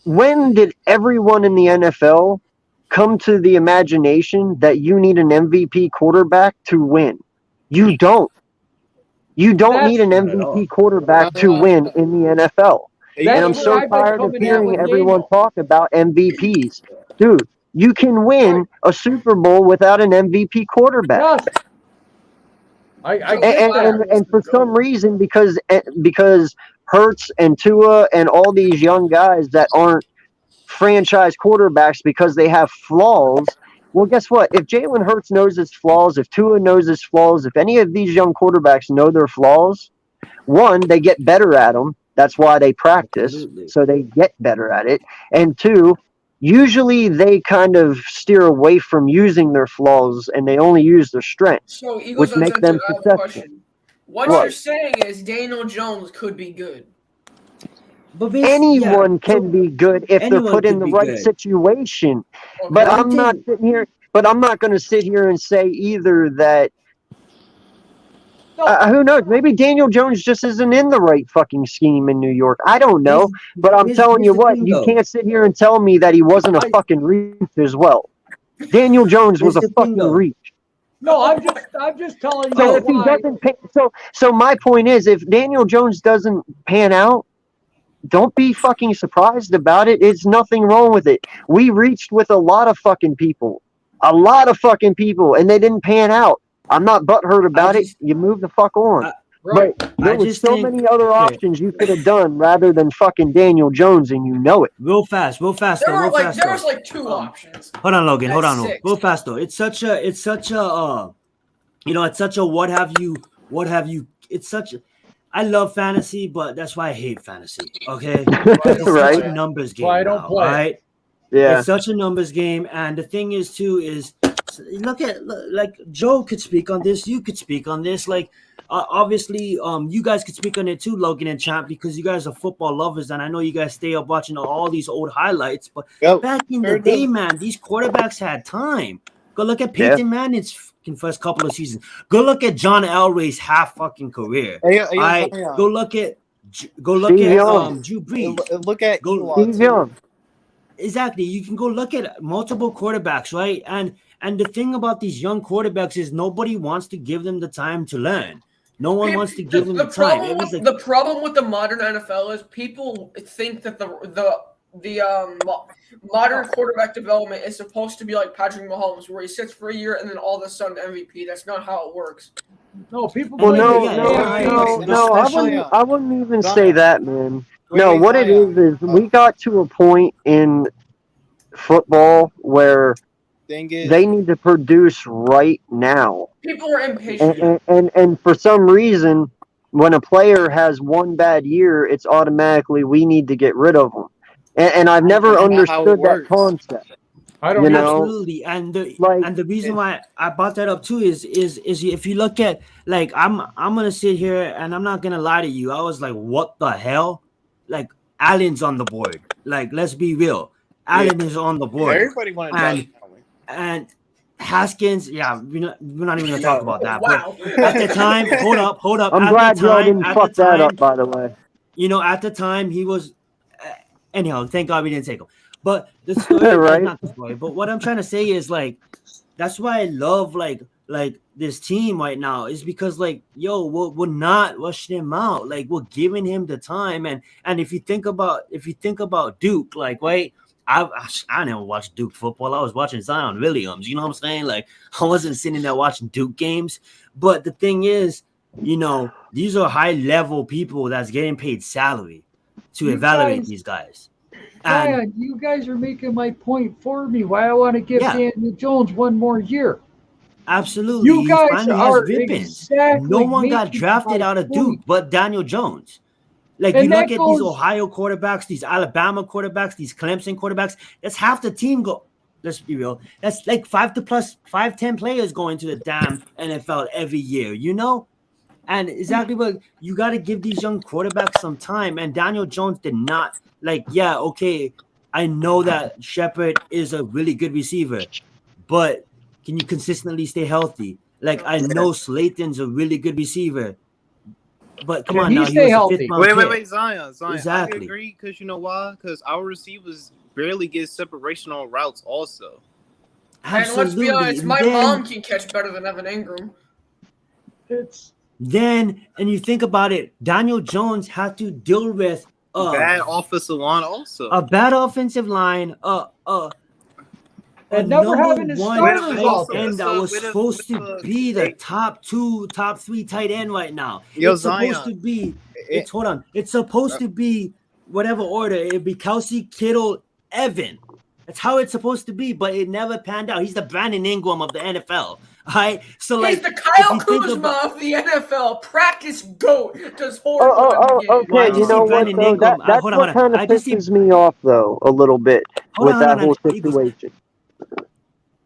When did everyone in the NFL come to the imagination that you need an MVP quarterback to win? You don't. You don't need an MVP quarterback to win in the NFL. And I'm so tired of hearing everyone talk about MVPs. Dude, you can win a Super Bowl without an MVP quarterback. And for some reason, because Hurts and Tua and all these young guys that aren't franchise quarterbacks because they have flaws. Well, guess what? If Jalen Hurts knows his flaws, if Tua knows his flaws, if any of these young quarterbacks know their flaws, one, they get better at them. That's why they practice, so they get better at it. And two, usually they kind of steer away from using their flaws and they only use their strengths, So Eagles which make them successful. What you're saying is Daniel Jones could be good. But anyone can be good if they're put in the right situation. Okay. But I'm not sitting here. But I'm not going to sit here and say either that. Who knows? Maybe Daniel Jones just isn't in the right fucking scheme in New York. I don't know. But I'm telling you what, you can't sit here and tell me that he wasn't a fucking reach as well. Daniel Jones was a fucking reach. No, I'm just telling you. So if he doesn't pay, so my point is, if Daniel Jones doesn't pan out, don't be fucking surprised about it. It's nothing wrong with it. We reached with a lot of fucking people, and they didn't pan out. I'm not butthurt about it. You move the fuck on. But there was so many other options you could have done rather than fucking Daniel Jones, and you know it. Real fast. There was like 2 options. Hold on, Logan. Hold on. Six. Real fast though. It's such a it's such a what have you. It's such. I love fantasy, but that's why I hate fantasy. Okay, it's right. such a numbers game. Why I don't now, play. right? Yeah. It's such a numbers game, and the thing is too is look like Joe could speak on this. You could speak on this. Like obviously, you guys could speak on it too, Logan and Champ, because you guys are football lovers, and I know you guys stay up watching all these old highlights. But back in the day, man, these quarterbacks had time. Go look at Peyton Manning's first couple of seasons. Go look at John Elway's half fucking career. Go look at Drew Brees. Look at Steve Young. Exactly. You can go look at multiple quarterbacks, right? And the thing about these young quarterbacks is nobody wants to give them the time to learn. No one wants to give them the time. The problem with the modern NFL is people think that the modern quarterback development is supposed to be like Patrick Mahomes, where he sits for a year and then all of a sudden MVP. That's not how it works. No, people. Well, I wouldn't even say that, man. No, what it is we got to a point in football where they need to produce right now. People are impatient. And for some reason, when a player has one bad year, it's automatically we need to get rid of them. And I've never understood that concept. I don't know. Absolutely, and the reason why I brought that up too is if you look at like I'm gonna sit here and I'm not gonna lie to you. I was like, what the hell? Like Allen's on the board. Like let's be real. Allen is on the board. Everybody wanted Josh Allen. And Haskins, yeah, we're not even gonna talk about that. Wow. But at the time, hold up. I'm at glad the y'all time, didn't at fuck the that time, up, by the way. you know, at the time he was. Anyhow, thank God we didn't take him. But the story, Right? not the story. But what I'm trying to say is like, that's why I love like this team right now is because like, yo, we're not rushing him out. Like we're giving him the time. And if you think about Duke, like right. I never watched Duke football. I was watching Zion Williams. You know what I'm saying? Like I wasn't sitting there watching Duke games. But the thing is, you know, these are high level people that's getting paid salary to evaluate these guys. And you guys are making my point for me. Why I want to give Daniel Jones one more year. Absolutely. You guys are exactly. No one got drafted out of Duke but Daniel Jones. Like you look at these Ohio quarterbacks, these Alabama quarterbacks, these Clemson quarterbacks. That's half the team go. Let's be real. That's like 10 players going to the damn NFL every year. You know, and exactly what you got to give these young quarterbacks some time. And Daniel Jones did not. Like, yeah, okay. I know that Shepard is a really good receiver, but can you consistently stay healthy? Like I know Slayton's a really good receiver. But come on now, he was healthy. Wait, Zion. Exactly. I agree because you know why? Because our receivers barely get separation on routes also. Absolutely. And let's be honest, my mom can catch better than Evan Ingram. And you think about it, Daniel Jones had to deal with bad offensive line also. A bad offensive line, and never having his starters and that was supposed to be the top 3 tight end right now. Yo, it's supposed to be. It's supposed to be whatever order. It'd be Kelsey, Kittle, Evan. That's how it's supposed to be, but it never panned out. He's the Brandon Ingram of the NFL. All right, so he's the Kyle Kuzma of the NFL. Practice goat does horrible. Okay. You know what? Though? That's what kind of pisses me off, though, a little bit with that whole situation.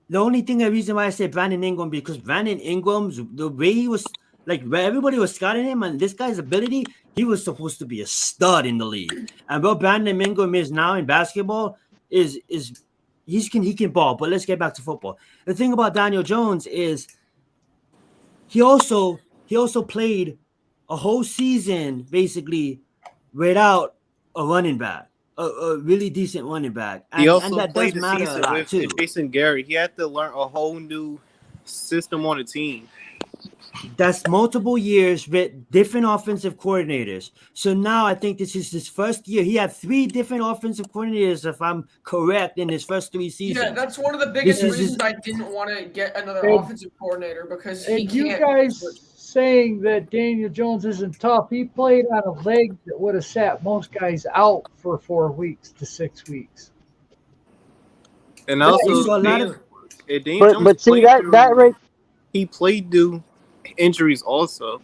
The only reason why I say Brandon Ingram because Brandon Ingram's the way he was like everybody was scouting him and this guy's ability, he was supposed to be a stud in the league. And what Brandon Ingram is now in basketball is he can ball. But let's get back to football. The thing about Daniel Jones is he also played a whole season basically without a running back. A really decent running back. He also that played does the matter season a lot with too. Jason Garrett. He had to learn a whole new system on the team. That's multiple years with different offensive coordinators. So now I think this is his first year. He had 3 different offensive coordinators, if I'm correct, in his first 3 seasons. Yeah, that's one of the biggest reasons I didn't want to get another offensive coordinator because he can't. You guys saying that Daniel Jones isn't tough. He played on a leg that would have sat most guys out for 4 weeks to 6 weeks. And also, but see that right. He played through injuries also.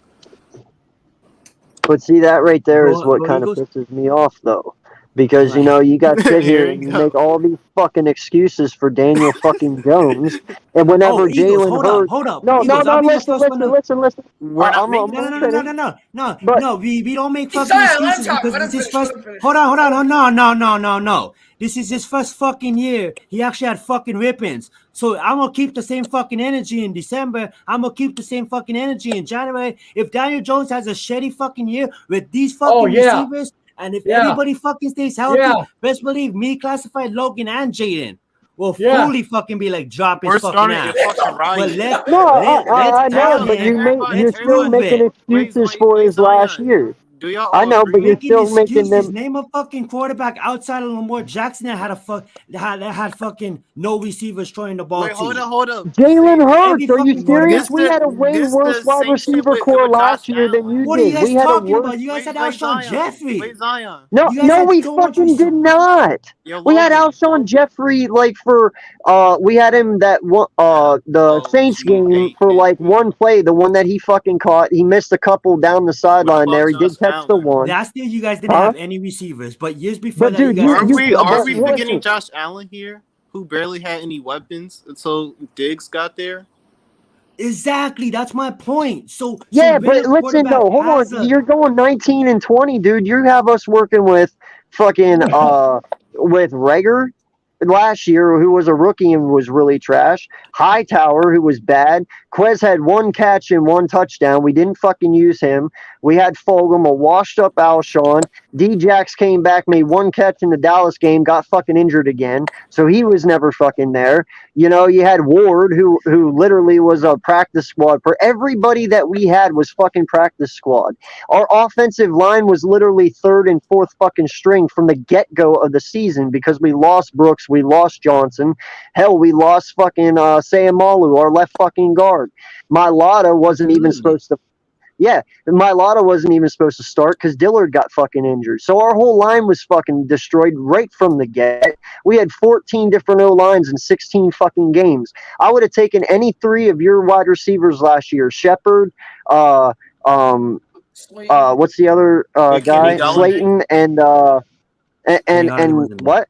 But see that right there is what kind of pisses me off, though. Because, you know, you got to sit here and you make all these fucking excuses for Daniel fucking Jones. And whenever Jalen Hurts... Hold up. No, listen. No, we don't make fucking excuses because this is his first... Hold on. No. This is his first fucking year. He actually had fucking rippings. So I'm going to keep the same fucking energy in December. I'm going to keep the same fucking energy in January. If Daniel Jones has a shitty fucking year with these fucking receivers... And if everybody fucking stays healthy, best believe me, Classified, Logan, and Jaden will fully fucking be like dropping fucking ass. I know, but you're still making excuses for his last year. I know, but you're still making them. Name a fucking quarterback outside of Lamar Jackson that had fucking no receivers throwing the ball. Wait, hold up. Jalen Hurts, are you serious? We had a way worse wide receiver core last year than you did. What are you guys talking about? You guys had Alshon Jeffrey. No, we fucking did not. We had Alshon Jeffrey like for we had him that the Saints game for like one play, the one that he fucking caught. He missed a couple down the sideline there. He did catch the one. Last year you guys didn't have any receivers, but years before that, dude, are we forgetting Josh Allen here, who barely had any weapons until Diggs got there? Exactly, that's my point. So but listen, though, hold on. You're going 19 and 20, dude. You have us working with fucking with Rager last year, who was a rookie and was really trash. Hightower, who was bad. Quez had 1 catch and 1 touchdown. We didn't fucking use him. We had Fulgham, a washed up Alshon. D-Jax came back, made 1 catch in the Dallas game, got fucking injured again. So he was never fucking there. You know, you had Ward, who literally was a practice squad. For everybody that we had was fucking practice squad. Our offensive line was literally 3rd and 4th fucking string from the get-go of the season because we lost Brooks, we lost Johnson. Hell, we lost fucking Sayamalu, our left fucking guard. Mailata wasn't even supposed to. Yeah, Mailata wasn't even supposed to start because Dillard got fucking injured. So our whole line was fucking destroyed right from the get. We had 14 different O-lines in 16 fucking games. I would have taken any 3 of your wide receivers last year. Shepard, what's the other guy? Slayton and what?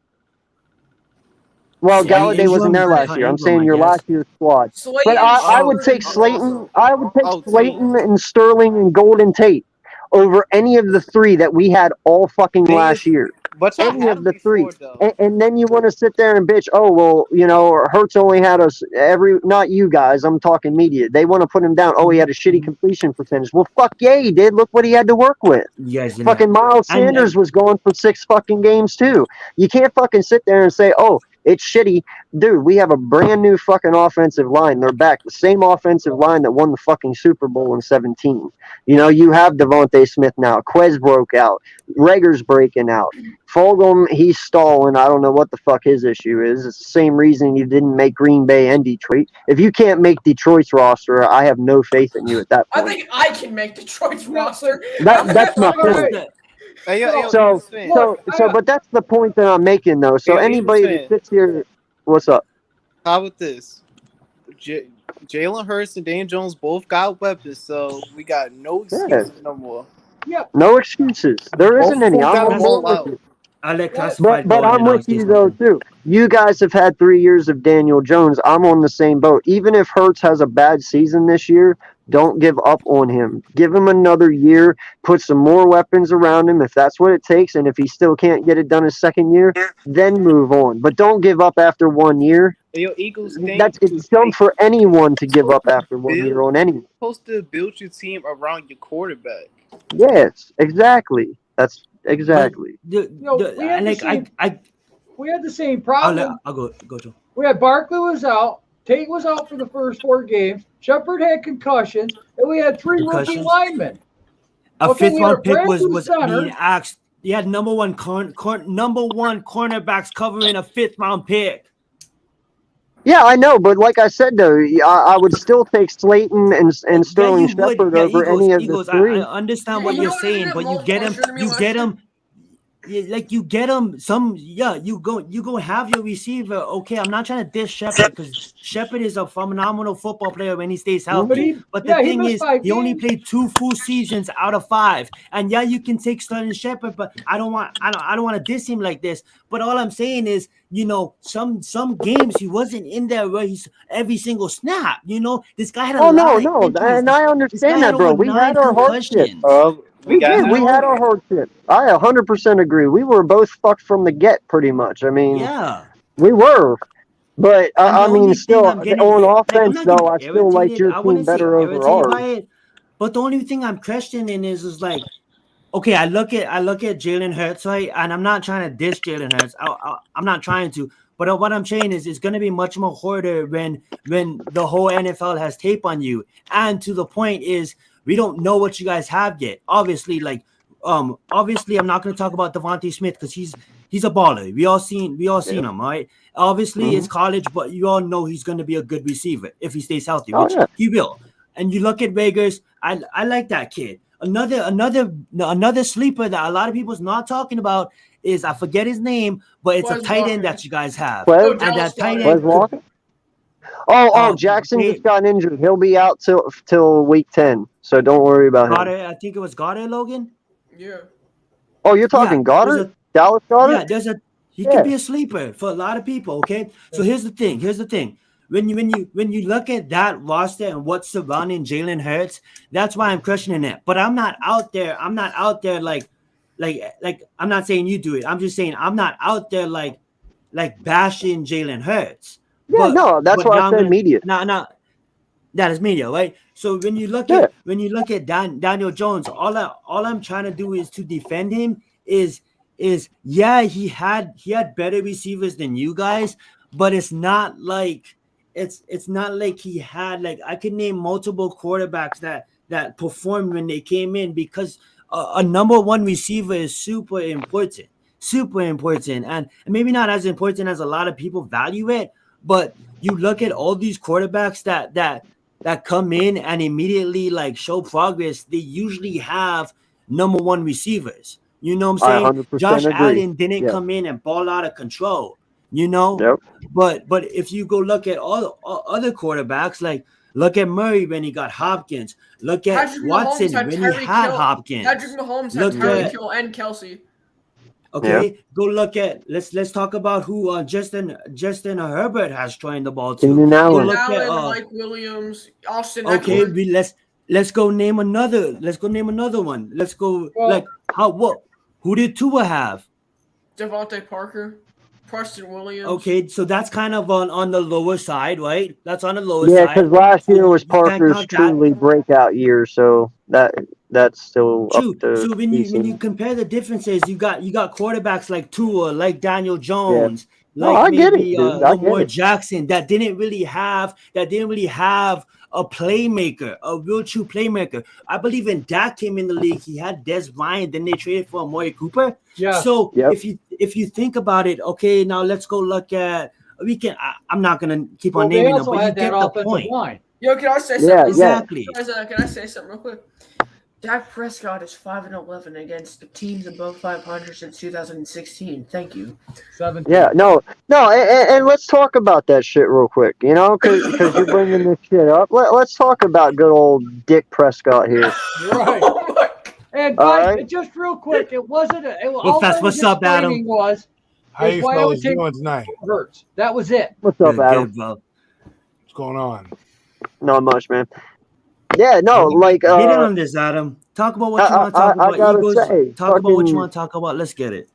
Well, Galladay wasn't there last year. I'm saying your last year's squad. But I would take Slayton. I would take Slayton and Sterling and Golden Tate over any of the 3 that we had all fucking last year. Any of the 3. And then you want to sit there and bitch, oh, well, you know, Hurts only had us not you guys, I'm talking media. They want to put him down. Oh, he had a shitty completion percentage. Well, fuck yeah, he did. Look what he had to work with. Yes, fucking Miles Sanders was gone for 6 fucking games too. You can't fucking sit there and say, oh, it's shitty. Dude, we have a brand new fucking offensive line. They're back. The same offensive line that won the fucking Super Bowl in 17. You know, you have Devontae Smith now. Quez broke out. Rager's breaking out. Fulgham, he's stalling. I don't know what the fuck his issue is. It's the same reason you didn't make Green Bay and Detroit. If you can't make Detroit's roster, I have no faith in you at that point. I think I can make Detroit's roster. That's my point. But that's the point that I'm making, though. So anybody that sits here, what's up? How about this? Jalen Hurts and Dan Jones both got weapons, so we got no excuses no more. Yeah, no excuses. There isn't any. I'm with you. But I'm with you though too. You guys have had 3 years of Daniel Jones. I'm on the same boat. Even if Hurts has a bad season this year, don't give up on him. Give him another year. Put some more weapons around him if that's what it takes. And if he still can't get it done his second year, then move on. But don't give up after 1 year. Eagles, it's dumb for anyone to give up after 1 year on anyone. You're supposed to build your team around your quarterback. Yes, exactly. That's exactly. We had the same problem. I'll go, Joe. We had Barkley was out. Tate was out for the first 4 games. Shepard had concussions, and we had 3 rookie linemen. A 5th round pick was being asked. You had number one cornerbacks covering a 5th round pick. Yeah, I know, but like I said though, I would still take Slayton and Sterling Shepard over any of the 3. I understand what you're saying, but you get him. Like you get him you go have your receiver. Okay, I'm not trying to diss Shepard because Shepard is a phenomenal football player when he stays healthy. But the thing is, he only played 2 full seasons out of 5. And yeah, you can take Sterling Shepard, but I don't want to diss him like this. But all I'm saying is, you know, some games he wasn't in there where he's every single snap. You know, this guy had a no, and I understand that, bro. We had our hardship. We had our hardship. I 100% agree. We were both fucked from the get, pretty much. I mean, yeah, we were. But I mean, still on offense, though, I still like your team better over ours. But the only thing I'm questioning is like, okay, I look at Jalen Hurts, right? And I'm not trying to diss Jalen Hurts. I'm not trying to. But what I'm saying is, it's going to be much more harder when the whole NFL has tape on you. And to the point is, we don't know what you guys have yet. Obviously, I'm not going to talk about Devontae Smith because he's a baller. We all seen him, right? Obviously, it's college, but you all know he's going to be a good receiver if he stays healthy, which he will. And you look at Rager's, I like that kid. Another sleeper that a lot of people's not talking about is, I forget his name, but it's a tight end that you guys have. And that tight end. Jackson just got injured. He'll be out till week 10, so don't worry about him. I think it was Goddard, Logan. Yeah. Oh, you're talking Goddard? Dallas Goddard? Yeah, he could be a sleeper for a lot of people. Okay, so here's the thing. When you look at that roster and what's surrounding Jalen Hurts, that's why I'm questioning it. But I'm not out there like I'm not saying you do it. I'm just saying I'm not out there like like bashing Jalen Hurts. Yeah, no, that's why now I I'm said gonna media. now that is media, right? So when you look Yeah. at Daniel Jones, all I'm trying to do is to defend him is yeah, he had better receivers than you guys, but it's not like he had, like, I could name multiple quarterbacks that performed when they came in, because a number one receiver is super important, and maybe not as important as a lot of people value it, but you look at all these quarterbacks that come in and immediately like show progress, they usually have number one receivers. You know what I'm I saying? 100% Josh agree. Allen didn't Yeah. come in and ball out of control, you know? Yep. But if you go look at all other quarterbacks, like look at Murray when he got Hopkins, look at Patrick Watson Mahomes had when he Tyreek had Hill. Hopkins. Patrick Mahomes had Look Tyreek at Hill and Kelsey. okay, go look at let's talk about who Justin Herbert has throwing the ball to. Keenan Go Allen. look at Allen, Mike Williams, Austin okay, Eckler. let's go name another one. Let's go Well- who did Tua have? Devontae Parker, Preston Williams. Okay, so that's kind of on the lower side, right? That's on the lower Yeah, side. because last year was You can't Parker's count that. truly breakout year, so that's still True. up to So when be you seen. compare the differences, you got quarterbacks like Tua, like Daniel Jones, No, like I get it, maybe dude. I get Lamar it. Jackson that didn't really have a playmaker, a real true playmaker. I believe when Dak came in the league, he had Des Bryant, then they traded for Amari Cooper. Yeah. So Yep. if you think about it, okay, now let's go look at I'm not gonna keep on Well, they naming them, also but you had get that the offensive point. line. Yo, can I say something? Yeah, real Exactly. quick? Can I say something real quick? Dak Prescott is 5-11 against the teams above 500 since 2016. Thank you. 17. Yeah, no, and let's talk about that shit real quick, you know, because you're bringing this shit up. Let's talk about good old Dick Prescott here. Right. Oh my God. And All guys, right. just real quick, it wasn't. What's up, Adam? How you why I would fellas take doing tonight? Hurts. That was it. What's up, Adam? Good, bro. What's going on? Not much, man. Yeah, no, like Get in on this, Adam. Talk about what you want to talk I about. gotta Eagles. say, Talk about what you fucking want to talk about. Let's get it.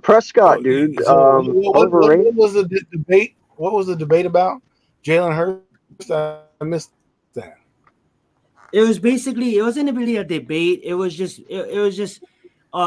Prescott, dude. So, what Overrated. was the debate? What was the debate about? Jalen Hurts. I missed that. It wasn't really a debate. It was just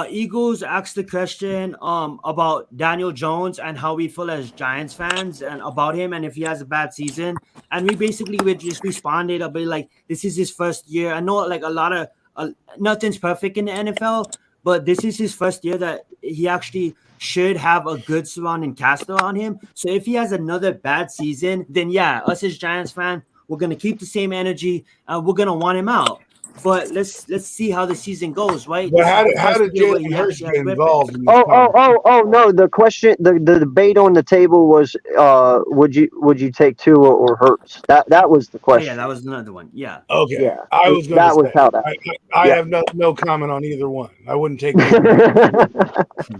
Eagles asked the question about Daniel Jones and how we feel as Giants fans and about him and if he has a bad season. And we basically just responded a bit like, this is his first year. I know like a lot of nothing's perfect in the NFL, but this is his first year that he actually should have a good surrounding cast around him. So if he has another bad season, then yeah, us as Giants fan, we're gonna keep the same energy. We're gonna want him out. But let's see how the season goes, right? But how did Jalen Hurts get involved in this Oh no, the question, the debate on the table was would you take Tua or Hurts? That was the Oh, question. yeah, that was another one. Yeah. Okay. Yeah, I was that was how that. I yeah. have no comment on either one. I wouldn't take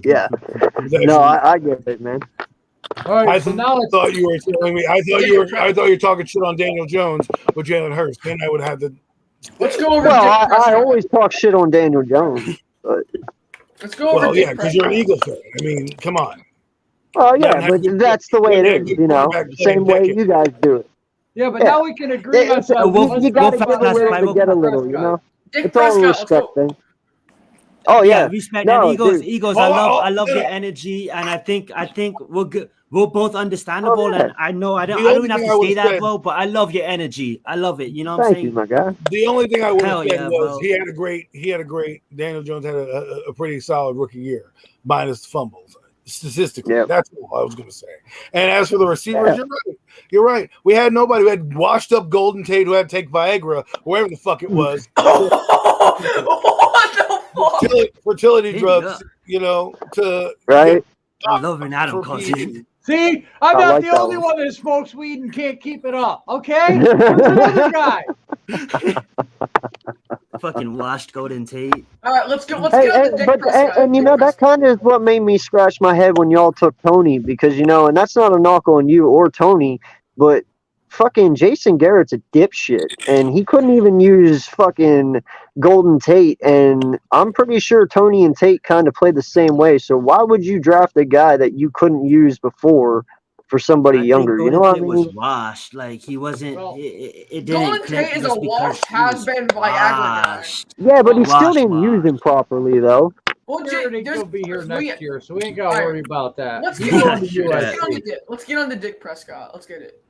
Yeah. No, I get it, man. All right, I so now thought you were telling me. I thought you were talking shit on Daniel Jones with Jalen Hurts. Then I would have the. Let's go over. Well, Dick I Prescott. always talk shit on Daniel Jones, but Let's go over. Well, Dick yeah, because you're an Prescott. Eagle fan. I mean, come on. oh yeah, but that's the way it is, you know. Same way you guys do it. Yeah, but Yeah. now we can agree on something. You got to give a little to get a little, you know. Dick It's all a Prescott. Let's respect go. thing. Oh yeah, respect no, and Eagles. dude. Eagles, Oh, I love yeah. your energy, and I think we're good. We're both understandable, Oh, yeah. and I know I don't The only even have thing to I say would've that, said- bro. But I love your energy. I love it. You know what I'm Thank saying? you, my guy. The only thing I would Hell have said yeah, was bro. he had a great. Daniel Jones had a pretty solid rookie year, minus fumbles. Statistically, Yep. that's all I was going to say. And as for the receivers, Yeah. you're right. We had nobody. We had washed up Golden Tate who had to take Viagra, wherever the fuck it was, What the fuck? fertility Hey, drugs. You know, to Right? I love when Adam for calls PE. you. See, I'm I not like the that only one. one that smokes weed and can't keep it up. Okay, there's another guy. Fucking washed Golden Tate. All right, let's go. Let's Hey, get on and, to Dick but Prescott. and you Dick know that Prescott. kind of is what made me scratch my head when y'all took Tony, because you know, and that's not a knock on you or Tony, but fucking Jason Garrett's a dipshit, and he couldn't even use fucking Golden Tate, and I'm pretty sure Tony and Tate kind of play the same way. So why would you draft a guy that you couldn't use before for somebody younger? You know what I mean? Was washed. Like he wasn't. Well, It didn't Golden click Tate is a just because washed he was has-been Viagra guy. washed. Yeah, but he still Washed, didn't use him properly, though. Well, Garrett ain't gonna be here next year, so we ain't gotta worry about that. Let's He's get, going to let's get on the USC. Dick. Let's get on the Dick Prescott. Let's get it.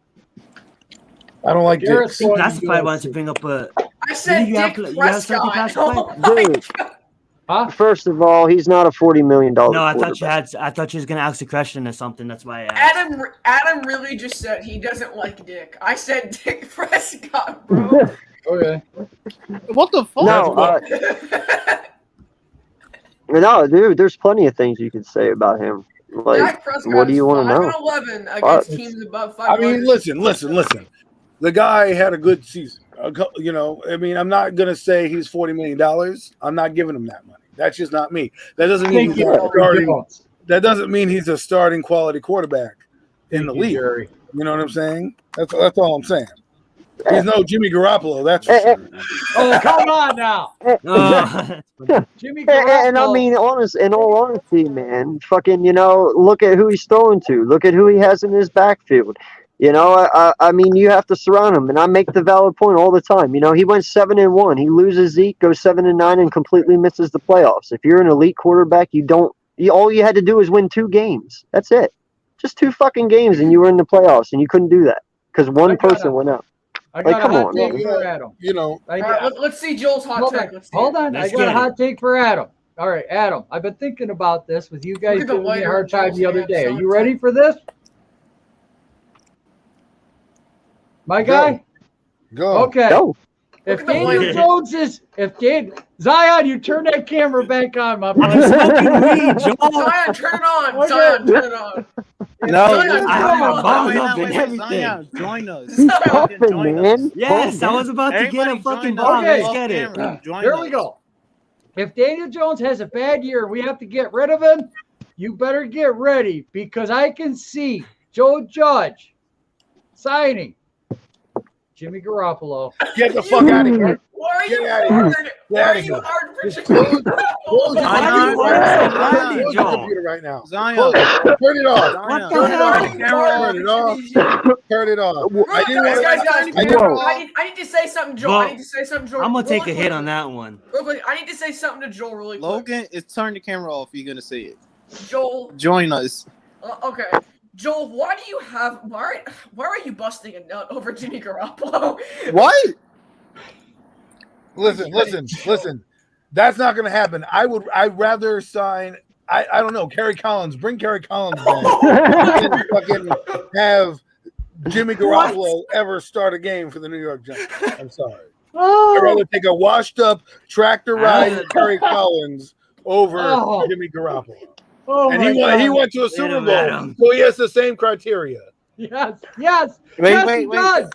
I don't like Garrett's Dick. going to Classified wanted to USC. bring up a. I said You have- Dick you have something Prescott. classified? Oh my Dude. God. Huh? First of all, he's not a $40 million No, I thought you quarterback. had. I thought you was gonna ask a question or something. That's why I asked. Adam really just said he doesn't like Dick. I said Dick Prescott, bro. Okay. What the fuck? No, dude, there's plenty of things you could say about him. Like, Dak Prescott what do you want to know? 5-11 against teams above 500. I mean, listen. The guy had a good season. You know, I mean, I'm not gonna say he's $40 million. I'm not giving him that money. That's just not me. That doesn't mean he's a starting. That doesn't mean he's a starting quality quarterback in the league. Jerry. You know what I'm saying? That's all I'm saying. He's no Jimmy Garoppolo. That's for sure. Oh, come on now. Jimmy And I Garoppolo. mean, in all honesty, man, fucking, you know, look at who he's throwing to. Look at who he has in his backfield. You know, I mean, you have to surround him, and I make the valid point all the time. You know, he went 7-1. He loses Zeke, goes 7-9, and completely misses the playoffs. If you're an elite quarterback, all you had to do was win 2 games. That's it, just 2 fucking games, and you were in the playoffs, and you couldn't do that because one person went out. I got come a hot on, take man. for Adam. You know, All right, let's see Joel's hot take. Let's see Hold it. on. Let's I got get a it. hot take for Adam. All right, Adam. I've been thinking about this with you guys Look at the giving me a lighter hard time Joel's the other hands, day. Are son. you ready for this? My guy? go. Okay. Go. If Look at the Daniel lighter. Jones is Zion, you turn that camera back on, my I'm buddy. smoking weed, Joel. Zion, turn it on. Okay. Zion, turn it on. No, Zion, I have my turn it bomb on. up and everything. Zion, join us. He's Zion, puffing, join man. us. Yes, Calm I was about to get a Everybody fucking join us. bomb. Okay. Let's get it. Camera. Join Here us. we go. If Daniel Jones has a bad year and we have to get rid of him, you better get ready because I can see Joe Judge signing Jimmy Garoppolo. Get the fuck out of here. Why are you Get out of here. hard? Why are outta you here. hard for Just Jimmy close Garoppolo? your Zion, computer Zion, computer right now. Zion. Close it. Turn it off. Zion. What the hell? Turn it off. Turn it off. I didn't want Guys, I need to say something, Joel. Well, I need to say something, Joel. I'm gonna take a really hit on quickly. that one. Real quick, I need to say something to Joel really quick. Logan, it's turn the camera off. You're gonna say it. Joel, Join us. okay. Joel, why are you busting a nut over Jimmy Garoppolo? What? Listen. That's not going to happen. I'd rather sign. I don't know. Kerry Collins. Bring Kerry Collins back. And fucking have Jimmy Garoppolo ever start a game for the New York Giants. I'm sorry. I'd rather take a washed up tractor ride Kerry Collins over Jimmy Garoppolo. Oh And my he God. went to a Super Bowl, Adam. so he has the same criteria. Yes. Wait, he does.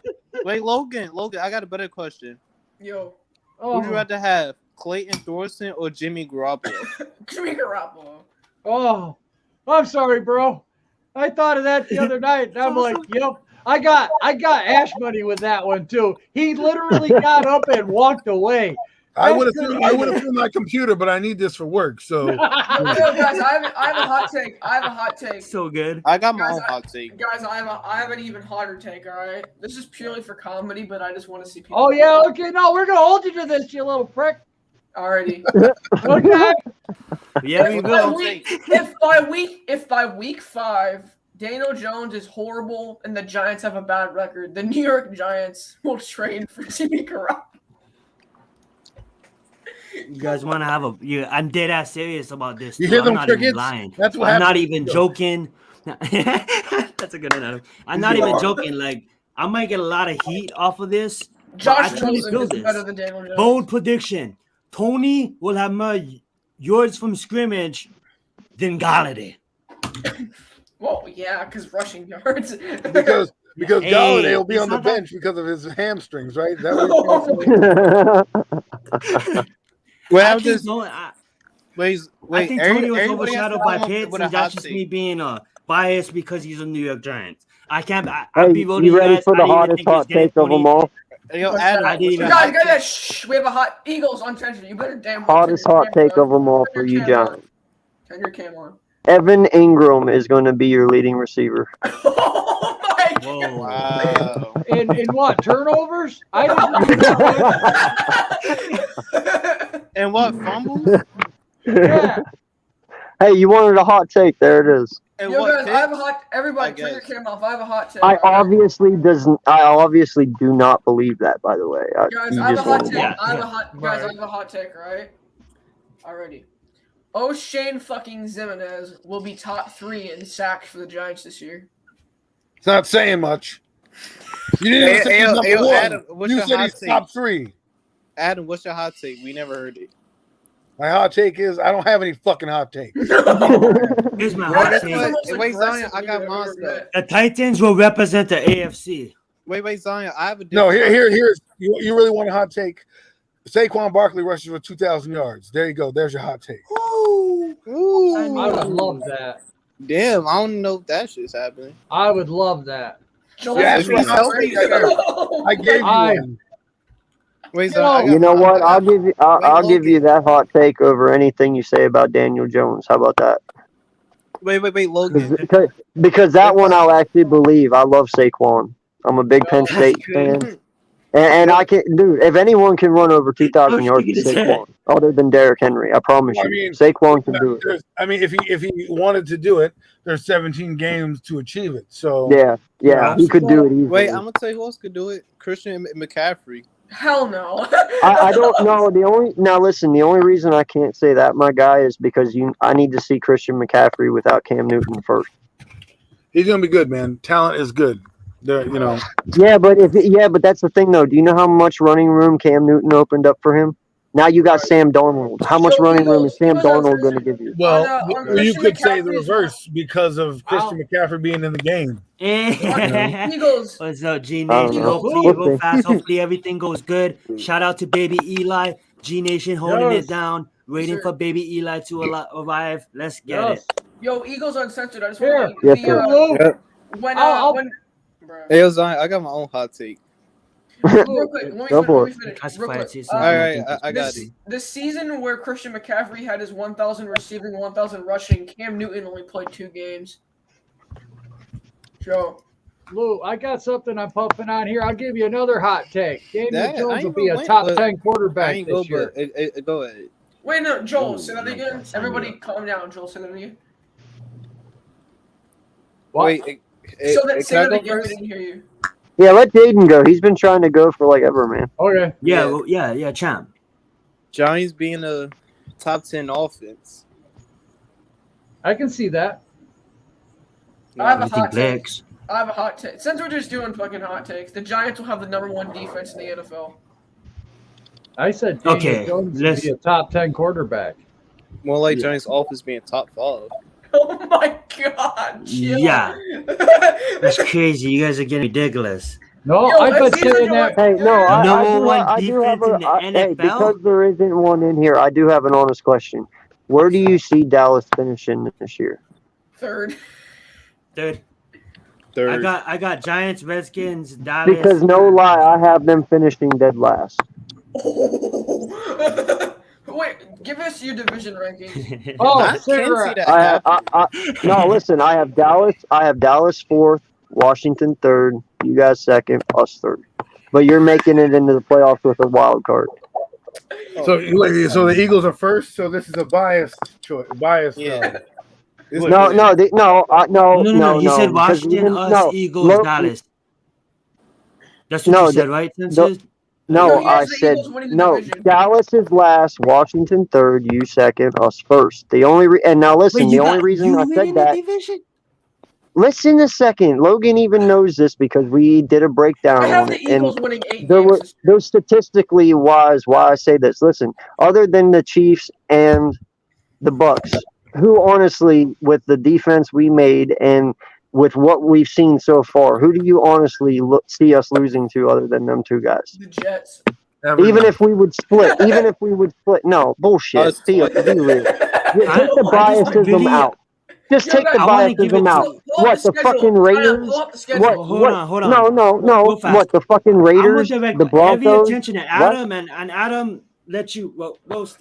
Wait, Logan, I got a better question. Yo, Would you rather have Clayton Thorson or Jimmy Garoppolo? Jimmy Garoppolo. Oh, I'm sorry, bro. I thought of that the other night, and I'm like, yep. I got Ash money with that one too. He literally got up and walked away. I would have threw my computer, but I need this for work. So, Yo, guys, I have a hot take. So good. I got my Guys, own hot take. Guys, I have an even hotter take. All right, this is purely for comedy, but I just want to see people. Oh yeah, okay. No, we're gonna hold you to this, you little prick. Alrighty. Okay. Yeah, we will. If by week 5 Daniel Jones is horrible and the Giants have a bad record, the New York Giants will trade for Jimmy Garoppolo. You guys want to have I'm dead ass serious about this. You too. hear I'm them not even crickets? lying. That's what I'm not happens. even joking. That's a good one, Adam. I'm not even joking. Like, I might get a lot of heat off of this. Josh I truly Rosen feel is this. better than Daniel Jones. Bold prediction: Tony will have more yards from scrimmage than Galladay. Well, yeah, because rushing yards. because Hey, Galladay will be it's on the not that- bench because of his hamstrings, right? Is that what you're saying? Well, I I'm think just Tony- wait. I think Tony was everybody has to overshadowed come by up Pitts, with a and that's hot just take. me being biased because he's a New York Giants. I can't. I'll Hey, be voting you ready guys. for I the didn't even hottest think he was hot getting take of them all? Yo, What's Adam, that? I didn't even- Guys, shh. We have a hot Eagles on tension. You better damn well Hottest turn your hot camera take on. of them all for Turn you, your camera on. Giants. Turn your cam on. Evan Ingram is going to be your leading receiver. Oh my Whoa. wow. In what turnovers? I didn't. And what, fumbles? Yeah. Hey, you wanted a hot take? There it is. And Yo, what guys, I have a picks? hot. Everybody, I turn your guess. camera off. I have a hot take. I okay? obviously do not believe that. By the way, Guys, you I have a just hot wanted take. Yeah. I have a hot. Guys, I Right. have a hot take. Right. Already. O'Shane fucking Zimenez will be top 3 in sacks for the Giants this year. It's not saying much. You didn't even say he's number one. Adam, what's You your said hot he's take? top 3. Adam, what's your hot take? We never heard it. My hot take is I don't have any fucking hot takes. Here's my hot Wait, take. wait, Zion, I got mine stuff. The Titans will represent the AFC. Wait, Zion, I have a No, different here's you really want a hot take? Saquon Barkley rushes for 2,000 yards. There you go. There's your hot take. Ooh. I would love that. Damn, I don't know if that shit's happening. I would love that. Joel, Yeah, if he's healthy, I gave you one. Wait, Zion, I got You know mine. what? I'll give you. I'll Wait, give you Logan. that hot take over anything you say about Daniel Jones. How about that? Wait, Logan. Because that one I'll actually believe. I love Saquon. I'm a big Penn State fan. And I can, dude, if anyone can run over 2,000 yards, it's Saquon, other than Derrick Henry. I promise I you. mean, Saquon can do it. I mean, if he wanted to do it, there's 17 games to achieve it. So Yeah, he could do it easily. Wait, I'm gonna tell you who else could do it. Christian McCaffrey. Hell no. I don't know. The only reason I can't say that, my guy, is because I need to see Christian McCaffrey without Cam Newton first. He's gonna be good, man. Talent is good. You know. Yeah, but that's the thing, though. Do you know how much running room Cam Newton opened up for him? Now you got Sam Darnold. How much running room is Sam Darnold going to give you? Well, you could say the McCaffrey's reverse because of Christian McCaffrey being in the game. Eagles. What's up, G I don't Nation? know. Hopefully you go fast. Hopefully everything goes good. Shout out to baby Eli. G Nation holding it down, waiting for baby Eli to arrive. Let's get it. Yo, Eagles Uncensored. I just Here. want to Yes, when Hey, yo, Zion, I got my own hot take. real quick, Go for it. Real quick. All right, I got it. This season where Christian McCaffrey had his 1,000 receiving, 1,000 rushing, Cam Newton only played 2 games. Joe. Lou, I got something I'm pumping on here. I'll give you another hot take. Daniel That- I Jones ain't will be gonna a win, top but 10 quarterback ain't this go, year. but go ahead. Wait, no, Joel, Ooh, say that no, again. that's Everybody unreal. calm down, Joel. Say that again. What? Wait, So that, can say I that go again. We first? didn't hear you. Yeah, let Jaden go. He's been trying to go for like ever, man. Okay. Yeah, champ. Giants being a top 10 offense. I can see that. I have a You think hot take. Blacks? I have a hot take. Since we're just doing fucking hot takes, the Giants will have the #1 defense in the NFL. I said Daniel Okay, Jones will be a top 10 quarterback. More like Yeah. Giants offense being top 5. Oh my god. Chill. Yeah. That's crazy. You guys are getting ridiculous. No, Yo, I've been let's see saying the- that. Hey, no, Number one I do have defense in the hey, NFL? because there isn't one in here, I do have an honest question. Where do you see Dallas finishing this year? Third. Third. Third. I got Giants, Redskins, Dallas. Because no lie, I have them finishing dead last. Wait, give us your division rankings. Oh, I can see Sarah. that. No, listen, I have Dallas 4th, Washington 3rd, you guys 2nd, us 3rd. But you're making it into the playoffs with a wild card. So the Eagles are first. So this is a biased choice. Yeah. No. You said because Washington, even- us, no, Eagles, look- Dallas. That's what No, you said, right? No, No, he I has the said Eagles winning the no. division. Dallas is last, Washington 3rd, you 2nd, us 1st. The only and now listen, the only reason I said that. Listen a second. Logan even knows this because we did a breakdown I have on the it, and Eagles winning 8 there were games. those statistically wise. Why I say this? Listen, other than the Chiefs and the Bucks, who honestly, with the defense we made and with what we've seen so far, who do you honestly see us losing to other than them 2 guys? The Jets. Even if we would split, no bullshit. Us Theo, twice. be real. Take the I just biasism really- out. Just Yo, take guys, the I wanna give biasism it to- out. Hold pull up What the schedule. fucking Zion, Raiders? pull up the schedule. What? Hold What? on, hold No, on. no, no. Real fast. What the fucking I want Raiders? direct The heavy Broncos? attention to What? Adam, and Adam let you roast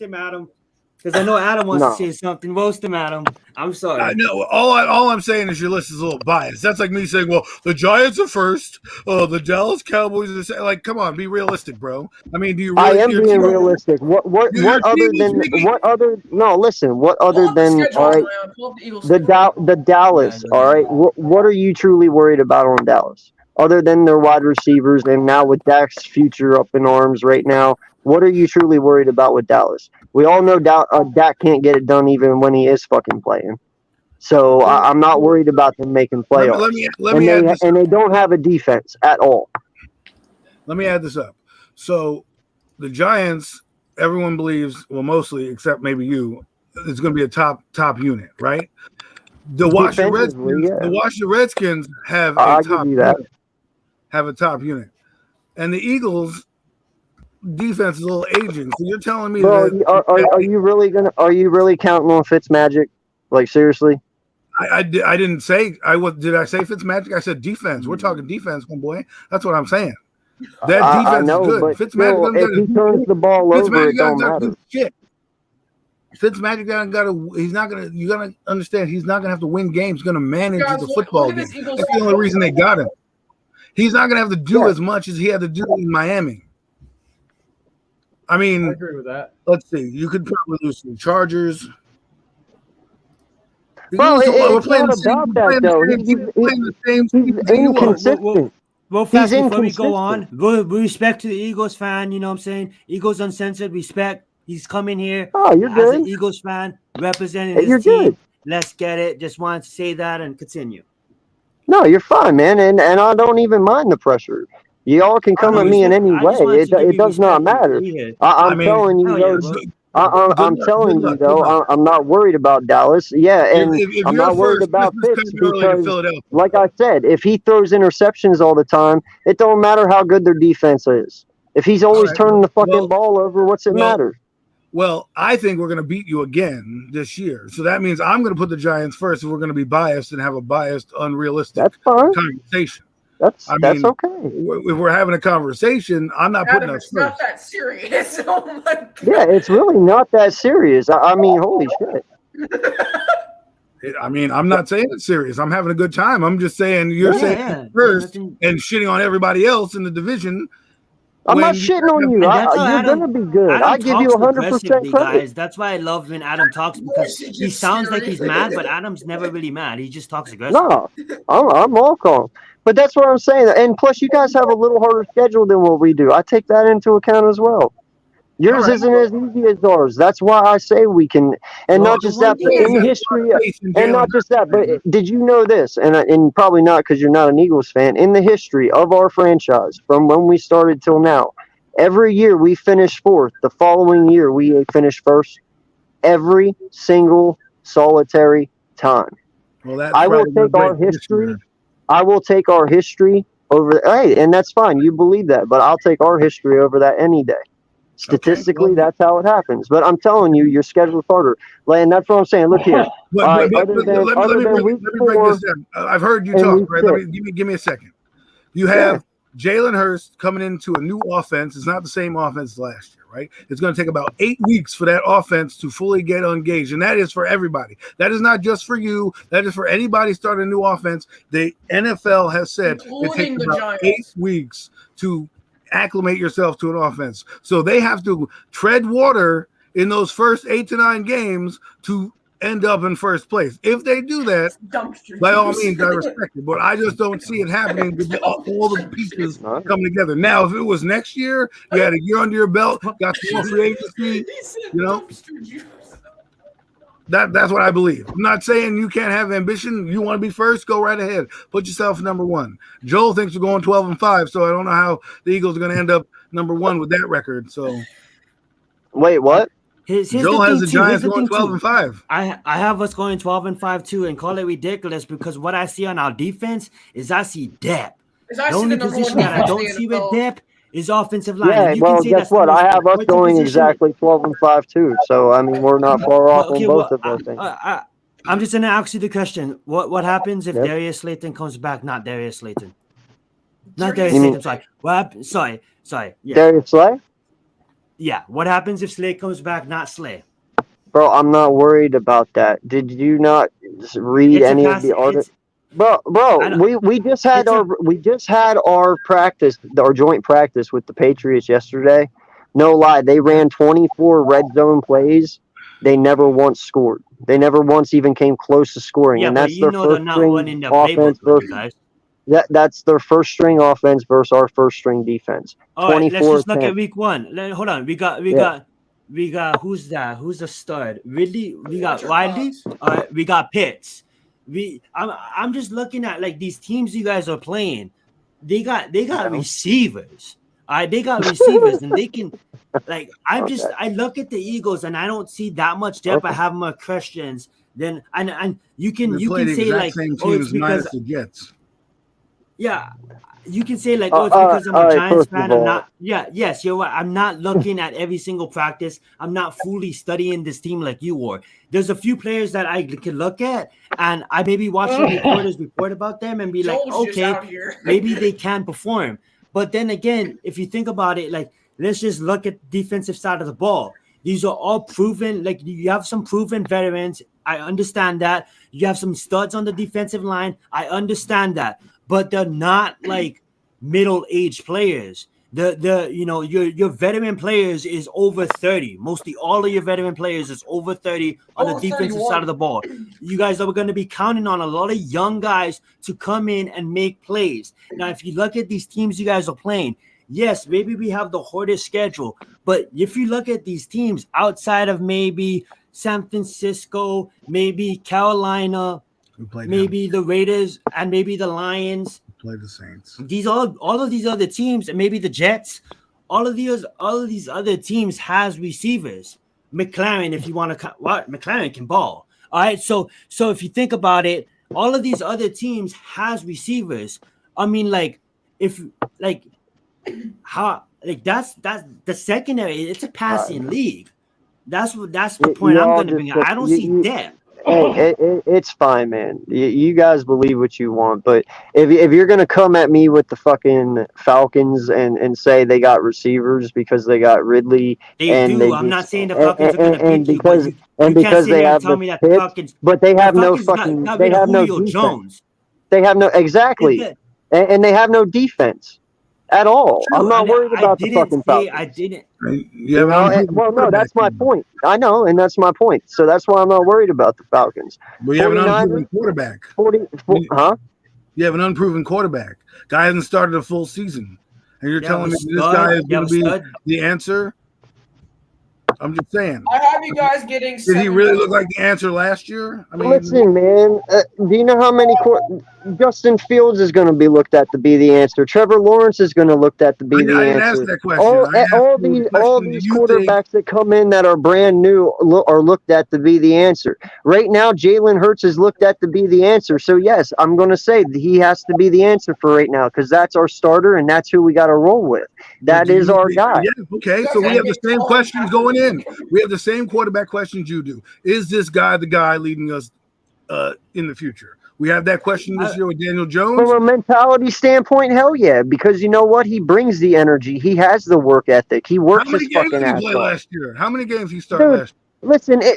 him, Adam, because I know Adam wants No. to say something. Roast him, Adam. I'm sorry. I know. All I'm saying is your list is a little biased. That's like me saying, "Well, the Giants are first. The Dallas Cowboys are second." Like, come on, be realistic, bro. I mean, do you really? I am your being team- realistic. What your other team is than making- what other? No, listen. What Pull other up the than schedule, all right? Zion. Pull up the Eagles schedule. The Dallas. All right. What are you truly worried about on Dallas? Other than their wide receivers, and now with Dak's future up in arms right now, what are you truly worried about with Dallas? We all know Dak can't get it done even when he is fucking playing. So I'm not worried about them making playoffs. Let me add this. And they don't have a defense at all. Let me add this up. So the Giants, everyone believes, well, mostly except maybe you, it's going to be a top unit, right? The Washington Redskins have a top unit. Have a top unit, and the Eagles defense is a little aging. So you're telling me that Are you really counting on Fitzmagic? Like seriously? I didn't say did I say Fitzmagic? I said defense. We're talking defense, my boy. That's what I'm saying. That defense is good. But still, if he turns the ball over, it don't matter. Shit. Fitzmagic he's not gonna. You gotta understand. He's not gonna have to win games. He's gonna manage the football game. That's the only reason they got him. He's not gonna have to do as much as he had to do in Miami. I mean, I agree with that. Let's see. You could probably lose to the Chargers. Well, it's not about that, though. He's inconsistent. Well, fast before we go on, respect to the Eagles fan. You know what I'm saying? Eagles Uncensored, respect. He's coming here as an Eagles fan, representing his team. Good. Let's get it. Just wanted to say that and continue. No, you're fine, man. And I don't even mind the pressure. Y'all can come at me in any way. It does not matter. I'm telling you, though. I'm telling you, though, I'm not worried about Dallas. Yeah, and if I'm not worried about Fitz because, like I said, if he throws interceptions all the time, it don't matter how good their defense is. If he's always turning the fucking ball over, what's it matter? Well, I think we're going to beat you again this year. So that means I'm going to put the Giants first if we're going to be biased and have a biased, unrealistic conversation. That's okay. If we're having a conversation, I'm not putting us first. It's not first. that serious. Oh my God. Yeah, it's really not that serious. I mean, holy shit. I mean, I'm not saying it's serious. I'm having a good time. I'm just saying you're saying first and shitting on everybody else in the division. I'm not shitting on you. You're gonna be good. I give you 100% credit. Guys, that's why I love when Adam talks because he sounds like he's mad, but Adam's never really mad. He just talks aggressive. No, I'm all calm. But that's what I'm saying. And plus, you guys have a little harder schedule than what we do. I take that into account as well. Yours isn't as easy as ours. That's why I say we can. And not just that, but in history, and not just that, but did you know this? And probably not because you're not an Eagles fan. In the history of our franchise, from when we started till now, every year we finish fourth. The following year we finish first. Every single solitary time. Well, I will take our history. I will take our history over. Hey, and that's fine. You believe that, but I'll take our history over that any day. Statistically, that's how it happens. But I'm telling you, your schedule's harder. And that's what I'm saying. Look here. Let me break this down. I've heard you talk. Right? Give me a second. You have Jalen Hurts coming into a new offense. It's not the same offense as last year, right? It's going to take about 8 weeks for that offense to fully get engaged, and that is for everybody. That is not just for you. That is for anybody starting a new offense. The NFL has said it takes about 8 weeks to acclimate yourself to an offense. So they have to tread water in those first 8 to 9 games to end up in first place. If they do that, by all means, I respect it. But I just don't see it happening with all the pieces coming together. Now, if it was next year, you had a year under your belt, got some more free agency, that's what I believe. I'm not saying you can't have ambition. You want to be first, go right ahead. Put yourself number one. Joel thinks we're going 12-5, so I don't know how the Eagles are going to end up number one with that record. So, wait, what? Joel has the Giants going 12-5. I have us going 12-5 too, and call it ridiculous because what I see on our defense is I see depth. The only position that I don't see with depth is offensive line. Yeah, well, guess what? I have us going exactly 12-5 too. So I mean, we're not far off on both of those things. I'm just gonna ask you the question. What happens if Yep. Darius Slayton comes back? Not Darius Slayton. Not Darius Darius You mean- Slayton. Sorry. What happened? Sorry. Yeah. Darius Slay? Yeah. What happens if Slay comes back? Not Slay. Bro, I'm not worried about that. Did you not read It's a any of pass. the articles? It's Bro, I don't- we just had our practice, our joint practice with the Patriots yesterday. No lie, they ran 24 red zone plays. They never once scored. They never once even came close to scoring, yeah, and but that's you their know they're first not string running the offense playbook with versus you guys. that's their first string offense versus our first string defense. All right, let's 24 just look at attempts. week one. Hold on. We got who's that? Who's the stud? Ridley. We got Richard Riley. Cox. All right, we got Pitts. I'm just looking at like these teams you guys are playing. They got receivers. All right, they got receivers, and they can like. I look at the Eagles, and I don't see that much depth. Okay. I have more questions. Then and you They can play the say exact like, same oh, team it's as minus because the Jets. yeah. You can say like, oh, it's because I'm a all right, Giants first fan. of I'm all- not. Yeah, yes, you're right. I'm not looking at every single practice. I'm not fully studying this team like you were. There's a few players that I can look at, and I maybe watch the reporters report about them and be like, Joel's just okay, out here. maybe they can perform. But then again, if you think about it, like let's just look at the defensive side of the ball. These are all proven. Like you have some proven veterans. I understand that. You have some studs on the defensive line. I understand that. But they're not like middle-aged players. Your veteran players is over 30. Mostly all of your veteran players is over 30 on the Over defensive 31. side of the ball. You guys are going to be counting on a lot of young guys to come in and make plays. Now, if you look at these teams you guys are playing, yes, maybe we have the hardest schedule, but if you look at these teams outside of maybe San Francisco, maybe Carolina, We played maybe the Raiders, and maybe the Lions, play the Saints. all of these other teams, and maybe the Jets, all of these other teams has receivers. McLaren, if you want to, McLaren can ball. All right, so if you think about it, all of these other teams has receivers. I mean, like if like how like that's the secondary. It's a passing league. That's the point I'm going to bring up. I don't see depth. Hey, it's fine, man. You guys believe what you want, but if you're gonna come at me with the fucking Falcons and say they got receivers because they got Ridley, I'm not saying the Falcons are gonna beat you, but you because can't sit they here and have tell the me that the Pitts, Falcons. but they have no Falcons fucking. got They rid of have no Julio defense. Jones. They have no exactly, and they have no defense at all. I'm not worried about the fucking Falcons. I didn't. You have an unproven Well, no, that's quarterback my team. point. I know, and that's my point. So that's why I'm not worried about the Falcons. But you have an 49ers, unproven quarterback. Huh? You have an unproven quarterback. Guy hasn't started a full season, and you're Yeah, telling me but this guy is stud- going to yeah, be but stud- the answer? I'm just saying. I have you guys getting. Did he really look like the answer last year? I mean, Listen, man. Do you know how many Justin Fields is going to be looked at to be the answer? Trevor Lawrence is going to looked at to be the I didn't answer. ask that question. All these quarterbacks that come in that are brand new are looked at to be the answer. Right now, Jalen Hurts is looked at to be the answer. So yes, I'm going to say that he has to be the answer for right now because that's our starter and that's who we got to roll with. That is our guy. Yeah, okay. So we have the same questions going in. We have the same quarterback questions you do. Is this guy the guy leading us in the future? We have that question this year with Daniel Jones. From a mentality standpoint, hell yeah, because you know what? He brings the energy. He has the work ethic. He works How many his games fucking did he ass play off. last year? How many games he started Dude, last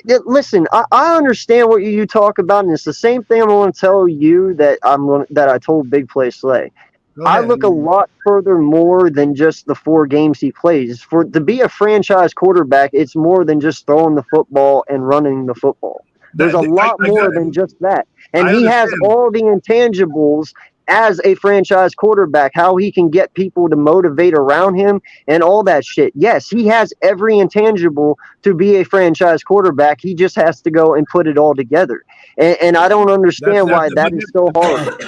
year? Listen. I understand what you talk about, and it's the same thing I want to tell you that I told Big Play Slay. I look a lot further more than just the 4 games he plays. To be a franchise quarterback, it's more than just throwing the football and running the football. There's a lot more than just that. And he has all the intangibles as a franchise quarterback, how he can get people to motivate around him and all that shit. Yes, he has every intangible to be a franchise quarterback. He just has to go and put it all together. And I don't understand why that is so hard.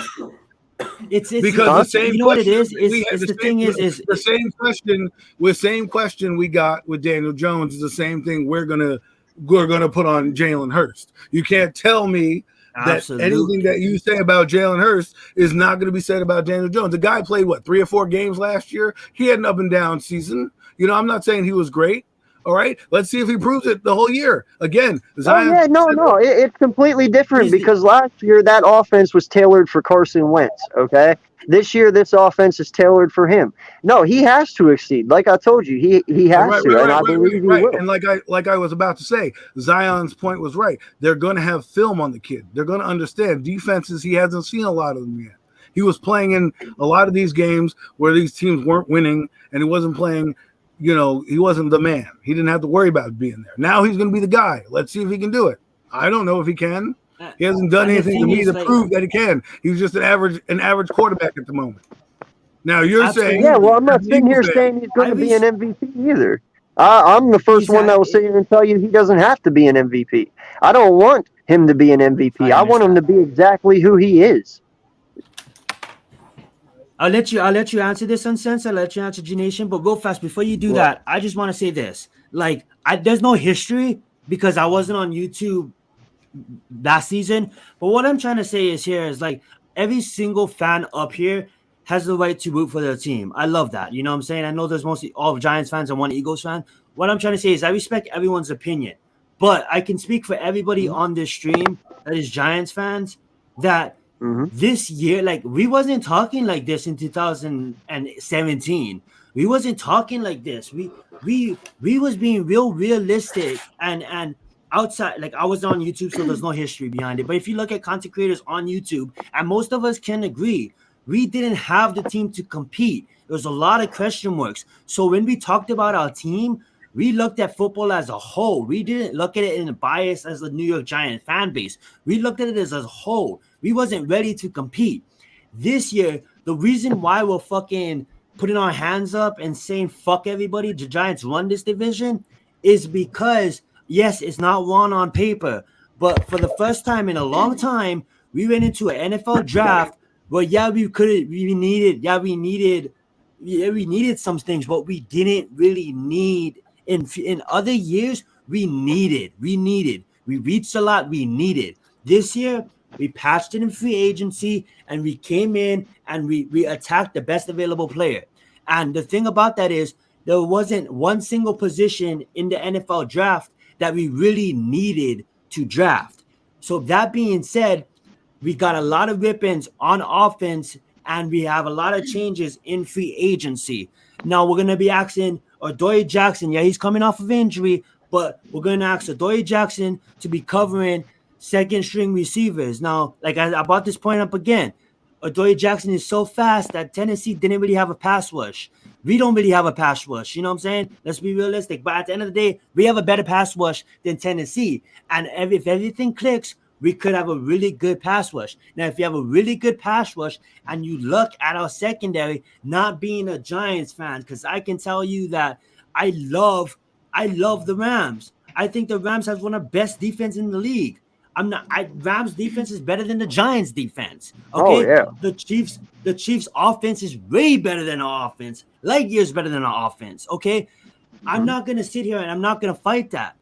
It's because the same you know what it question is. we had The thing is the same question we got with Daniel Jones is the same thing we're gonna put on Jalen Hurts. You can't tell me that Absolutely. anything that you say about Jalen Hurts is not going to be said about Daniel Jones. The guy played 3 or 4 games last year. He had an up and down season. You know, I'm not saying he was great. All right, let's see if he proves it the whole year. Again, Oh Zion. yeah, no, it's completely different He's the- because last year that offense was tailored for Carson Wentz. Okay, this year this offense is tailored for him. No, he has to exceed. Like I told you, he has to, and I believe he will. And like I was about to say, Zion's point was right. They're going to have film on the kid. They're going to understand defenses. He hasn't seen a lot of them yet. He was playing in a lot of these games where these teams weren't winning, and he wasn't playing. You know, he wasn't the man. He didn't have to worry about being there. Now he's going to be the guy. Let's see if he can do it. I don't know if he can. He hasn't done anything to me to prove that he can. He's just an average quarterback at the moment. Now you're saying, yeah. Well, I'm not sitting here saying he's going to be an MVP either. I'm the first one that will sit here and tell you he doesn't have to be an MVP. I don't want him to be an MVP. I want him to be exactly who he is. I'll let you answer this, Unsense. I'll let you answer G-Nation, but real fast before you do that, I just want to say this. Like, there's no history because I wasn't on YouTube last season. But what I'm trying to say is like every single fan up here has the right to root for their team. I love that. You know what I'm saying? I know there's mostly all Giants fans and one Eagles fan. What I'm trying to say is I respect everyone's opinion, but I can speak for everybody on this stream that is Giants fans that this year, like, we wasn't talking like this in 2017. We wasn't talking like this. We was being realistic and outside. Like, I was on YouTube, so there's no history behind it. But if you look at content creators on YouTube, and most of us can agree, we didn't have the team to compete. There was a lot of question marks. So when we talked about our team, we looked at football as a whole. We didn't look at it in a bias as the New York Giants fan base. We looked at it as a whole. We wasn't ready to compete. This year, the reason why we're fucking putting our hands up and saying fuck everybody, the Giants run this division, is because, yes, it's not won on paper, but for the first time in a long time, we went into an NFL draft where, we needed some things, but we didn't really need. In other years, we reached a lot, we needed. This year, we patched it in free agency, and we came in and we attacked the best available player. And the thing about that is there wasn't one single position in the NFL draft that we really needed to draft. So that being said, we got a lot of weapons on offense, and we have a lot of changes in free agency. Now we're going to be asking Adoree Jackson. Yeah, he's coming off of injury, but we're going to ask Adoree Jackson to be covering second string receivers. Now, like I brought this point up again, Adoree Jackson is so fast that Tennessee didn't really have a pass rush. We don't really have a pass rush. You know what I'm saying? Let's be realistic. But at the end of the day, we have a better pass rush than Tennessee. And if everything clicks, we could have a really good pass rush. Now, if you have a really good pass rush and you look at our secondary, not being a Giants fan, because I can tell you that I love the Rams. I think the Rams have one of the best defense in the league. Rams defense is better than the Giants defense. Okay. Oh, yeah. The Chiefs offense is way better than our offense. Light years better than our offense. Okay. I'm not gonna sit here and I'm not gonna fight that.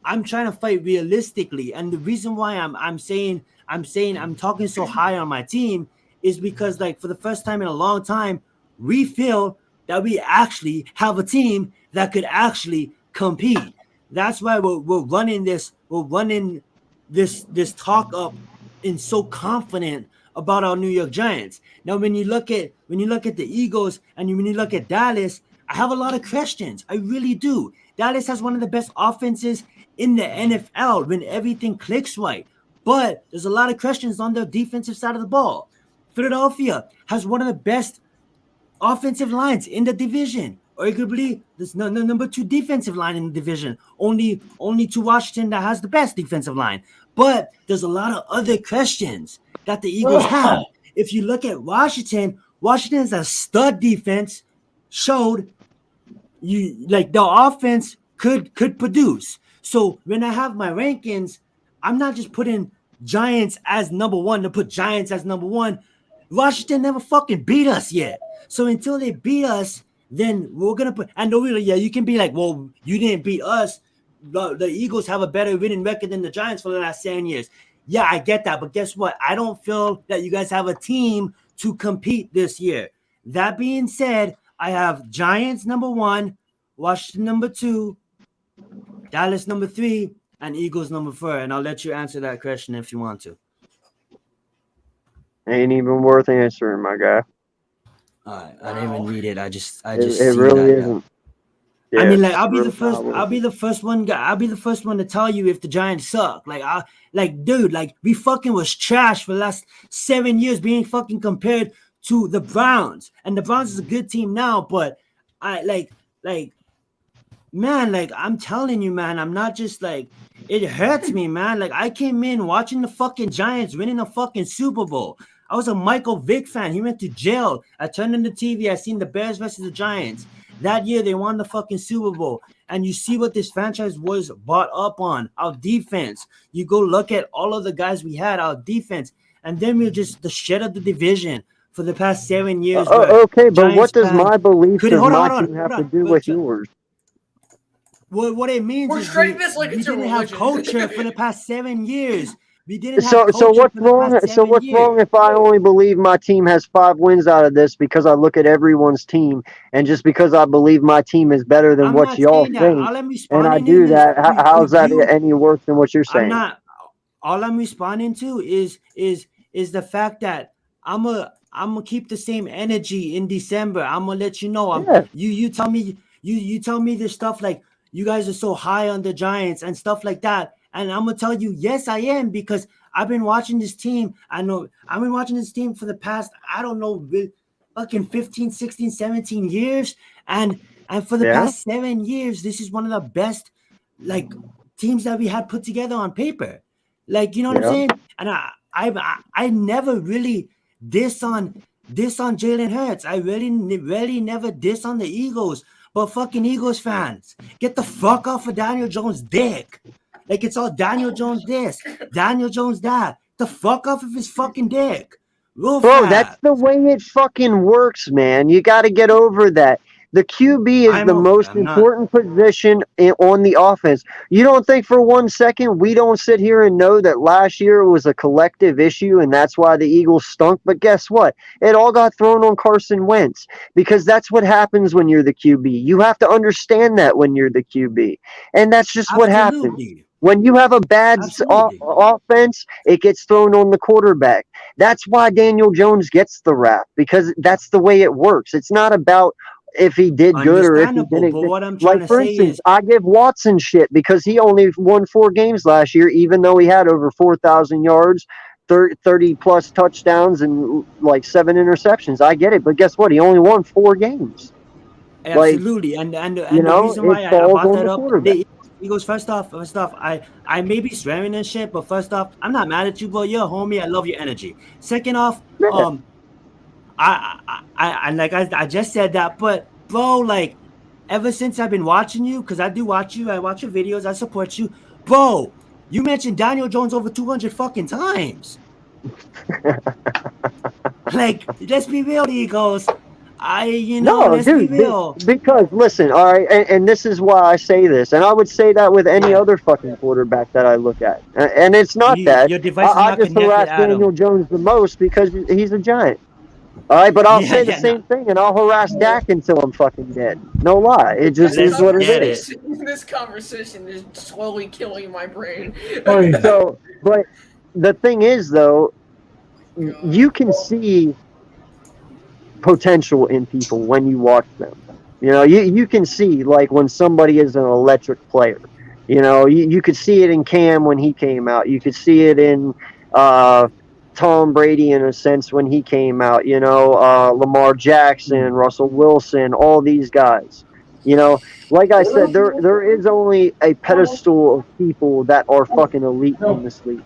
I'm trying to fight realistically. And the reason why I'm saying I'm talking so high on my team is because, like, for the first time in a long time, we feel that we actually have a team that could actually compete. That's why we're running this talk up and so confident about our New York Giants. Now, when you look at the Eagles and when you look at Dallas, I have a lot of questions. I really do. Dallas has one of the best offenses in the NFL when everything clicks right. But there's a lot of questions on the defensive side of the ball. Philadelphia has one of the best offensive lines in the division. Arguably, there's no number 2 defensive line in the division. Only to Washington that has the best defensive line. But there's a lot of other questions that the Eagles have. If you look at Washington is a stud defense, showed you like the offense could produce. So when I have my rankings, I'm not just putting Giants as number 1 to put Giants as number 1. Washington never fucking beat us yet. So until they beat us, then we're gonna put. And really, yeah, you can be like, well, you didn't beat us. The Eagles have a better winning record than the Giants for the last 10 years. Yeah, I get that, but guess what? I don't feel that you guys have a team to compete this year. That being said, I have Giants number 1, Washington number 2, Dallas number 3, and Eagles number 4. And I'll let you answer that question if you want to. Ain't even worth answering, my guy. All right, I didn't even read it. I just It see really that. isn't. I mean, like, it's I'll be the really first. not worth I'll be it. the first one. I'll be the first one to tell you if the Giants suck. Dude, like, we fucking was trash for the last 7 years, being fucking compared to the Browns, and the Browns is a good team now. But man, like, I'm telling you, man, I'm not just like, it hurts me, man. Like, I came in watching the fucking Giants winning a fucking Super Bowl. I was a Michael Vick fan. He went to jail. I turned on the TV. I seen the Bears versus the Giants. That year, they won the fucking Super Bowl. And you see what this franchise was bought up on, our defense. You go look at all of the guys we had, our defense. And then we're just the shit of the division for the past 7 years. Okay, but Giants what does fans my beliefs couldn't- of hold on, my hold on, team have hold to on. do But with yours? what it means We're is treating this like we it's a didn't have religion. culture for the past 7 years. We didn't have So culture what's for the wrong? past 7 what's years. wrong if I only believe my team has 5 wins out of this because I look at everyone's team, and just because I believe my team is better than I'm what not y'all saying that. think, All I'm and responding I in do is that, to how's that you. any worse than what you're I'm saying? not. All I'm responding to is the fact that I'm gonna keep the same energy in December. I'm gonna let you know. Yeah. You tell me this stuff like you guys are so high on the Giants and stuff like that, and I'm gonna tell you yes, I am, because I've been watching this team. I know I've been watching this team for the past, I don't know, fucking 15, 16, 17 years, and for the Yeah. past 7 years, this is one of the best like teams that we had put together on paper. Like, you know what I'm Yeah. saying? And I never really diss on Jalen Hurts. I really never diss on the Eagles. But fucking Eagles fans, get the fuck off of Daniel Jones' dick. Like, it's all Daniel Jones this, Daniel Jones that. The fuck off of his fucking dick. Real Bro, fast. that's the way it fucking works, man. You got to get over that. The QB is the most important position on the offense. You don't think for 1 second we don't sit here and know that last year was a collective issue and that's why the Eagles stunk? But guess what? It all got thrown on Carson Wentz, because that's what happens when you're the QB. You have to understand that when you're the QB. And that's just what happens. Absolutely. When you have a bad offense, it gets thrown on the quarterback. That's why Daniel Jones gets the rap, because that's the way it works. It's not about if he did good or if he Understandable, didn't. but what I'm trying Like, to for say instance, is, I give Watson shit because he only won 4 games last year, even though he had over 4,000 yards, 30 plus touchdowns, and like 7 interceptions. I get it, but guess what? He only won 4 games. absolutely, and You the know, reason it why I falls brought on that the up, quarterback. the Eagles. First off, I may be swearing and shit, but first off, I'm not mad at you, bro. You're a homie. I love your energy. Second off, I like I just said that, but bro, like, ever since I've been watching you, because I do watch you, I watch your videos, I support you, bro. You mentioned Daniel Jones over 200 fucking times. Like, let's be real, Eagles. Let's be real. Because listen, all right, and this is why I say this, and I would say that with any other fucking quarterback that I look at, and it's not that Your device is I not just connected, harass Adam. Daniel Jones the most because he's a Giant. All right, but I'll say the same thing, and I'll harass Dak until I'm fucking dead. No lie, it just is what it is. This conversation is slowly killing my brain. So, but the thing is, though, you can see potential in people when you watch them. You know, you can see, like, when somebody is an electric player. You know, you could see it in Cam when he came out. You could see it in Tom Brady in a sense when he came out. You know, Lamar Jackson, Russell Wilson, all these guys. You know, like I said, there is only a pedestal of people that are fucking elite in this league.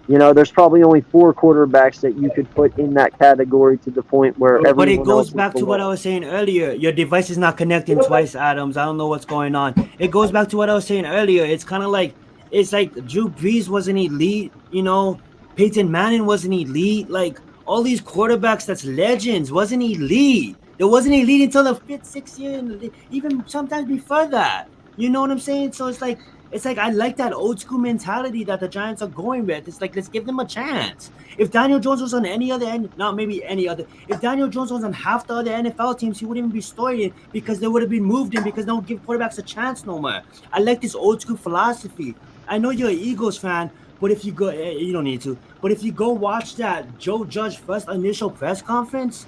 You know, there's probably only 4 quarterbacks that you could put in that category to the point where everyone But it goes else back to what I was saying earlier. Your device is not connecting twice, Adams. I don't know what's going on. It goes back to what I was saying earlier. It's kind of like, it's like Drew Brees wasn't elite, you know, Peyton Manning wasn't elite. Like, all these quarterbacks that's legends wasn't elite. It wasn't elite until the 5th, 6th year, and even sometimes before that. You know what I'm saying? So it's like it's like I like that old school mentality that the Giants are going with. It's like, let's give them a chance. If Daniel Jones was on any other end, not maybe any other, if Daniel Jones was on half the other NFL teams, he wouldn't even be starting because they would have been moved in because they don't give quarterbacks a chance no more. I like this old school philosophy. I know you're an Eagles fan, but if you go, you don't need to, but if you go watch that Joe Judge first initial press conference,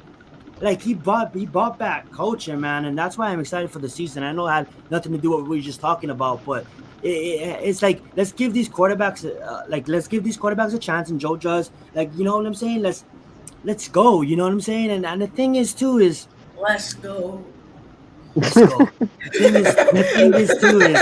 like he brought back coaching, man, and that's why I'm excited for the season. I know it had nothing to do with what we were just talking about, but it's like let's give these quarterbacks a chance. And Joe Judge, like, you know what I'm saying? Let's go. You know what I'm saying? And the thing is too is let's go. Let's go. The thing is too is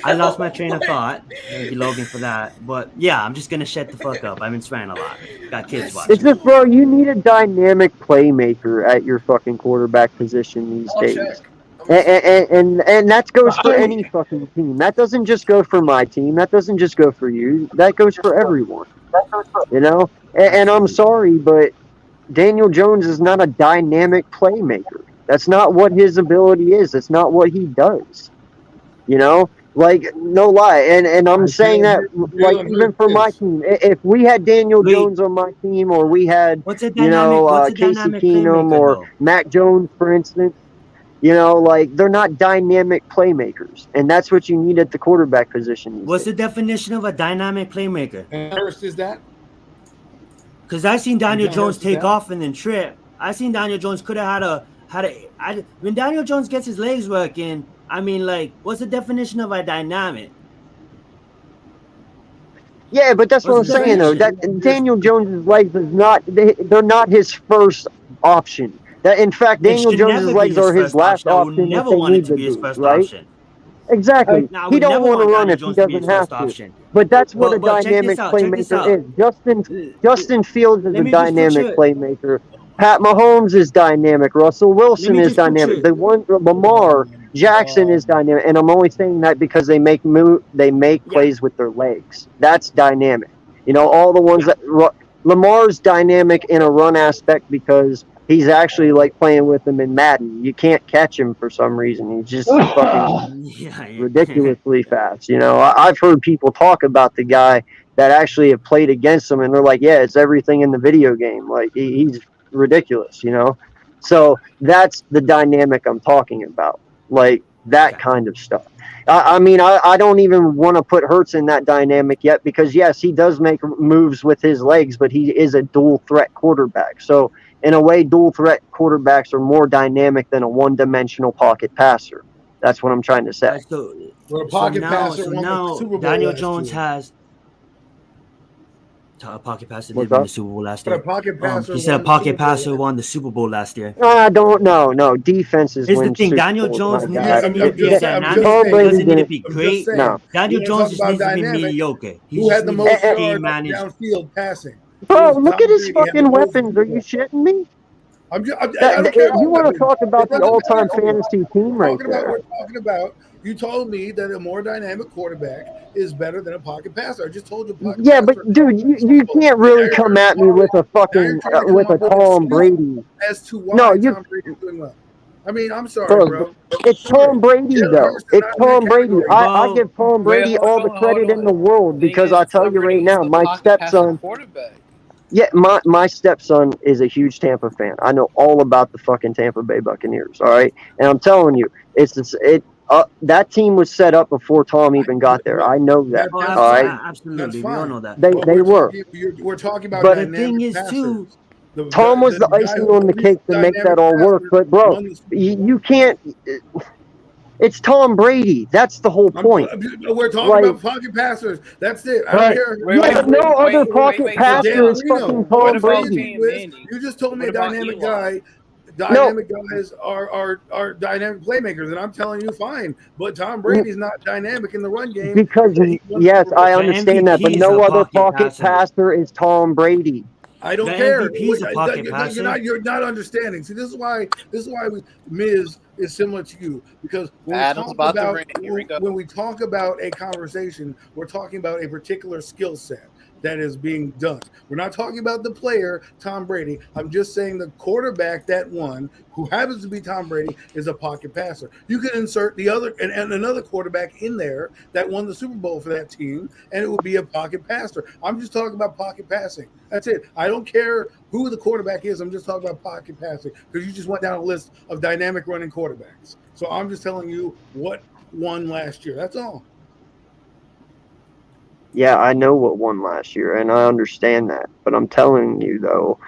I lost my train of thought. Thank you, Logan, for that. But yeah, I'm just gonna shut the fuck up. I've been swearing a lot. Got kids watching. It's just, bro, you need a dynamic playmaker at your fucking quarterback position these days. And that goes for any fucking team. That doesn't just go for my team. That doesn't just go for you. That goes for everyone. You know? And I'm sorry, but Daniel Jones is not a dynamic playmaker. That's not what his ability is. That's not what he does. You know? Like, no lie. And I'm saying that, like, even for my team, if we had Daniel Jones on my team, or we had, Casey Keenum or Mac Jones, for instance, you know, like, they're not dynamic playmakers. And that's what you need at the quarterback position. What's the definition of a dynamic playmaker? And first is that? Because I seen Daniel Jones take off and then trip. I seen Daniel Jones could have when Daniel Jones gets his legs working, I mean, like, what's the definition of a dynamic? Yeah, but that's what I'm saying, though. That Daniel Jones' legs is not, they're not his first option. That, in fact, Daniel Jones' legs are his last option if they need to be, right? Exactly. He don't want to run if he doesn't have to. But that's what a dynamic playmaker is. Justin Fields is a dynamic playmaker. Pat Mahomes is dynamic. Russell Wilson is dynamic. Lamar Jackson is dynamic. And I'm only saying that because they make plays with their legs. That's dynamic. You know, all the ones that Lamar's dynamic in a run aspect because he's actually like playing with him in Madden. You can't catch him for some reason. He's just fucking ridiculously fast. You know, I've heard people talk about the guy that actually have played against him, and they're like, yeah, it's everything in the video game. Like, he's ridiculous, you know? So that's the dynamic I'm talking about. Like, that kind of stuff. I mean, I don't even want to put Hurts in that dynamic yet because, yes, he does make moves with his legs, but he is a dual threat quarterback. So, in a way, dual threat quarterbacks are more dynamic than a one-dimensional pocket passer. That's what I'm trying to say. So now Daniel Jones has a pocket passer did win the Super Bowl last year. He said a pocket passer won the Super Bowl last year. I don't know. No, defenses win. Here's the thing: Daniel Jones doesn't need to be dynamic. He doesn't need to be great. No, Daniel Jones just needs to be mediocre. Who had the most yards downfield passing? Bro, look at his fucking weapons. Are you shitting me? You want to talk about the all-time fantasy team right there? We're talking about. You told me that a more dynamic quarterback is better than a pocket passer. I just told you. Yeah, but dude, you can't really come at me with a fucking with a Tom Brady. As to why Tom Brady is doing well. I mean, I'm sorry, bro. It's Tom Brady, though. It's Tom Brady. I give Tom Brady all the credit in the world because I tell you right now, my stepson. Yeah, my stepson is a huge Tampa fan. I know all about the fucking Tampa Bay Buccaneers. All right, and I'm telling you, that team was set up before Tom even got there. I know that. All right, absolutely, we all know that. They were. We're talking about. But the thing is, too, Tom was the icing on the cake to make that all work. But bro, you can't. It's Tom Brady. That's the whole point. We're talking about pocket passers. That's it. I don't care. No other pocket passer is fucking Tom Brady. You just told me a dynamic guy. Dynamic guys are dynamic playmakers, and I'm telling you, fine. But Tom Brady's not dynamic in the run game. Because, yes, I understand that, but no other pocket passer is Tom Brady. I don't care. You're not understanding. See, this is why Miz is similar to you, because when we talk about a conversation, we're talking about a particular skill set. that is being done. We're not talking about the player, Tom Brady. I'm just saying the quarterback that won, who happens to be Tom Brady, is a pocket passer. You can insert the other and another quarterback in there that won the Super Bowl for that team, and it would be a pocket passer. I'm just talking about pocket passing. That's it. I don't care who the quarterback is. I'm just talking about pocket passing because you just went down a list of dynamic running quarterbacks. So I'm just telling you what won last year. That's all. Yeah, I know what won last year, and I understand that. But I'm telling you, though,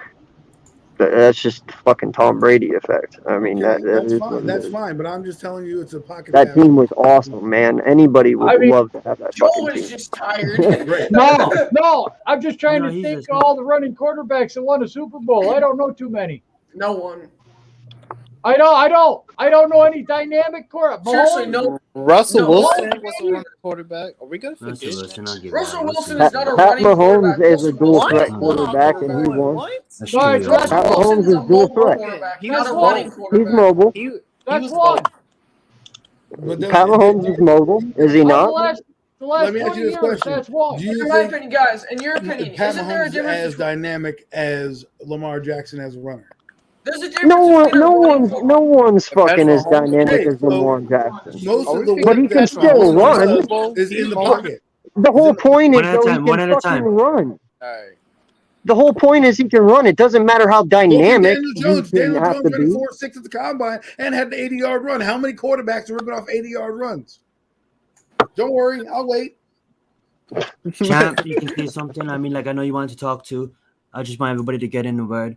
that's just the fucking Tom Brady effect. I mean, Okay, that's is fine. what it That's is. fine. But I'm just telling you, it's a pocket That passer. team was awesome, man. Anybody would love to have that Joel fucking is team. just tired. Great. No, I'm just trying No, to he's think listening. of all the running quarterbacks that won a Super Bowl. I don't know too many. No one. I don't know any dynamic quarterback. Seriously, no. Russell No, Wilson Mahomes was a running quarterback. Are we gonna Russell forget? Wilson, I'll give Russell that. Wilson is not a Pat running Mahomes quarterback. is a Russell dual Wilson threat is a quarterback, mobile and he quarterback. won. What? That's All right, true. so that's Pat one. Mahomes Wilson's is a dual mobile threat. quarterback, He not was a mobile. running He's quarterback. mobile. He That's was one. mobile. But Pat Mahomes is mobile. Is he Of not? the let last me ask 20 you this years, question: that's one. Do you In my think opinion, guys, in your opinion, Pat isn't there a Mahomes difference as between dynamic as Lamar Jackson as a runner? there's a No difference between a running no one's fucking Patrick as Mahomes. dynamic Okay, as so Lamar Jackson. most Are of we the But forgetting work he can that Patrick still Mahomes won a Mahomes run. Super does Bowl? is He in the mobile. pocket. The whole point One is at a though he time. can One at a fucking time. run. All right. The whole point is he can run. It doesn't matter how Look at dynamic Daniel he Jones. can Daniel have Jones to ran a be. 4.6 at the combine and had the 80-yard run. How many quarterbacks are ripping off 80-yard runs? Don't worry, I'll wait. Champ, you can say something. I mean, like, I know you wanted to talk to. I just want everybody to get in the word.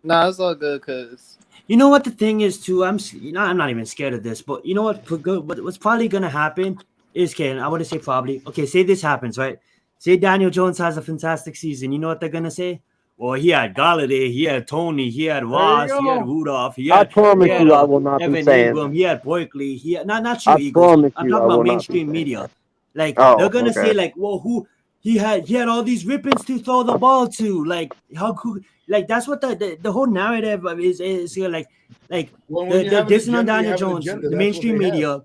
Nah, it's all good, cause You know what the thing is too. I'm not even scared of this, but you know what? What's probably gonna happen is, Ken. I want to say probably. Okay, say this happens, right? Say Daniel Jones has a fantastic season. You know what they're gonna say? Well, he had Galladay, he had Tony, he had There you Ross, he had go. Rudolph, I promise you I will not be Evan saying Ingram, that. he had Blakely, he had not you I Eagles. promise I'm you talking I about will not be mainstream saying media. that. Like Oh, they're gonna say okay. like, well, who he had all these ribbons to throw the ball to. Like how cool, like that's what the whole narrative is here. Like Well, when they're you have an dissing on agenda, you Daniel have an Jones, agenda. the That's what mainstream they have. media,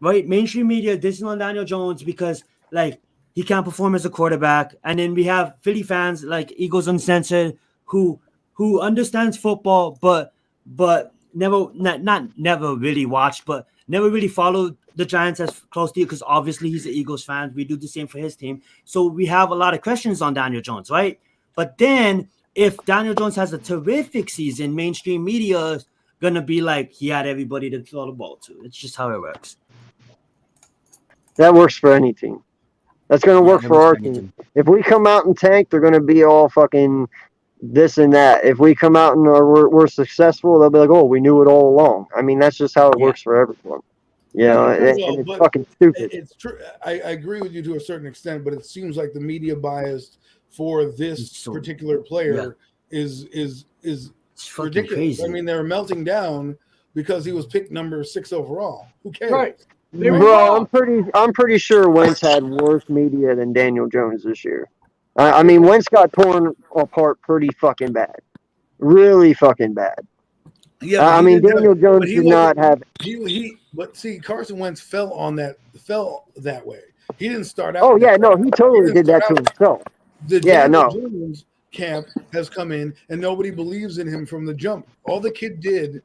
right? Mainstream media dissing on Daniel Jones because like he can't perform as a quarterback, and then we have Philly fans like Eagles Uncensored who understands football, but not never really watched, but never really followed the Giants as closely because obviously he's an Eagles fan. We do the same for his team, so we have a lot of questions on Daniel Jones, right? But then if Daniel Jones has a terrific season, mainstream media is gonna be like he had everybody to throw the ball to. It's just how it works. That works for any team. That's going to Yeah, work it for works our for team. anything. If we come out and tank, they're going to be all fucking this and that. If we come out and we're successful, they'll be like, oh, we knew it all along. I mean, that's just how it Yeah. works for everyone. You Yeah, know, well, and it's but fucking stupid. it's true. I agree with you to a certain extent, but it seems like the media bias for this So, particular player is it's fucking ridiculous. crazy. I mean, they're melting down because he was picked number 6 overall. Who cares? Right. There you Bro, go. I'm pretty sure Wentz had worse media than Daniel Jones this year. I mean, Wentz got torn apart pretty fucking bad, really fucking bad. Yeah, but I he mean, didn't. Daniel Jones But he did wasn't. not have. But see, Carson Wentz fell that way. He didn't start out. Oh that yeah, no, way. he totally didn't did that start to out. himself. The Yeah, Daniel no. Jones camp has come in, and nobody believes in him from the jump. All the kid did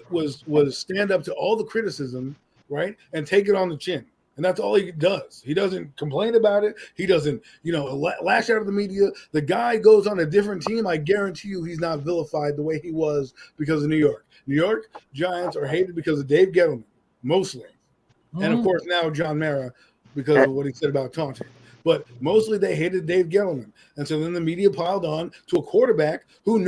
was stand up to all the criticism, right, and take it on the chin. And that's all he does. He doesn't complain about it. He doesn't, lash out of the media. The guy goes on a different team. I guarantee you he's not vilified the way he was because of New York. New York Giants are hated because of Dave Gettleman, mostly. And, of course, now John Mara because of what he said about taunting. But mostly they hated Dave Gettleman. And so then the media piled on to a quarterback who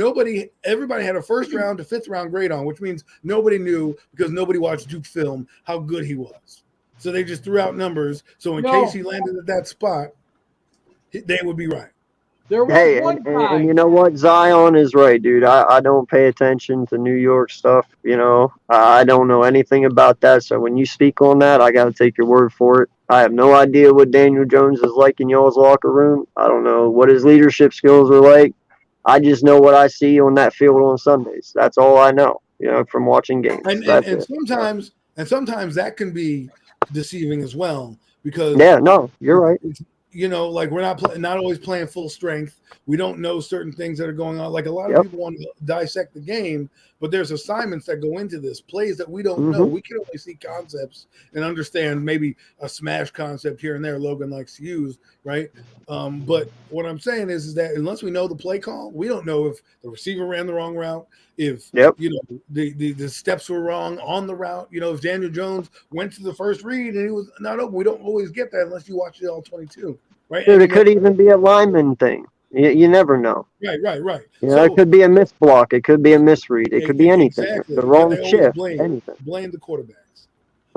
everybody had a first-round to fifth-round grade on, which means nobody knew because nobody watched Duke film how good he was. So they just threw out numbers. So in case he landed at that spot, they would be right. There was Hey, one guy. and you know what? Zion is right, dude. I don't pay attention to New York stuff. I don't know anything about that. So when you speak on that, I got to take your word for it. I have no idea what Daniel Jones is like in y'all's locker room. I don't know what his leadership skills are like. I just know what I see on that field on Sundays. That's all I know, from watching games. And sometimes that can be deceiving as well because yeah, no, you're right. like we're not always playing full strength. We don't know certain things that are going on. Like a lot of people want to dissect the game, but there's assignments that go into this, plays that we don't know. We can only see concepts and understand maybe a smash concept here and there Logan likes to use, right? But what I'm saying is that unless we know the play call, we don't know if the receiver ran the wrong route, if the steps were wrong on the route. If Daniel Jones went to the first read and he was not open, we don't always get that unless you watch it all 22, right? Dude, it could even be a lineman thing. You never know. Right. It could be a miss block. It could be a misread. It could be anything. Exactly. The wrong shift. Blame the quarterbacks.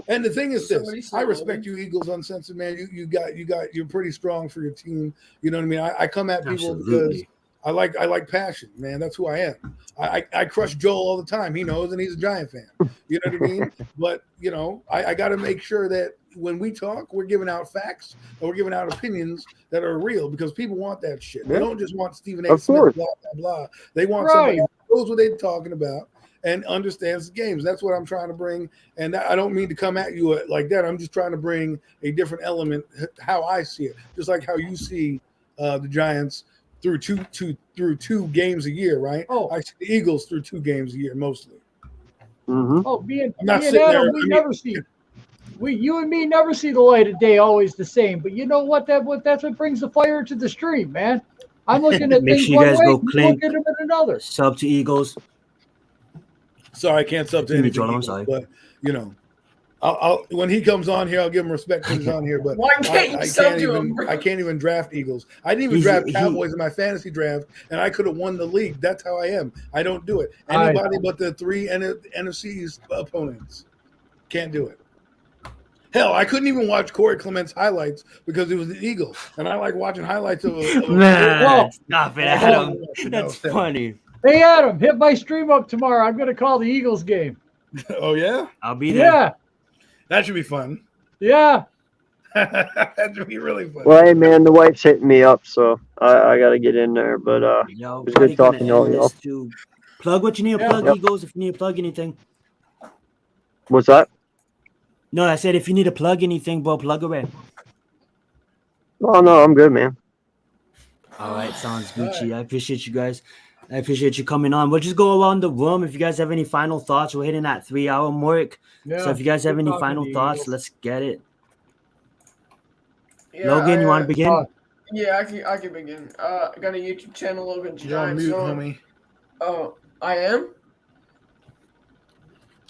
And the thing is this: I respect you, Eagles Uncensored, man. You're pretty strong for your team. You know what I mean? I come at people because I like passion, man. That's who I am. I crush Joel all the time. He knows, and he's a Giant fan. You know what I mean? But I got to make sure that when we talk, we're giving out facts and we're giving out opinions that are real, because people want that shit. They don't just want Stephen A. Smith, blah, blah, blah. They want somebody who knows what they're talking about and understands the games. That's what I'm trying to bring. And I don't mean to come at you like that. I'm just trying to bring a different element, how I see it, just like how you see the Giants through two games a year, right? I see the Eagles through 2 games a year mostly. Me and Adam, you and me never see the light of day always the same. But you know what? That's what brings the fire to the stream, man. I'm looking at Make things sure you one guys way, go you clink. look at them in another. Sub to Eagles. Sorry, I can't sub to anything. Joel, I'm Eagles, sorry. but I'll when he comes on here, I'll give him respect when he's on here. But Why can't you sub to him? I can't even draft Eagles. I didn't even draft Cowboys in my fantasy draft, and I could have won the league. That's how I am. I don't do it. Anybody but the 3 NFC's opponents can't do it. Hell, I couldn't even watch Corey Clement's highlights because it was the Eagles, and I like watching highlights of man. Stop it, Adam. That's funny. Hey, Adam, hit my stream up tomorrow. I'm going to call the Eagles game. Oh, yeah? I'll be there. Yeah. That should be fun. Yeah. That should be really fun. Well, hey, man, the wife's hitting me up, so I got to get in there. But it was good talking to all y'all. Plug what you need to plug, Eagles, if you need to plug anything. What's that? No, I said if you need to plug anything, bro, plug away. Oh, no, I'm good, man. All right, sounds Gucci. I appreciate you guys. I appreciate you coming on. We'll just go around the room. If you guys have any final thoughts, we're hitting that 3-hour mark. Yeah, so if you guys have any final thoughts, let's get it. Yeah, Logan, you want to begin? Yeah, I can begin. I got a YouTube channel, Logan You're on mute, homie. Oh, I am?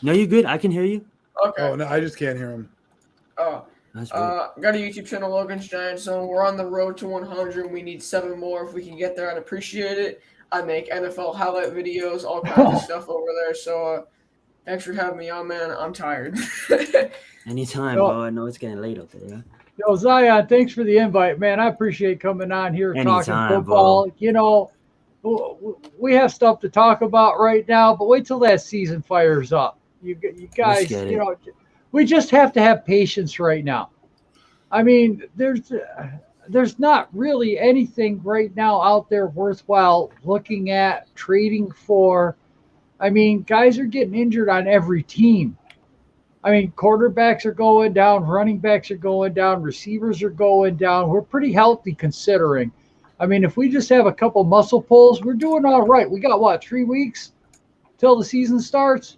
No, you're good. I can hear you. Okay. Oh, no, I just can't hear him. Oh. Got a YouTube channel, Logan's Giant Zone. We're on the road to 100. We need 7 more. If we can get there, I'd appreciate it. I make NFL highlight videos, all kinds of stuff over there. So thanks for having me on, man. I'm tired. Anytime, bro. I know it's getting late out there. Yo, Zion, thanks for the invite, man. I appreciate coming on here talking football. Bro. You know, we have stuff to talk about right now, but wait till that season fires up. You guys, you know, we just have to have patience right now. I mean, there's not really anything right now out there worthwhile looking at, trading for. I mean, guys are getting injured on every team. I mean, quarterbacks are going down, running backs are going down, receivers are going down. We're pretty healthy considering. I mean, if we just have a couple muscle pulls, we're doing all right. We got, 3 weeks till the season starts?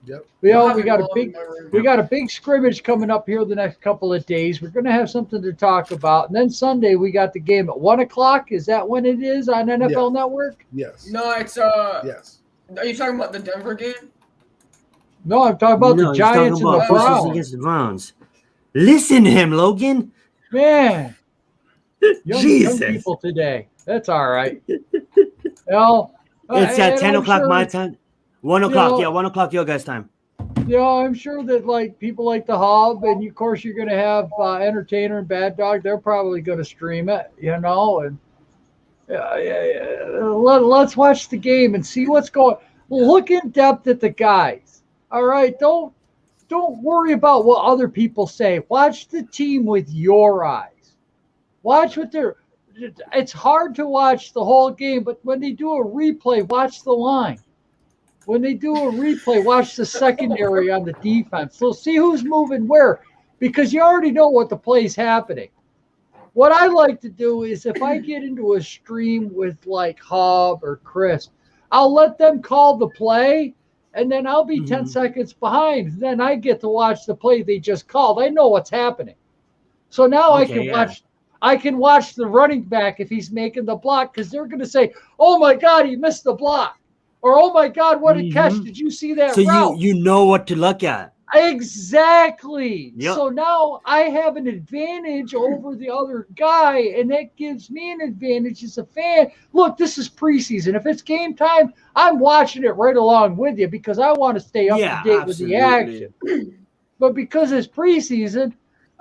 Yep. We got a big scrimmage coming up here the next couple of days. We're going to have something to talk about. And then Sunday we got the game at 1:00. Is that when it is on NFL Network? Yes. No, it's yes. Are you talking about the Denver game? No, I'm talking about the Giants and the Browns. Against the Browns. Listen to him, Logan. Man. Young people today. That's all right. Well, it's at 10 o'clock my time. 1 o'clock, 1 o'clock your guys' time. Yeah, I'm sure that people like the Hub, and of course you're going to have Entertainer and Bad Dog. They're probably going to stream it, and let's watch the game and see what's going. Look in depth at the guys. All right, don't worry about what other people say. Watch the team with your eyes. Watch what they're. It's hard to watch the whole game, but when they do a replay, watch the line. When they do a replay, watch the secondary on the defense. So see who's moving where, because you already know what the play's happening. What I like to do is if I get into a stream with like Hub or Chris, I'll let them call the play, and then I'll be 10 seconds behind. Then I get to watch the play they just called. I know what's happening. So now I can watch the running back if he's making the block, because they're going to say, "Oh my God, he missed the block," or "Oh my God, what a catch! Did you see that So route?" you know what to look at. Exactly. Yep. So now I have an advantage over the other guy, and that gives me an advantage as a fan. Look, this is preseason. If it's game time, I'm watching it right along with you because I want to stay up to date with the action. But because it's preseason,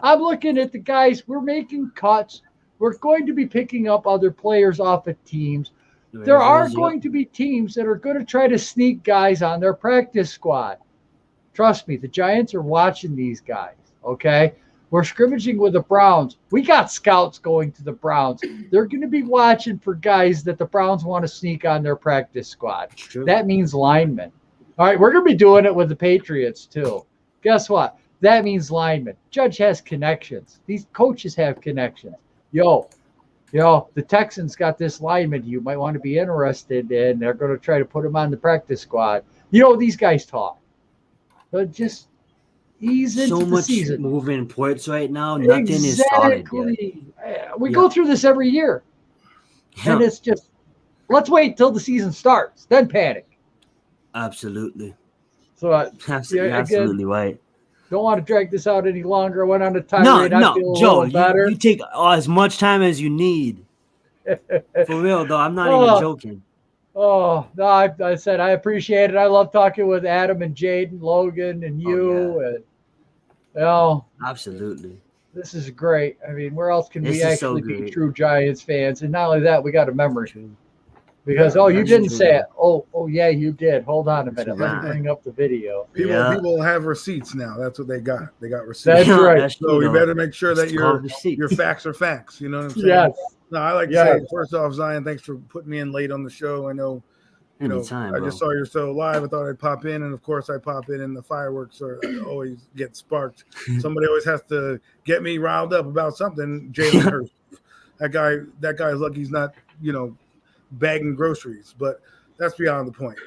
I'm looking at the guys. We're making cuts. We're going to be picking up other players off of teams. There are going to be teams that are going to try to sneak guys on their practice squad. Trust me, the Giants are watching these guys, okay? We're scrimmaging with the Browns. We got scouts going to the Browns. They're going to be watching for guys that the Browns want to sneak on their practice squad. That means linemen. All right, we're going to be doing it with the Patriots too. Guess what? That means linemen. Judge has connections. These coaches have connections. Yo, the Texans got this lineman you might want to be interested in. They're going to try to put him on the practice squad. These guys talk. But just ease into the season. Moving parts right now. Nothing is solid yet. We go through this every year. And it's just, let's wait till the season starts. Then panic. Absolutely. So you're absolutely right. Don't want to drag this out any longer. I went on a tirade. No, Joe, better. You take as much time as you need. For real, though. I'm not even joking. Oh, no, I said I appreciate it. I love talking with Adam and Jaden, Logan, and you. Absolutely. This is great. I mean, where else can we actually be true Giants fans? And not only that, we got a memory. Because, you didn't say it. Oh, yeah, you did. Hold on a minute. Let me bring up the video. People have receipts now. That's what they got. They got receipts. That's right. So you better make sure that your facts are facts. You know what I'm saying? Yes. No, I like to say, first off, Zion, thanks for putting me in late on the show. I know, anytime, I just saw your show live. I thought I'd pop in, and of course, I pop in, and the fireworks always get sparked. Somebody always has to get me riled up about something. Jalen Hurst, that guy's lucky he's not, bagging groceries, but that's beyond the point.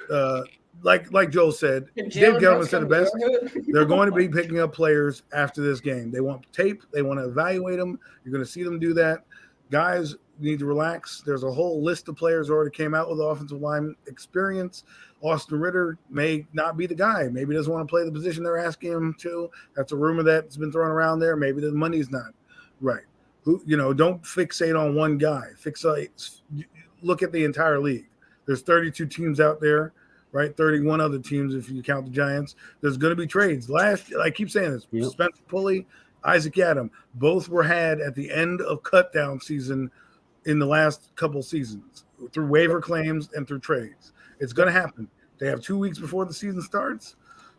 Like Joel said, Dave Gettleman said it best. They're going to be picking up players after this game. They want tape. They want to evaluate them. You're going to see them do that. Guys need to relax. There's a whole list of players already came out with offensive line experience. Austin Ritter may not be the guy. Maybe he doesn't want to play the position they're asking him to. That's a rumor that's been thrown around there. Maybe the money's not right. Don't fixate on one guy. Look at the entire league. There's 32 teams out there, right? 31 other teams if you count the Giants. There's going to be trades. I keep saying this. Spencer Pulley, Isaac Adam, both were had at the end of cutdown season in the last couple seasons through waiver claims and through trades. It's going to happen. They have 2 weeks before the season starts.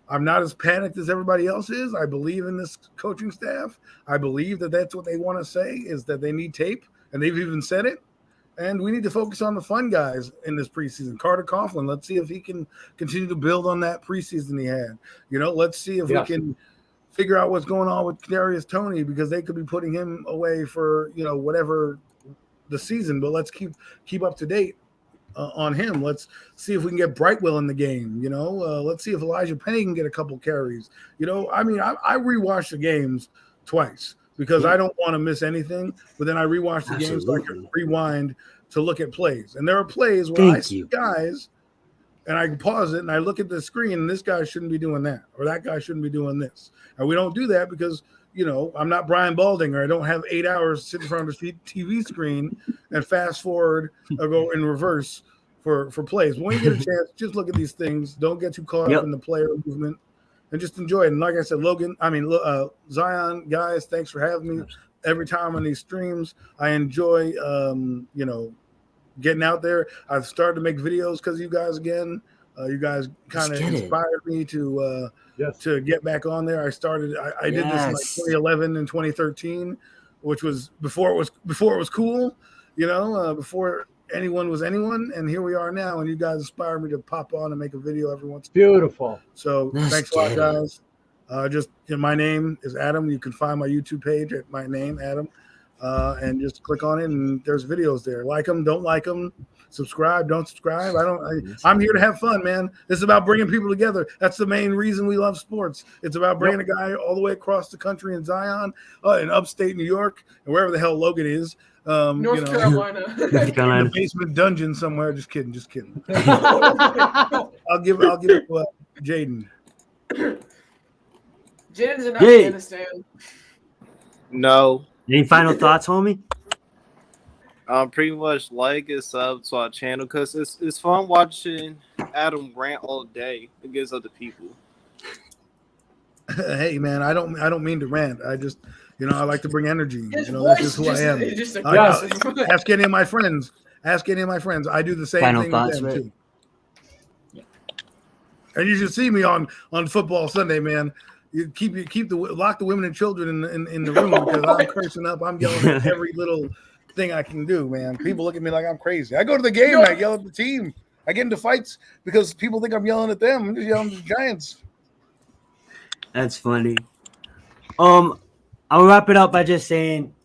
I'm not as panicked as everybody else is. I believe in this coaching staff. I believe that that's what they want to say is that they need tape, and they've even said it. And we need to focus on the fun guys in this preseason. Carter Coughlin, let's see if he can continue to build on that preseason he had. Let's see if we can figure out what's going on with Kadarius Toney, because they could be putting him away for, whatever the season. But let's keep up to date on him. Let's see if we can get Brightwell in the game. Let's see if Elijah Penny can get a couple carries. I rewatched the games twice, because I don't want to miss anything. But then I rewatch the games so I can rewind to look at plays. And there are plays where I see guys and I can pause it and I look at the screen and this guy shouldn't be doing that, or that guy shouldn't be doing this. And we don't do that because, I'm not Brian Balding, or I don't have 8 hours sitting in front of the TV screen and fast forward or go in reverse for plays. When you get a chance, just look at these things. Don't get too caught up in the player movement. And just enjoy it. And like I said, Zion, guys, thanks for having me. Every time on these streams, I enjoy, getting out there. I've started to make videos because of you guys again. You guys kind of inspired me to get back on there. I did this in like 2011 and 2013, which was before it was cool, before anyone was anyone, and here we are now, and you guys inspire me to pop on and make a video every once in a while. Beautiful. So thanks a lot, guys. My name is Adam. You can find my YouTube page at my name, Adam. and just click on it, and there's videos there. Like them, don't like them, subscribe, don't subscribe. I'm here to have fun, man. This is about bringing people together. That's the main reason we love sports. It's about bringing a guy all the way across the country in Zion, in upstate New York, and wherever the hell Logan is. North Carolina. In the basement dungeon somewhere. Just kidding. I'll give it to Jaden. Jaden's in Afghanistan. No. Any final thoughts, homie? Pretty much like and sub to our channel because it's fun watching Adam rant all day against other people. Hey man, I don't mean to rant. I just I like to bring energy. That's just who I am. Ask any of my friends. I do the same final thing thoughts, with them too. And you should see me on Football Sunday, man. You lock the women and children in the room because I'm cursing up. I'm yelling at every little thing I can do, man. People look at me like I'm crazy. I go to the game, I yell at the team. I get into fights because people think I'm yelling at them. I'm just yelling at the Giants. That's funny. I'll wrap it up by just saying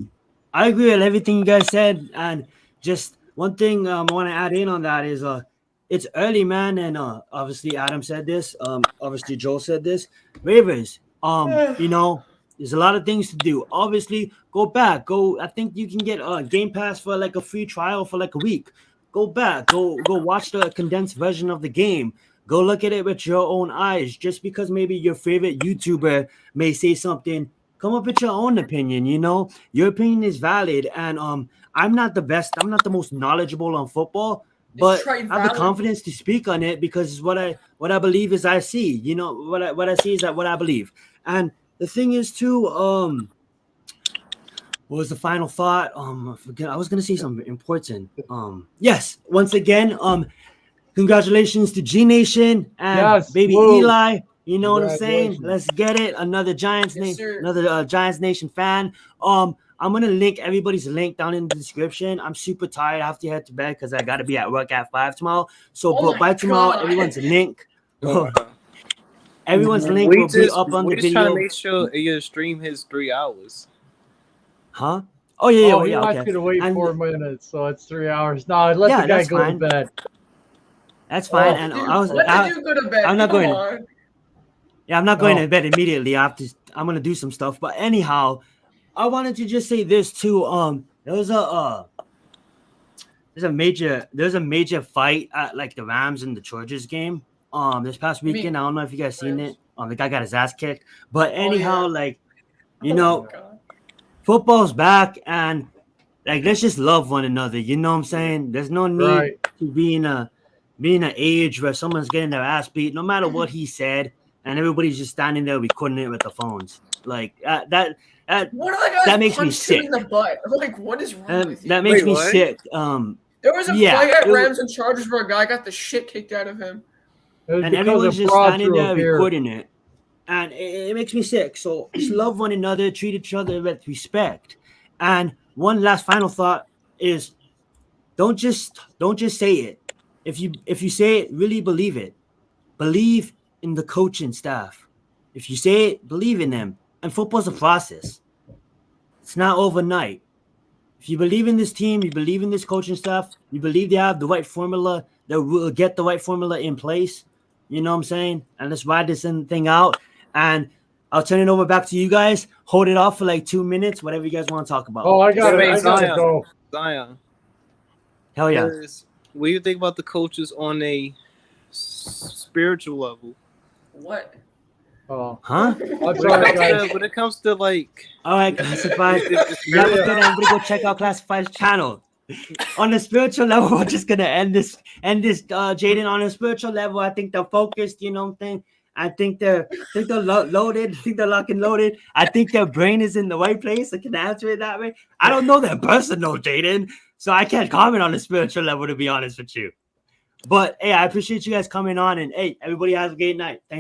I agree with everything you guys said, and just one thing I want to add in on that is it's early, man, and obviously Adam said this, obviously Joel said this. Ravers, there's a lot of things to do. Obviously, go back. I think you can get a Game Pass for like a free trial for like a week. Go back. Go watch the condensed version of the game. Go look at it with your own eyes. Just because maybe your favorite YouTuber may say something, come up with your own opinion. Your opinion is valid, and I'm not the best. I'm not the most knowledgeable on football, but I have the confidence to speak on it because what I believe is I see. What I see is that what I believe. And the thing is too, what was the final thought? I was gonna say something important. Yes, once again, congratulations to G Nation and baby Eli. You know what I'm saying? Let's get it. Another Giants Giants Nation fan. I'm gonna link everybody's link down in the description. I'm super tired. I have to head to bed because I gotta be at work at 5 tomorrow. So by tomorrow, everyone's link. Everyone's link will be up on the video. We're just trying to make sure your stream hits 3 hours. Huh? Oh yeah. He wants you to wait 4 minutes, so it's 3 hours. No, let the guy go to bed. That's fine. And let you go to bed. I'm not going. Yeah, I'm not going to bed immediately. I'm gonna do some stuff. But anyhow, I wanted to just say this too. There's a major fight at like the Rams and the Chargers game. This past weekend. I don't know if you guys seen it. The guy got his ass kicked. But anyhow, football's back, and like let's just love one another. You know what I'm saying? There's no need to be in an age where someone's getting their ass beat, no matter what he said, and everybody's just standing there recording it with the phones. Like that makes me sick. In the butt. Like, what is wrong with you? That makes me sick. There was a play at Rams and Chargers where a guy got the shit kicked out of him. And everyone's just standing there recording it. And it makes me sick. So just love one another, treat each other with respect. And one last final thought is don't just say it. If you say it, really believe it. Believe in the coaching staff. If you say it, believe in them. And football's a process. It's not overnight. If you believe in this team, you believe in this coaching staff, you believe they have the right formula, they will get the right formula in place. You know what I'm saying? And let's ride this thing out. And I'll turn it over back to you guys. Hold it off for like 2 minutes, whatever you guys want to talk about. Oh, I gotta go. Zion. Hell yeah. What do you think about the coaches on a spiritual level? What? Oh. Huh? When it comes to like, all right, Classified. Everybody go check out Classified's channel. On the spiritual level, we're just gonna end this, Jaden. On a spiritual level, I think they're focused. You know what I'm saying? I think they're loaded. I think they're locked and loaded. I think their brain is in the right place. I can answer it that way. I don't know their personal, Jaden, so I can't comment on the spiritual level, to be honest with you. But hey, I appreciate you guys coming on, and hey, everybody has a great night. Thanks.